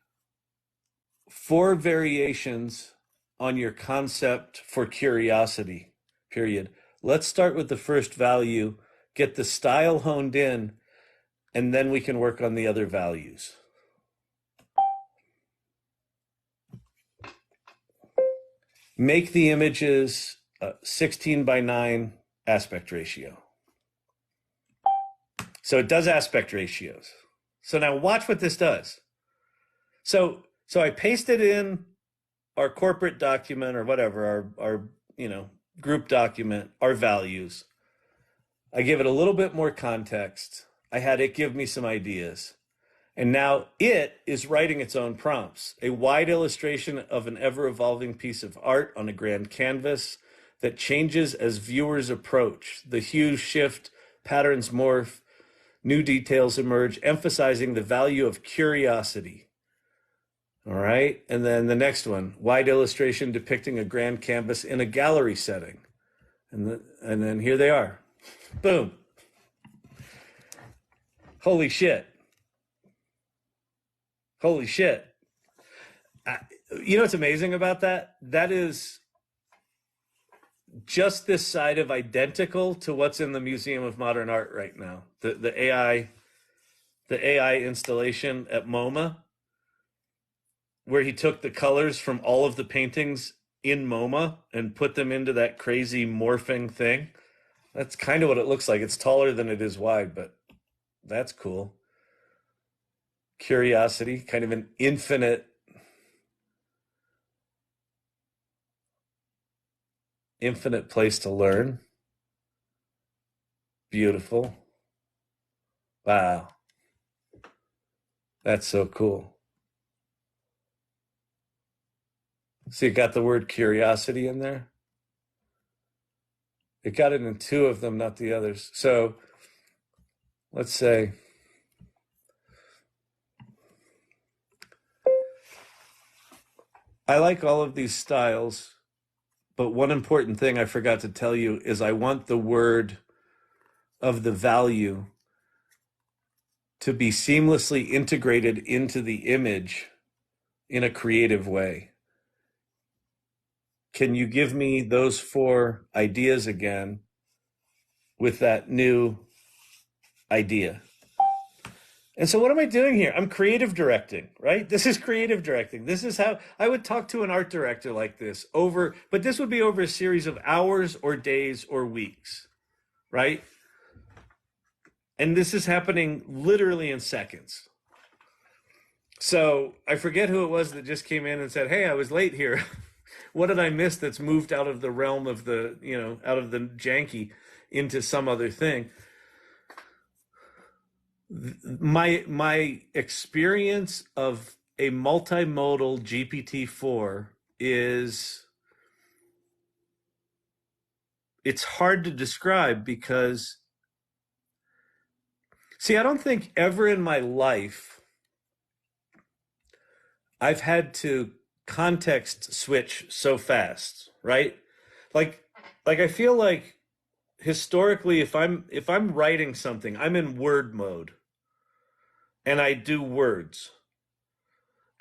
4 variations on your concept for curiosity, period. Let's start with the first value, get the style honed in, and then we can work on the other values. Make the images 16:9 aspect ratio. So it does aspect ratios. So now watch what this does. So I pasted in our corporate document or whatever, our group document, our values. I give it a little bit more context. I had it give me some ideas. And now it is writing its own prompts. A wide illustration of an ever-evolving piece of art on a grand canvas that changes as viewers approach. The hues shift, patterns morph, new details emerge, emphasizing the value of curiosity. All right, and then the next one, wide illustration depicting a grand canvas in a gallery setting. And then here they are. Boom. Holy shit. Holy shit. You know what's amazing about that? That is just this side of identical to what's in the Museum of Modern Art right now. The AI installation at MoMA, where he took the colors from all of the paintings in MoMA and put them into that crazy morphing thing. That's kind of what it looks like. It's taller than it is wide, but that's cool. Curiosity, kind of an infinite place to learn. Beautiful. Wow. That's so cool. So you got the word curiosity in there? It got it in 2 of them, not the others. So let's say, I like all of these styles, but one important thing I forgot to tell you is I want the word of the value to be seamlessly integrated into the image in a creative way. Can you give me those 4 ideas again with that new idea? And so what am I doing here? I'm creative directing, right? This is creative directing. This is how I would talk to an art director like this but this would be over a series of hours or days or weeks, right? And this is happening literally in seconds. So I forget who it was that just came in and said, hey, I was late here. What did I miss that's moved out of the realm of the, out of the janky into some other thing? My experience of a multimodal GPT-4 it's hard to describe because, see, I don't think ever in my life I've had to context switch so fast, right? Like I feel like historically, if I'm writing something, I'm in word mode and I do words.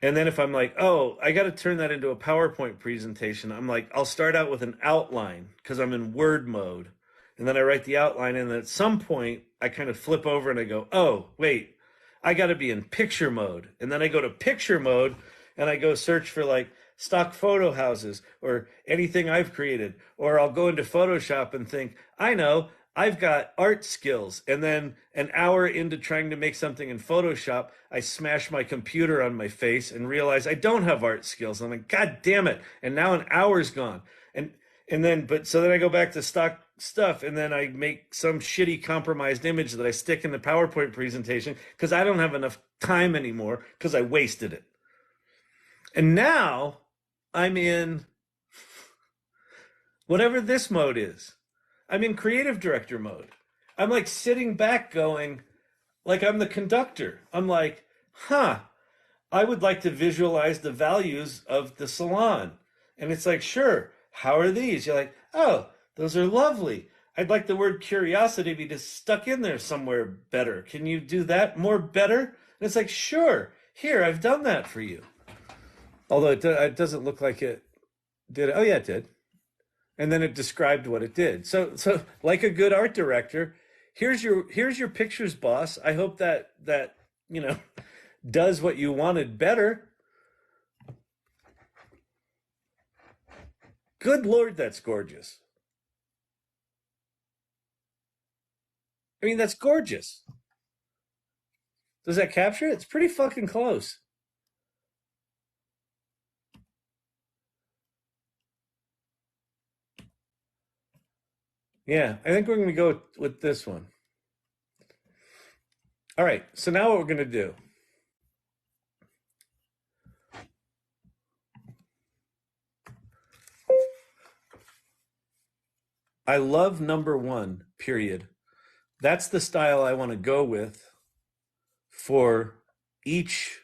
And then if I'm like, oh, I got to turn that into a PowerPoint presentation, I'm like, I'll start out with an outline because I'm in word mode. And then I write the outline. And then at some point, I kind of flip over and I go, oh, wait, I got to be in picture mode. And then I go to picture mode and I go search for like stock photo houses or anything I've created. Or I'll go into Photoshop and think, I know, I've got art skills. And then an hour into trying to make something in Photoshop, I smash my computer on my face and realize I don't have art skills. I'm like, God damn it. And now an hour's gone. So then I go back to stock stuff and then I make some shitty compromised image that I stick in the PowerPoint presentation because I don't have enough time anymore because I wasted it. And now I'm in whatever this mode is. I'm in creative director mode. I'm like sitting back going, like I'm the conductor. I'm like, I would like to visualize the values of the salon. And it's like, sure, how are these? You're like, oh, those are lovely. I'd like the word curiosity be just stuck in there somewhere better. Can you do that more better? And it's like, sure, here, I've done that for you. Although it doesn't look like it did. Oh, yeah, it did. And then it described what it did. So like a good art director, here's your pictures, boss. I hope that does what you wanted better. Good Lord, that's gorgeous. I mean, that's gorgeous. Does that capture it? It's pretty fucking close. Yeah, I think we're going to go with this one. All right, so now what we're going to do. I love number 1, period. That's the style I want to go with for each.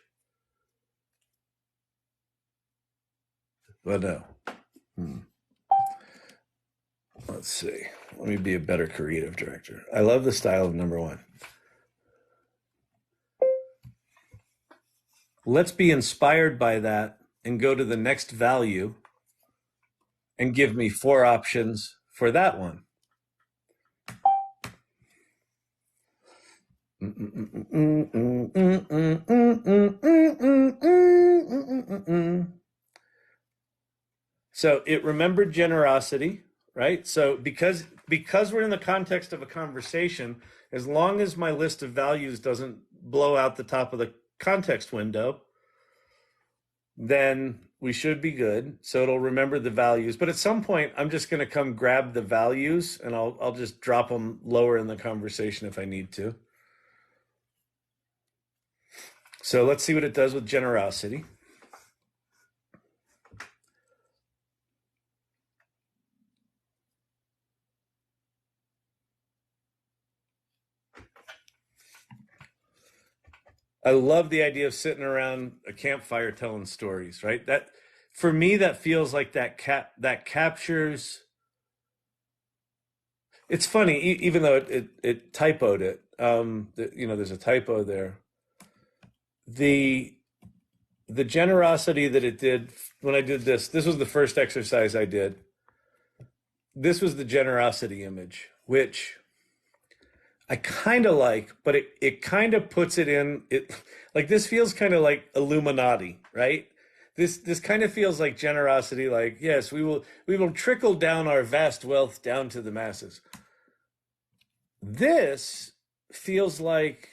Well, no. Let's see. Let me be a better creative director. I love the style of number 1. Let's be inspired by that and go to the next value and give me 4 options for that one. So it remembered generosity, right? So because we're in the context of a conversation, as long as my list of values doesn't blow out the top of the context window, then we should be good. So it'll remember the values. But at some point, I'm just going to come grab the values and I'll just drop them lower in the conversation if I need to. So let's see what it does with generosity. I love the idea of sitting around a campfire telling stories, right? That, for me, that feels like that captures. It's funny, even though it typoed it. there's a typo there. The generosity that it did when I did this was the first exercise I did. This was the generosity image, which I kind of like, but it kind of puts it in it like this feels kind of like Illuminati, right? This kind of feels like generosity, like yes, we will trickle down our vast wealth down to the masses. This feels like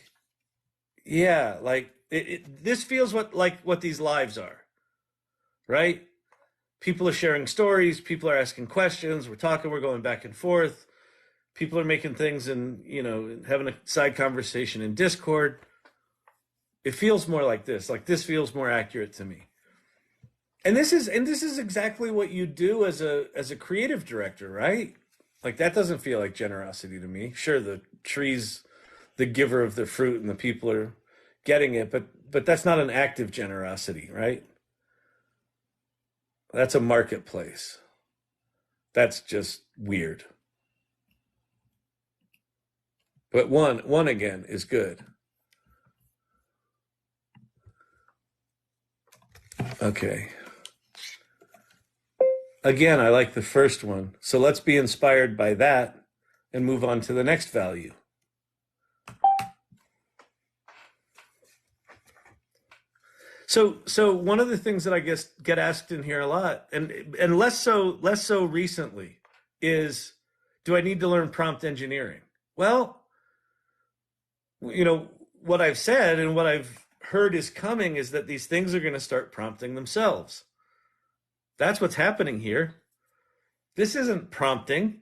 yeah, like this feels what these lives are, right? People are sharing stories, people are asking questions, we're talking, we're going back and forth. People are making things and having a side conversation in Discord. It feels more like this. Like this feels more accurate to me. And this is exactly what you do as a creative director, right? Like that doesn't feel like generosity to me. Sure, the tree's the giver of the fruit and the people are getting it, but that's not an active generosity, right? That's a marketplace. That's just weird. But one again is good. Okay. Again, I like the first one. So let's be inspired by that and move on to the next value. So one of the things that I guess get asked in here a lot, and less so recently, is do I need to learn prompt engineering? Well, what I've said and what I've heard is coming is that these things are going to start prompting themselves. That's what's happening here. This isn't prompting.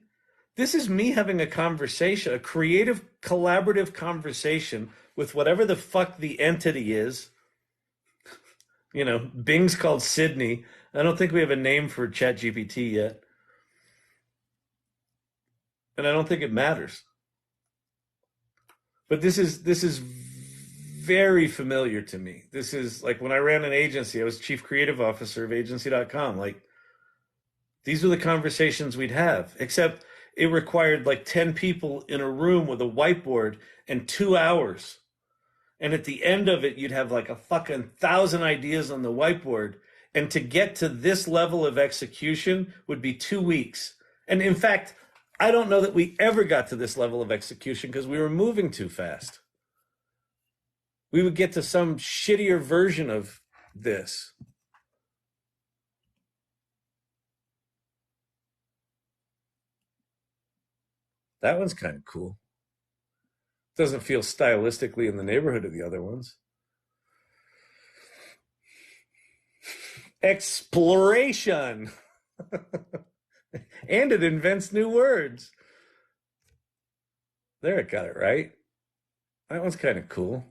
This is me having a conversation, a creative, collaborative conversation with whatever the fuck the entity is. Bing's called Sydney. I don't think we have a name for ChatGPT yet. And I don't think it matters. But this is very familiar to me. This is like when I ran an agency, I was chief creative officer of agency.com. Like these were the conversations we'd have, except it required like 10 people in a room with a whiteboard and 2 hours. And at the end of it, you'd have like a fucking 1,000 ideas on the whiteboard. And to get to this level of execution would be 2 weeks. And in fact, I don't know that we ever got to this level of execution because we were moving too fast. We would get to some shittier version of this. That one's kind of cool. Doesn't feel stylistically in the neighborhood of the other ones. Exploration. And it invents new words. There, it got it right. That one's kind of cool.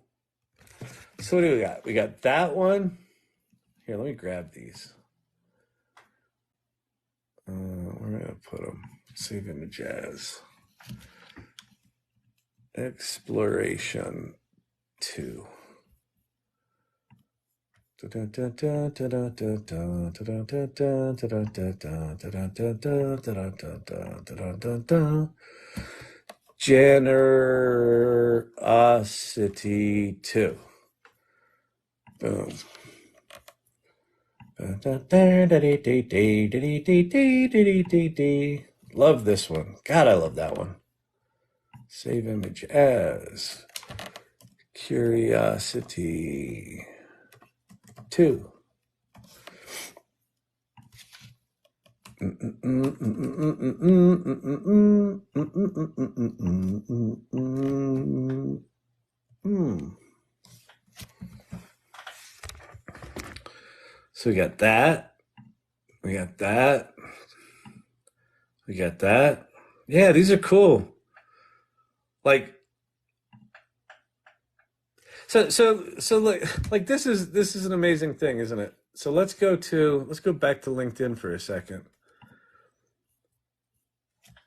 So what do we got? We got that one. Here, let me grab these. Where am I going to put them? Save image as. Exploration 2. Generosity 2. Boom. Love this one. God, I love that one. Save image as curiosity 2. So we got that. We got that. We got that. Yeah, these are cool. Like, so like this is an amazing thing, isn't it? So let's go back to LinkedIn for a second.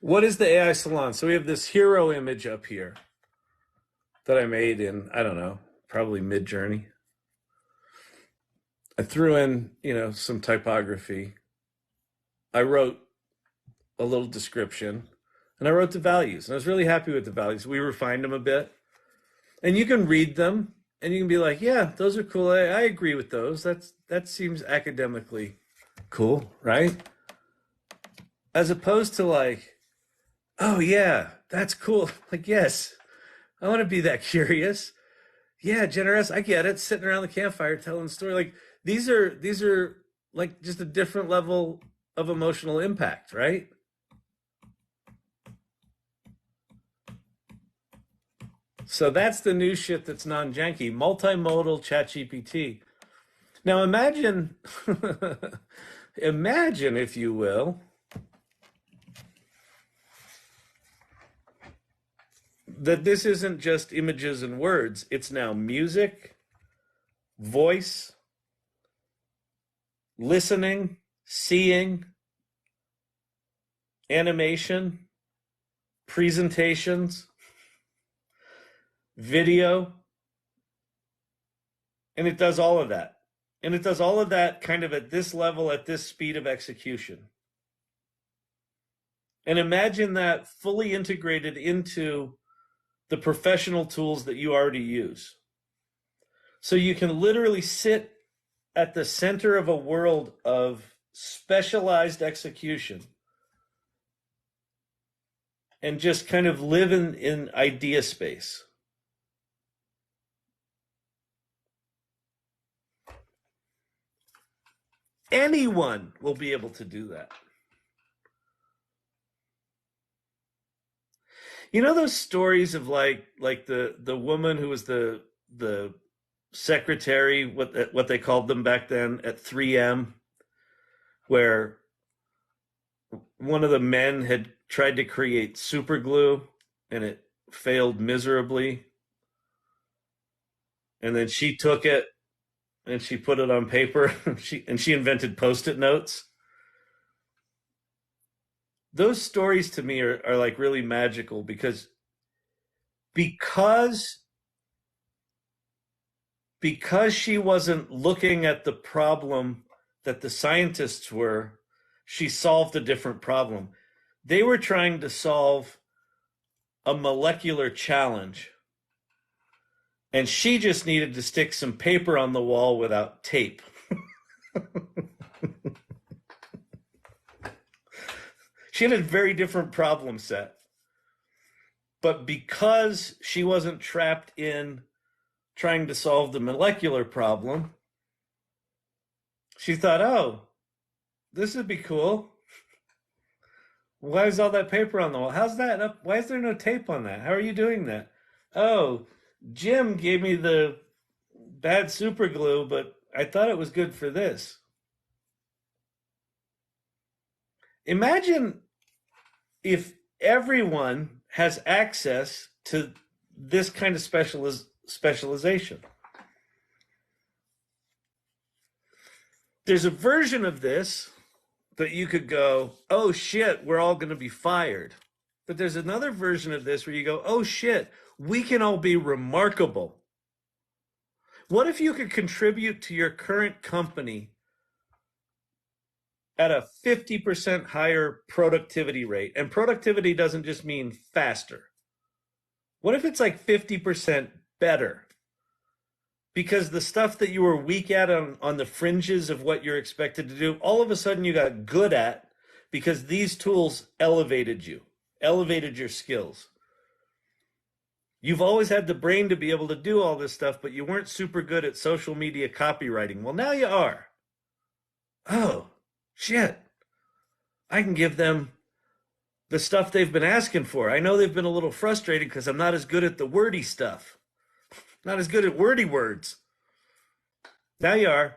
What is the AI salon? So we have this hero image up here that I made in, I don't know, probably Mid-Journey. I threw in, some typography. I wrote a little description, and I wrote the values. And I was really happy with the values. We refined them a bit. And you can read them and you can be like, yeah, those are cool. I agree with those. That seems academically cool, right? As opposed to like, oh yeah, that's cool. Like, yes, I want to be that curious. Yeah, generous. I get it. Sitting around the campfire telling the story. Like these are like just a different level of emotional impact, right? So that's the new shit that's non-janky. Multimodal ChatGPT. Now imagine, imagine if you will, that this isn't just images and words. It's now music, voice, listening, seeing, animation, presentations, video, and it does all of that. And it does all of that kind of at this level, at this speed of execution. And imagine that fully integrated into the professional tools that you already use. So you can literally sit at the center of a world of specialized execution and just kind of live in idea space. Anyone will be able to do that. You know those stories of like the woman who was the secretary, what they called them back then at 3M, where one of the men had tried to create super glue and it failed miserably. And then she took it and she put it on paper. she invented Post-it notes. Those stories to me are like really magical because she wasn't looking at the problem that the scientists were, she solved a different problem. They were trying to solve a molecular challenge, and she just needed to stick some paper on the wall without tape. She had a very different problem set. But because she wasn't trapped in trying to solve the molecular problem, she thought, oh, this would be cool. Why is all that paper on the wall? How's that? Why is there no tape on that? How are you doing that? Oh, Jim gave me the bad super glue, but I thought it was good for this. Imagine if everyone has access to this kind of specialization. There's a version of this that you could go, oh shit, we're all going to be fired. But there's another version of this where you go, oh shit, we can all be remarkable. What if you could contribute to your current company at a 50% higher productivity rate? And productivity doesn't just mean faster. What if it's like 50% better? Because the stuff that you were weak at on the fringes of what you're expected to do, all of a sudden you got good at because these tools elevated you, elevated your skills. You've always had the brain to be able to do all this stuff, but you weren't super good at social media copywriting. Well, now you are. Oh, shit. I can give them the stuff they've been asking for. I know they've been a little frustrated because I'm not as good at the wordy stuff. Not as good at wordy words. Now you are.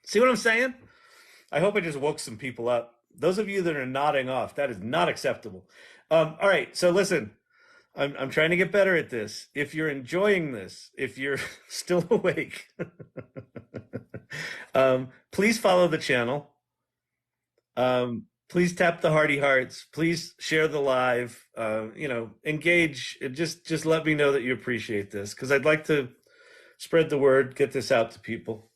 See what I'm saying? I hope I just woke some people up. Those of you that are nodding off, that is not acceptable. All right, so listen, I'm trying to get better at this. If you're enjoying this, if you're still awake, please follow the channel. Please tap the hearty hearts. Please share the live. Engage. Just let me know that you appreciate this because I'd like to spread the word, get this out to people.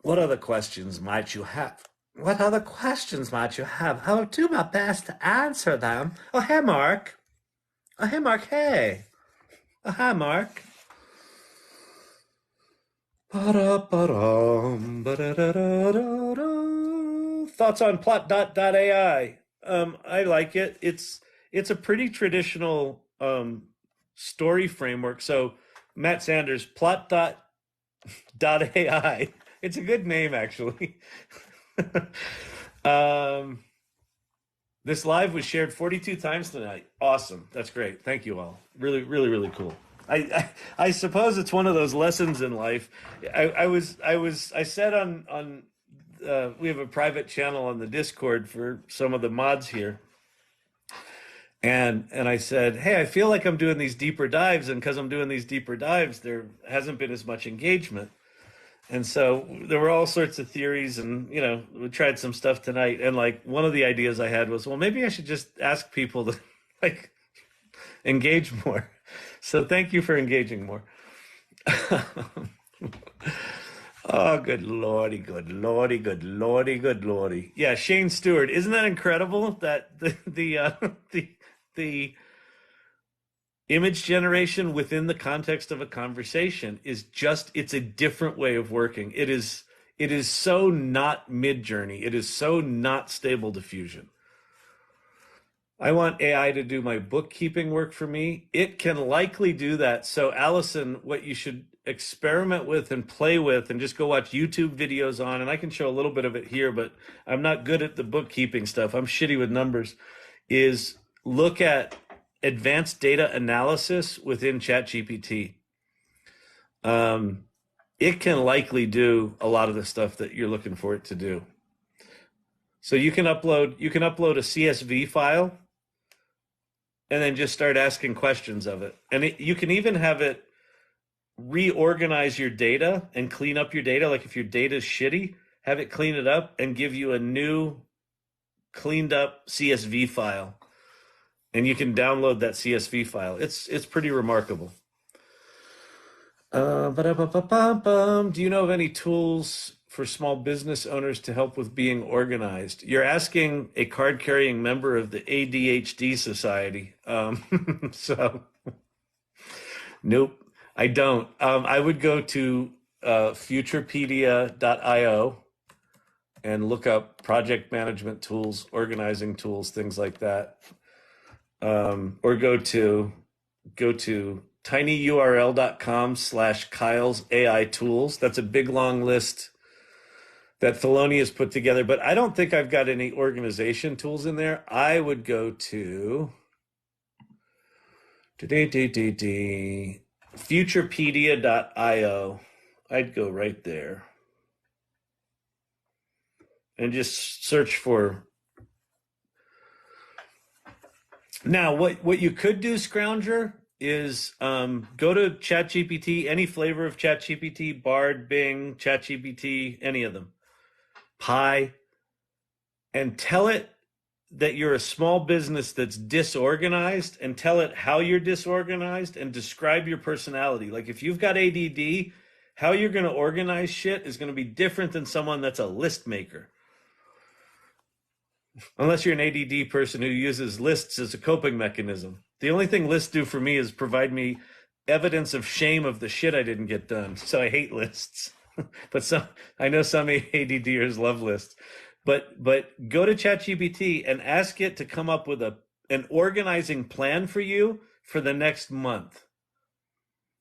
What other questions might you have? What other questions might you have? I'll do my best to answer them. Oh, hey, Mark. Oh, hey, Mark. Hey. Oh, hi, Mark. Ba-da-ba-dum, ba-da-da-da-da-da. Thoughts on plot.ai? I like it. It's a pretty traditional story framework. So Matt Sanders, plot.ai. It's a good name, actually. um, this live was shared 42 times tonight. Awesome. That's great. Thank you all. Really, really, really cool. I suppose it's one of those lessons in life. I said on we have a private channel on the Discord for some of the mods here, and I said, hey, I feel like I'm doing these deeper dives, and because I'm doing these deeper dives, there hasn't been as much engagement. And so there were all sorts of theories, and we tried some stuff tonight. And like one of the ideas I had was, well, maybe I should just ask people to like engage more. So thank you for engaging more. Oh, good lordy, good lordy, good lordy, good lordy. Yeah, Shane Stewart. Isn't that incredible that the image generation within the context of a conversation is it's a different way of working. It is so not Mid-Journey. It is so not Stable Diffusion. I want AI to do my bookkeeping work for me. It can likely do that. So Allison, what you should experiment with and play with and just go watch YouTube videos on, and I can show a little bit of it here, but I'm not good at the bookkeeping stuff. I'm shitty with numbers, is look at advanced data analysis within ChatGPT. It can likely do a lot of the stuff that you're looking for it to do. So you can upload a CSV file and then just start asking questions of it. And you can even have it reorganize your data and clean up your data. Like if your data is shitty, have it clean it up and give you a new cleaned up CSV file. And you can download that CSV file. It's pretty remarkable. Do you know of any tools for small business owners to help with being organized? You're asking a card-carrying member of the ADHD Society. So, nope, I don't. I would go to futurepedia.io and look up project management tools, organizing tools, things like that. Or go to tinyurl.com/Kyle's AI tools. That's a big long list that Thelonious put together, but I don't think I've got any organization tools in there. I would go to futurepedia.io. I'd go right there and just search for. Now, what you could do, Scrounger, is go to ChatGPT, any flavor of ChatGPT, Bard, Bing, ChatGPT, any of them, Pi, and tell it that you're a small business that's disorganized, and tell it how you're disorganized and describe your personality. Like if you've got ADD, how you're going to organize shit is going to be different than someone that's a list maker. Unless you're an ADD person who uses lists as a coping mechanism. The only thing lists do for me is provide me evidence of shame of the shit I didn't get done. So I hate lists. But I know some ADDers love lists. But go to ChatGPT and ask it to come up with an organizing plan for you for the next month.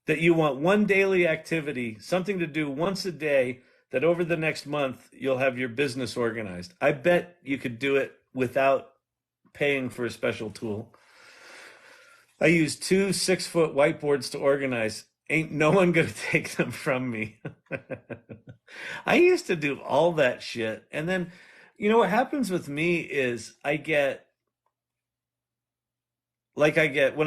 That you want one daily activity, something to do once a day, that over the next month you'll have your business organized. I bet you could do it without paying for a special tool. I use 2 6-foot whiteboards to organize. Ain't no one gonna take them from me. I used to do all that shit. And then, what happens with me is when I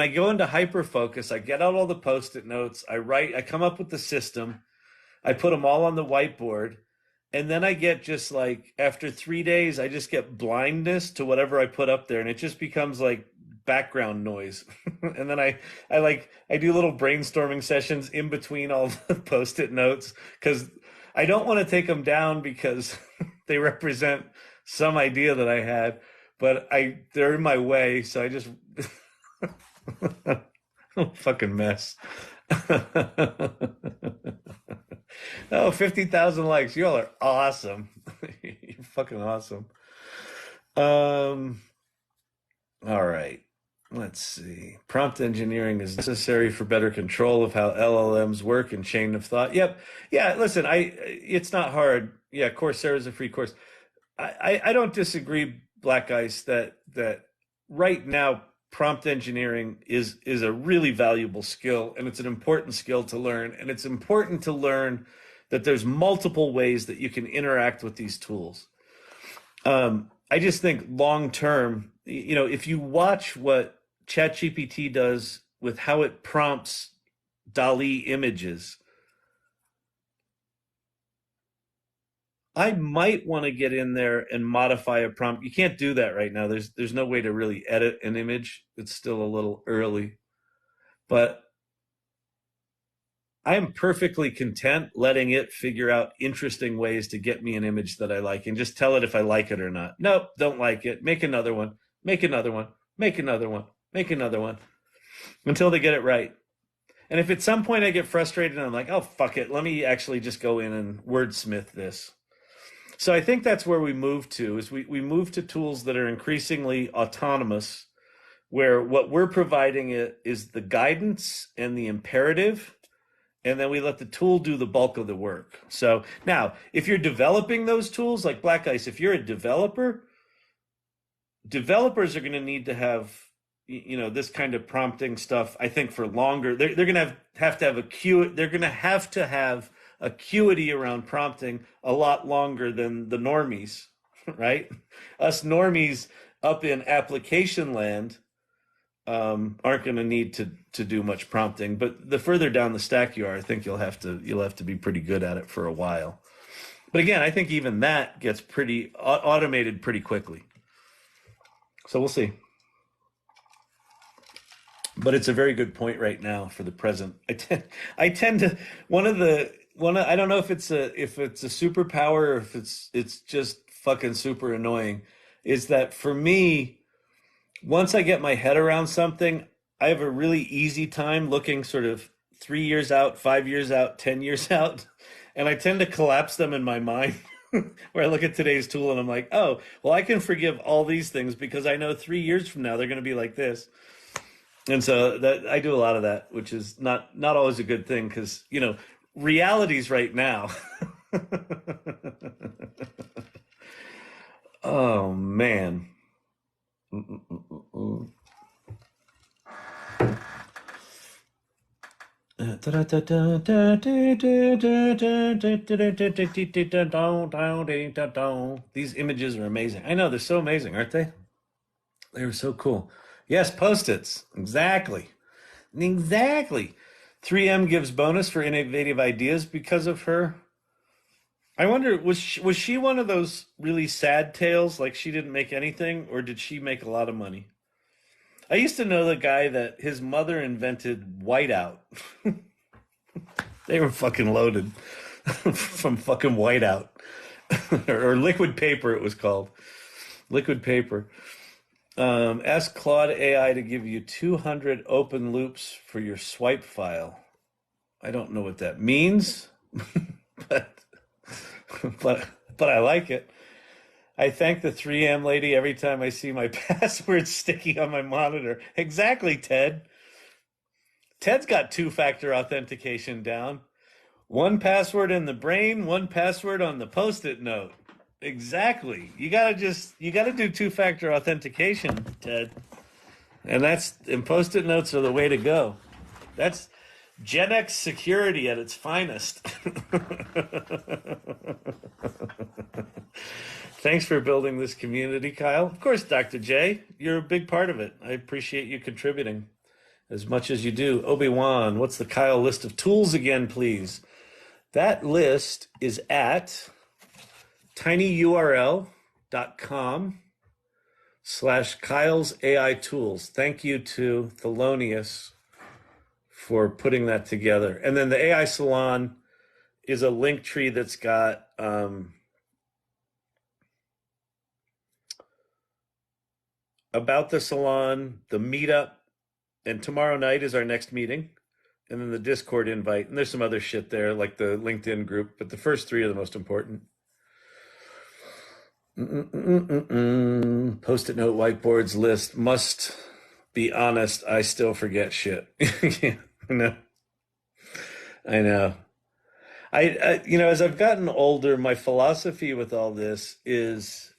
go into hyperfocus, I get out all the Post-it notes, I come up with the system, I put them all on the whiteboard, and then I get just like, after 3 days, I just get blindness to whatever I put up there, and it just becomes like background noise. And then I do little brainstorming sessions in between all the Post-it notes, because I don't want to take them down because they represent some idea that I had, but they're in my way, so I just fucking mess. Oh, 50,000 likes. You all are awesome. You're fucking awesome. All right. Let's see. Prompt engineering is necessary for better control of how LLMs work and chain of thought. Yep. Yeah, listen, it's not hard. Yeah, Coursera is a free course. I don't disagree, Black Ice, that right now prompt engineering is a really valuable skill, and it's an important skill to learn, and it's important to learn that there's multiple ways that you can interact with these tools. I just think long term, if you watch what ChatGPT does with how it prompts DALL-E images, I might want to get in there and modify a prompt. You can't do that right now. There's no way to really edit an image. It's still a little early. But I am perfectly content letting it figure out interesting ways to get me an image that I like and just tell it if I like it or not. Nope, don't like it. Make another one. Make another one. Make another one. Make another one. Until they get it right. And if at some point I get frustrated and I'm like, oh, fuck it. Let me actually just go in and wordsmith this. So I think that's where we move to, is we move to tools that are increasingly autonomous, where what we're providing it is the guidance and the imperative, and then we let the tool do the bulk of the work. So now, if you're developing those tools, like Black Ice, if you're a developer, developers are going to need to have, this kind of prompting stuff, I think, for longer. They're going to have to have they're going to have acuity around prompting a lot longer than the normies, right? Us normies up in application land aren't going to need to do much prompting, but the further down the stack you are, I think you'll have to be pretty good at it for a while. But again, I think even that gets pretty automated pretty quickly. So we'll see. But it's a very good point right now for the present. I tend to I don't know if it's a superpower or if it's just fucking super annoying, is that for me, once I get my head around something, I have a really easy time looking sort of 3 years out, 5 years out, 10 years out, and I tend to collapse them in my mind. Where I look at today's tool and I'm like, oh, well, I can forgive all these things because I know 3 years from now they're going to be like this. And so that I do a lot of that, which is not always a good thing because, reality's right now. Oh, man. These images are amazing. I know, they're so amazing, aren't they? They were so cool. Yes, Post-its. Exactly. 3M gives bonus for innovative ideas because of her. I wonder, was she one of those really sad tales, like she didn't make anything, or did she make a lot of money? I used to know the guy that his mother invented whiteout. They were fucking loaded from fucking whiteout. Or liquid paper, it was called. Liquid paper. Ask Claude AI to give you 200 open loops for your swipe file. I don't know what that means, but I like it. I thank the 3M lady every time I see my password sticky on my monitor. Exactly, Ted. Ted's got two-factor authentication down. One password in the brain, one password on the Post-it note. Exactly. You gotta do two-factor authentication, Ted. And Post-it notes are the way to go. That's Gen X security at its finest. Thanks for building this community, Kyle. Of course, Dr. J, you're a big part of it. I appreciate you contributing as much as you do. Obi-Wan, what's the Kyle list of tools again, please? That list is at tinyurl.com/Kyle's AI tools. Thank you to Thelonious for putting that together. And then the AI Salon is a link tree that's got about the salon, the meetup, and tomorrow night is our next meeting, and then the Discord invite, and there's some other shit there like the LinkedIn group, but the first three are the most important. Post-it note whiteboards list. Must be honest, I still forget shit. Yeah, I know. As I've gotten older, my philosophy with all this is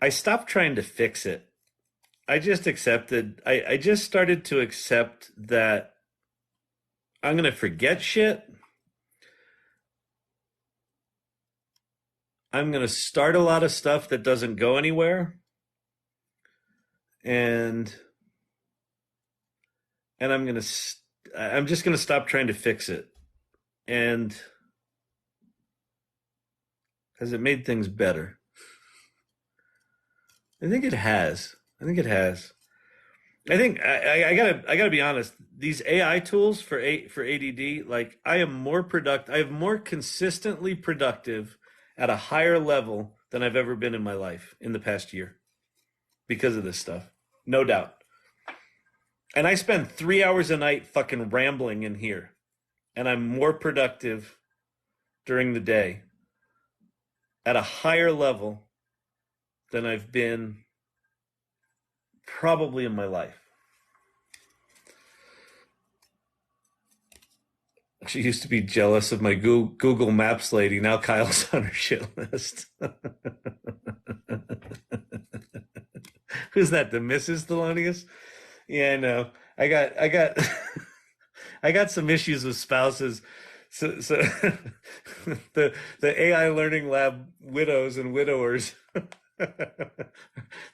I stopped trying to fix it. I just accepted. I just started to accept that I'm going to forget shit. I'm going to start a lot of stuff that doesn't go anywhere. And I'm just going to stop trying to fix it. And has it made things better? I think it has. I gotta be honest. These AI tools for ADD, like I am more consistently productive at a higher level than I've ever been in my life in the past year because of this stuff, no doubt. And I spend 3 hours a night fucking rambling in here, and I'm more productive during the day at a higher level than I've been probably in my life. She used to be jealous of my Google Maps lady. Now Kyle's on her shit list. Who's that? The Mrs. Thelonious? Yeah, I know. I got I got some issues with spouses. So the AI Learning Lab widows and widowers,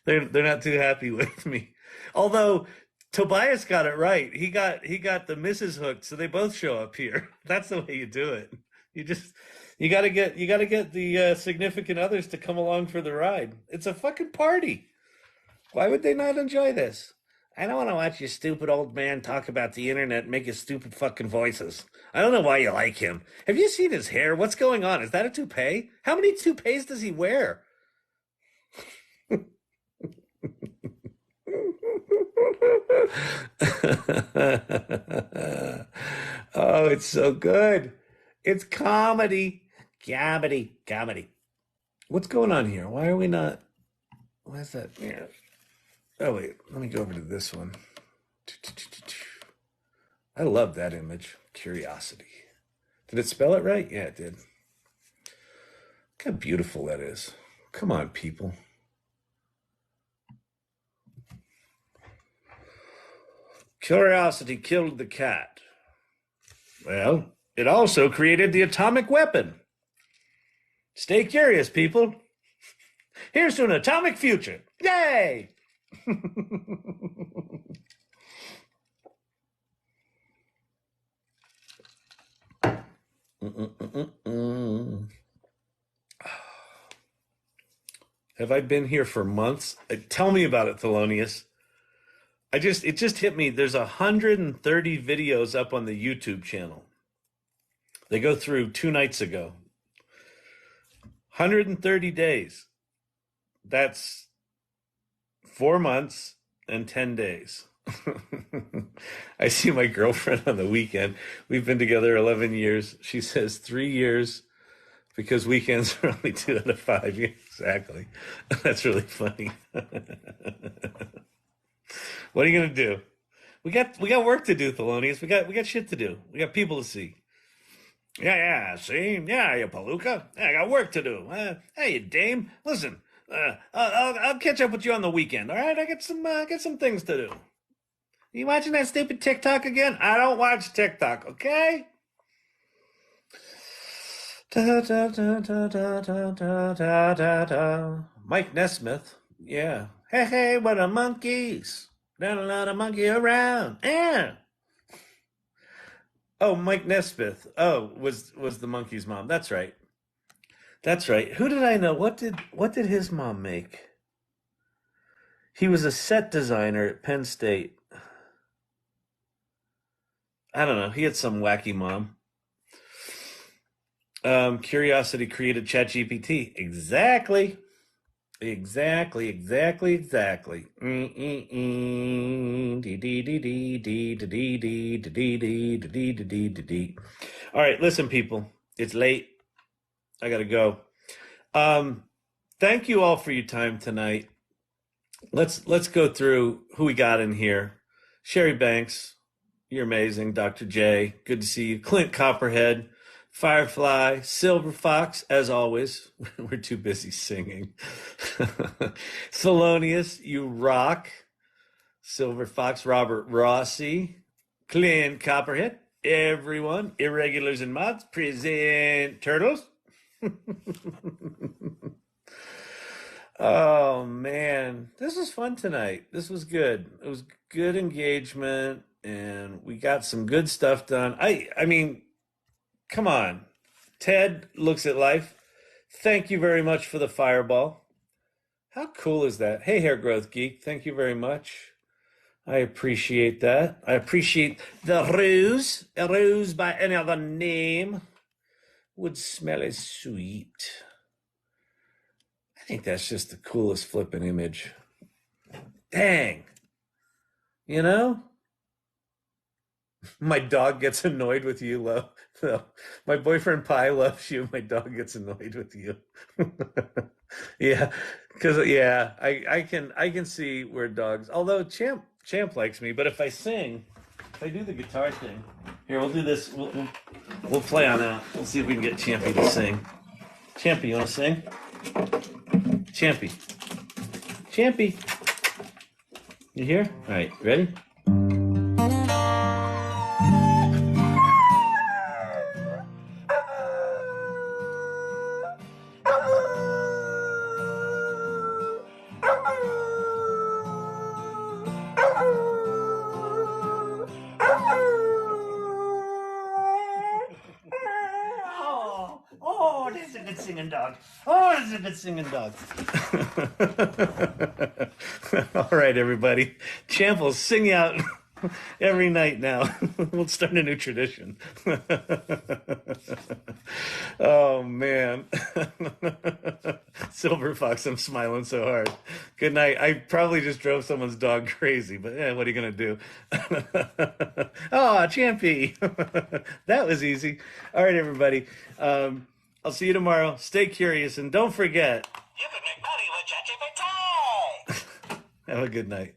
they're not too happy with me. Although Tobias got it right. He got the Mrs. hooked, so they both show up here. That's the way you do it. You gotta get the significant others to come along for the ride. It's a fucking party. Why would they not enjoy this? I don't want to watch your stupid old man talk about the internet and make his stupid fucking voices. I don't know why you like him. Have you seen his hair? What's going on? Is that a toupee? How many toupees does he wear? Oh, it's so good. It's comedy. Comedy. What's going on here? Why are we not? Why is that? Yeah. Oh, wait. Let me go over to this one. I love that image. Curiosity. Did it spell it right? Yeah, it did. Look how beautiful that is. Come on, people. Curiosity killed the cat. Well, it also created the atomic weapon. Stay curious, people. Here's to an atomic future. Yay! Have I been here for months? Tell me about it, Thelonious. It just hit me. There's 130 videos up on the YouTube channel. They go through 2 nights ago. 130 days. That's 4 months and 10 days. I see my girlfriend on the weekend. We've been together 11 years. She says 3 years because weekends are only 2 out of 5 years. Exactly. That's really funny. What are you gonna do? We got work to do, Thelonious. We got shit to do. We got people to see. Yeah, see? Yeah, you palooka. Yeah, I got work to do. Hey, dame, listen, I'll catch up with you on the weekend, all right? I got some things to do. You watching that stupid TikTok again? I don't watch TikTok, okay? Mike Nesmith, yeah. Hey, what a monkeys. Not a lot of monkey around. Yeah. Oh, Mike Nesmith. Oh, was the monkey's mom. That's right. Who did I know? What did his mom make? He was a set designer at Penn State. I don't know. He had some wacky mom. Curiosity created ChatGPT. Exactly. Exactly. All right, listen, people. It's late. I gotta go. Thank you all for your time tonight. Let's go through who we got in here. Sherry Banks, you're amazing. Dr. J, good to see you. Clint Copperhead, Firefly, Silver Fox, as always. We're too busy singing. Thelonious, you rock. Silver Fox, Robert Rossi, Clint Copperhead, everyone, irregulars and mods, present turtles. Oh man, this was fun tonight. This was good. It was good engagement and we got some good stuff done. I mean, come on. Ted looks at life. Thank you very much for the fireball. How cool is that? Hey, Hair Growth Geek, thank you very much. I appreciate that. I appreciate the ruse. A ruse by any other name would smell as sweet. I think that's just the coolest flipping image. Dang. You know? My dog gets annoyed with you, love. No. My boyfriend Pi loves you. My dog gets annoyed with you. Yeah, because I can see where dogs. Although Champ likes me, but if I sing, if I do the guitar thing, here we'll do this. We'll play on that. We'll see if we can get Champy to sing. Champy, you want to sing? Champy, you here? All right, ready? Oh, this is a good singing dog. Oh, this is a good singing dog. All right, everybody. Champ will sing out every night now. We'll start a new tradition. Oh, man. Silver Fox, I'm smiling so hard. Good night. I probably just drove someone's dog crazy, but what are you going to do? Oh, Champy. That was easy. All right, everybody. I'll see you tomorrow. Stay curious, and don't forget. You can make money with ChatGPT. Have a good night.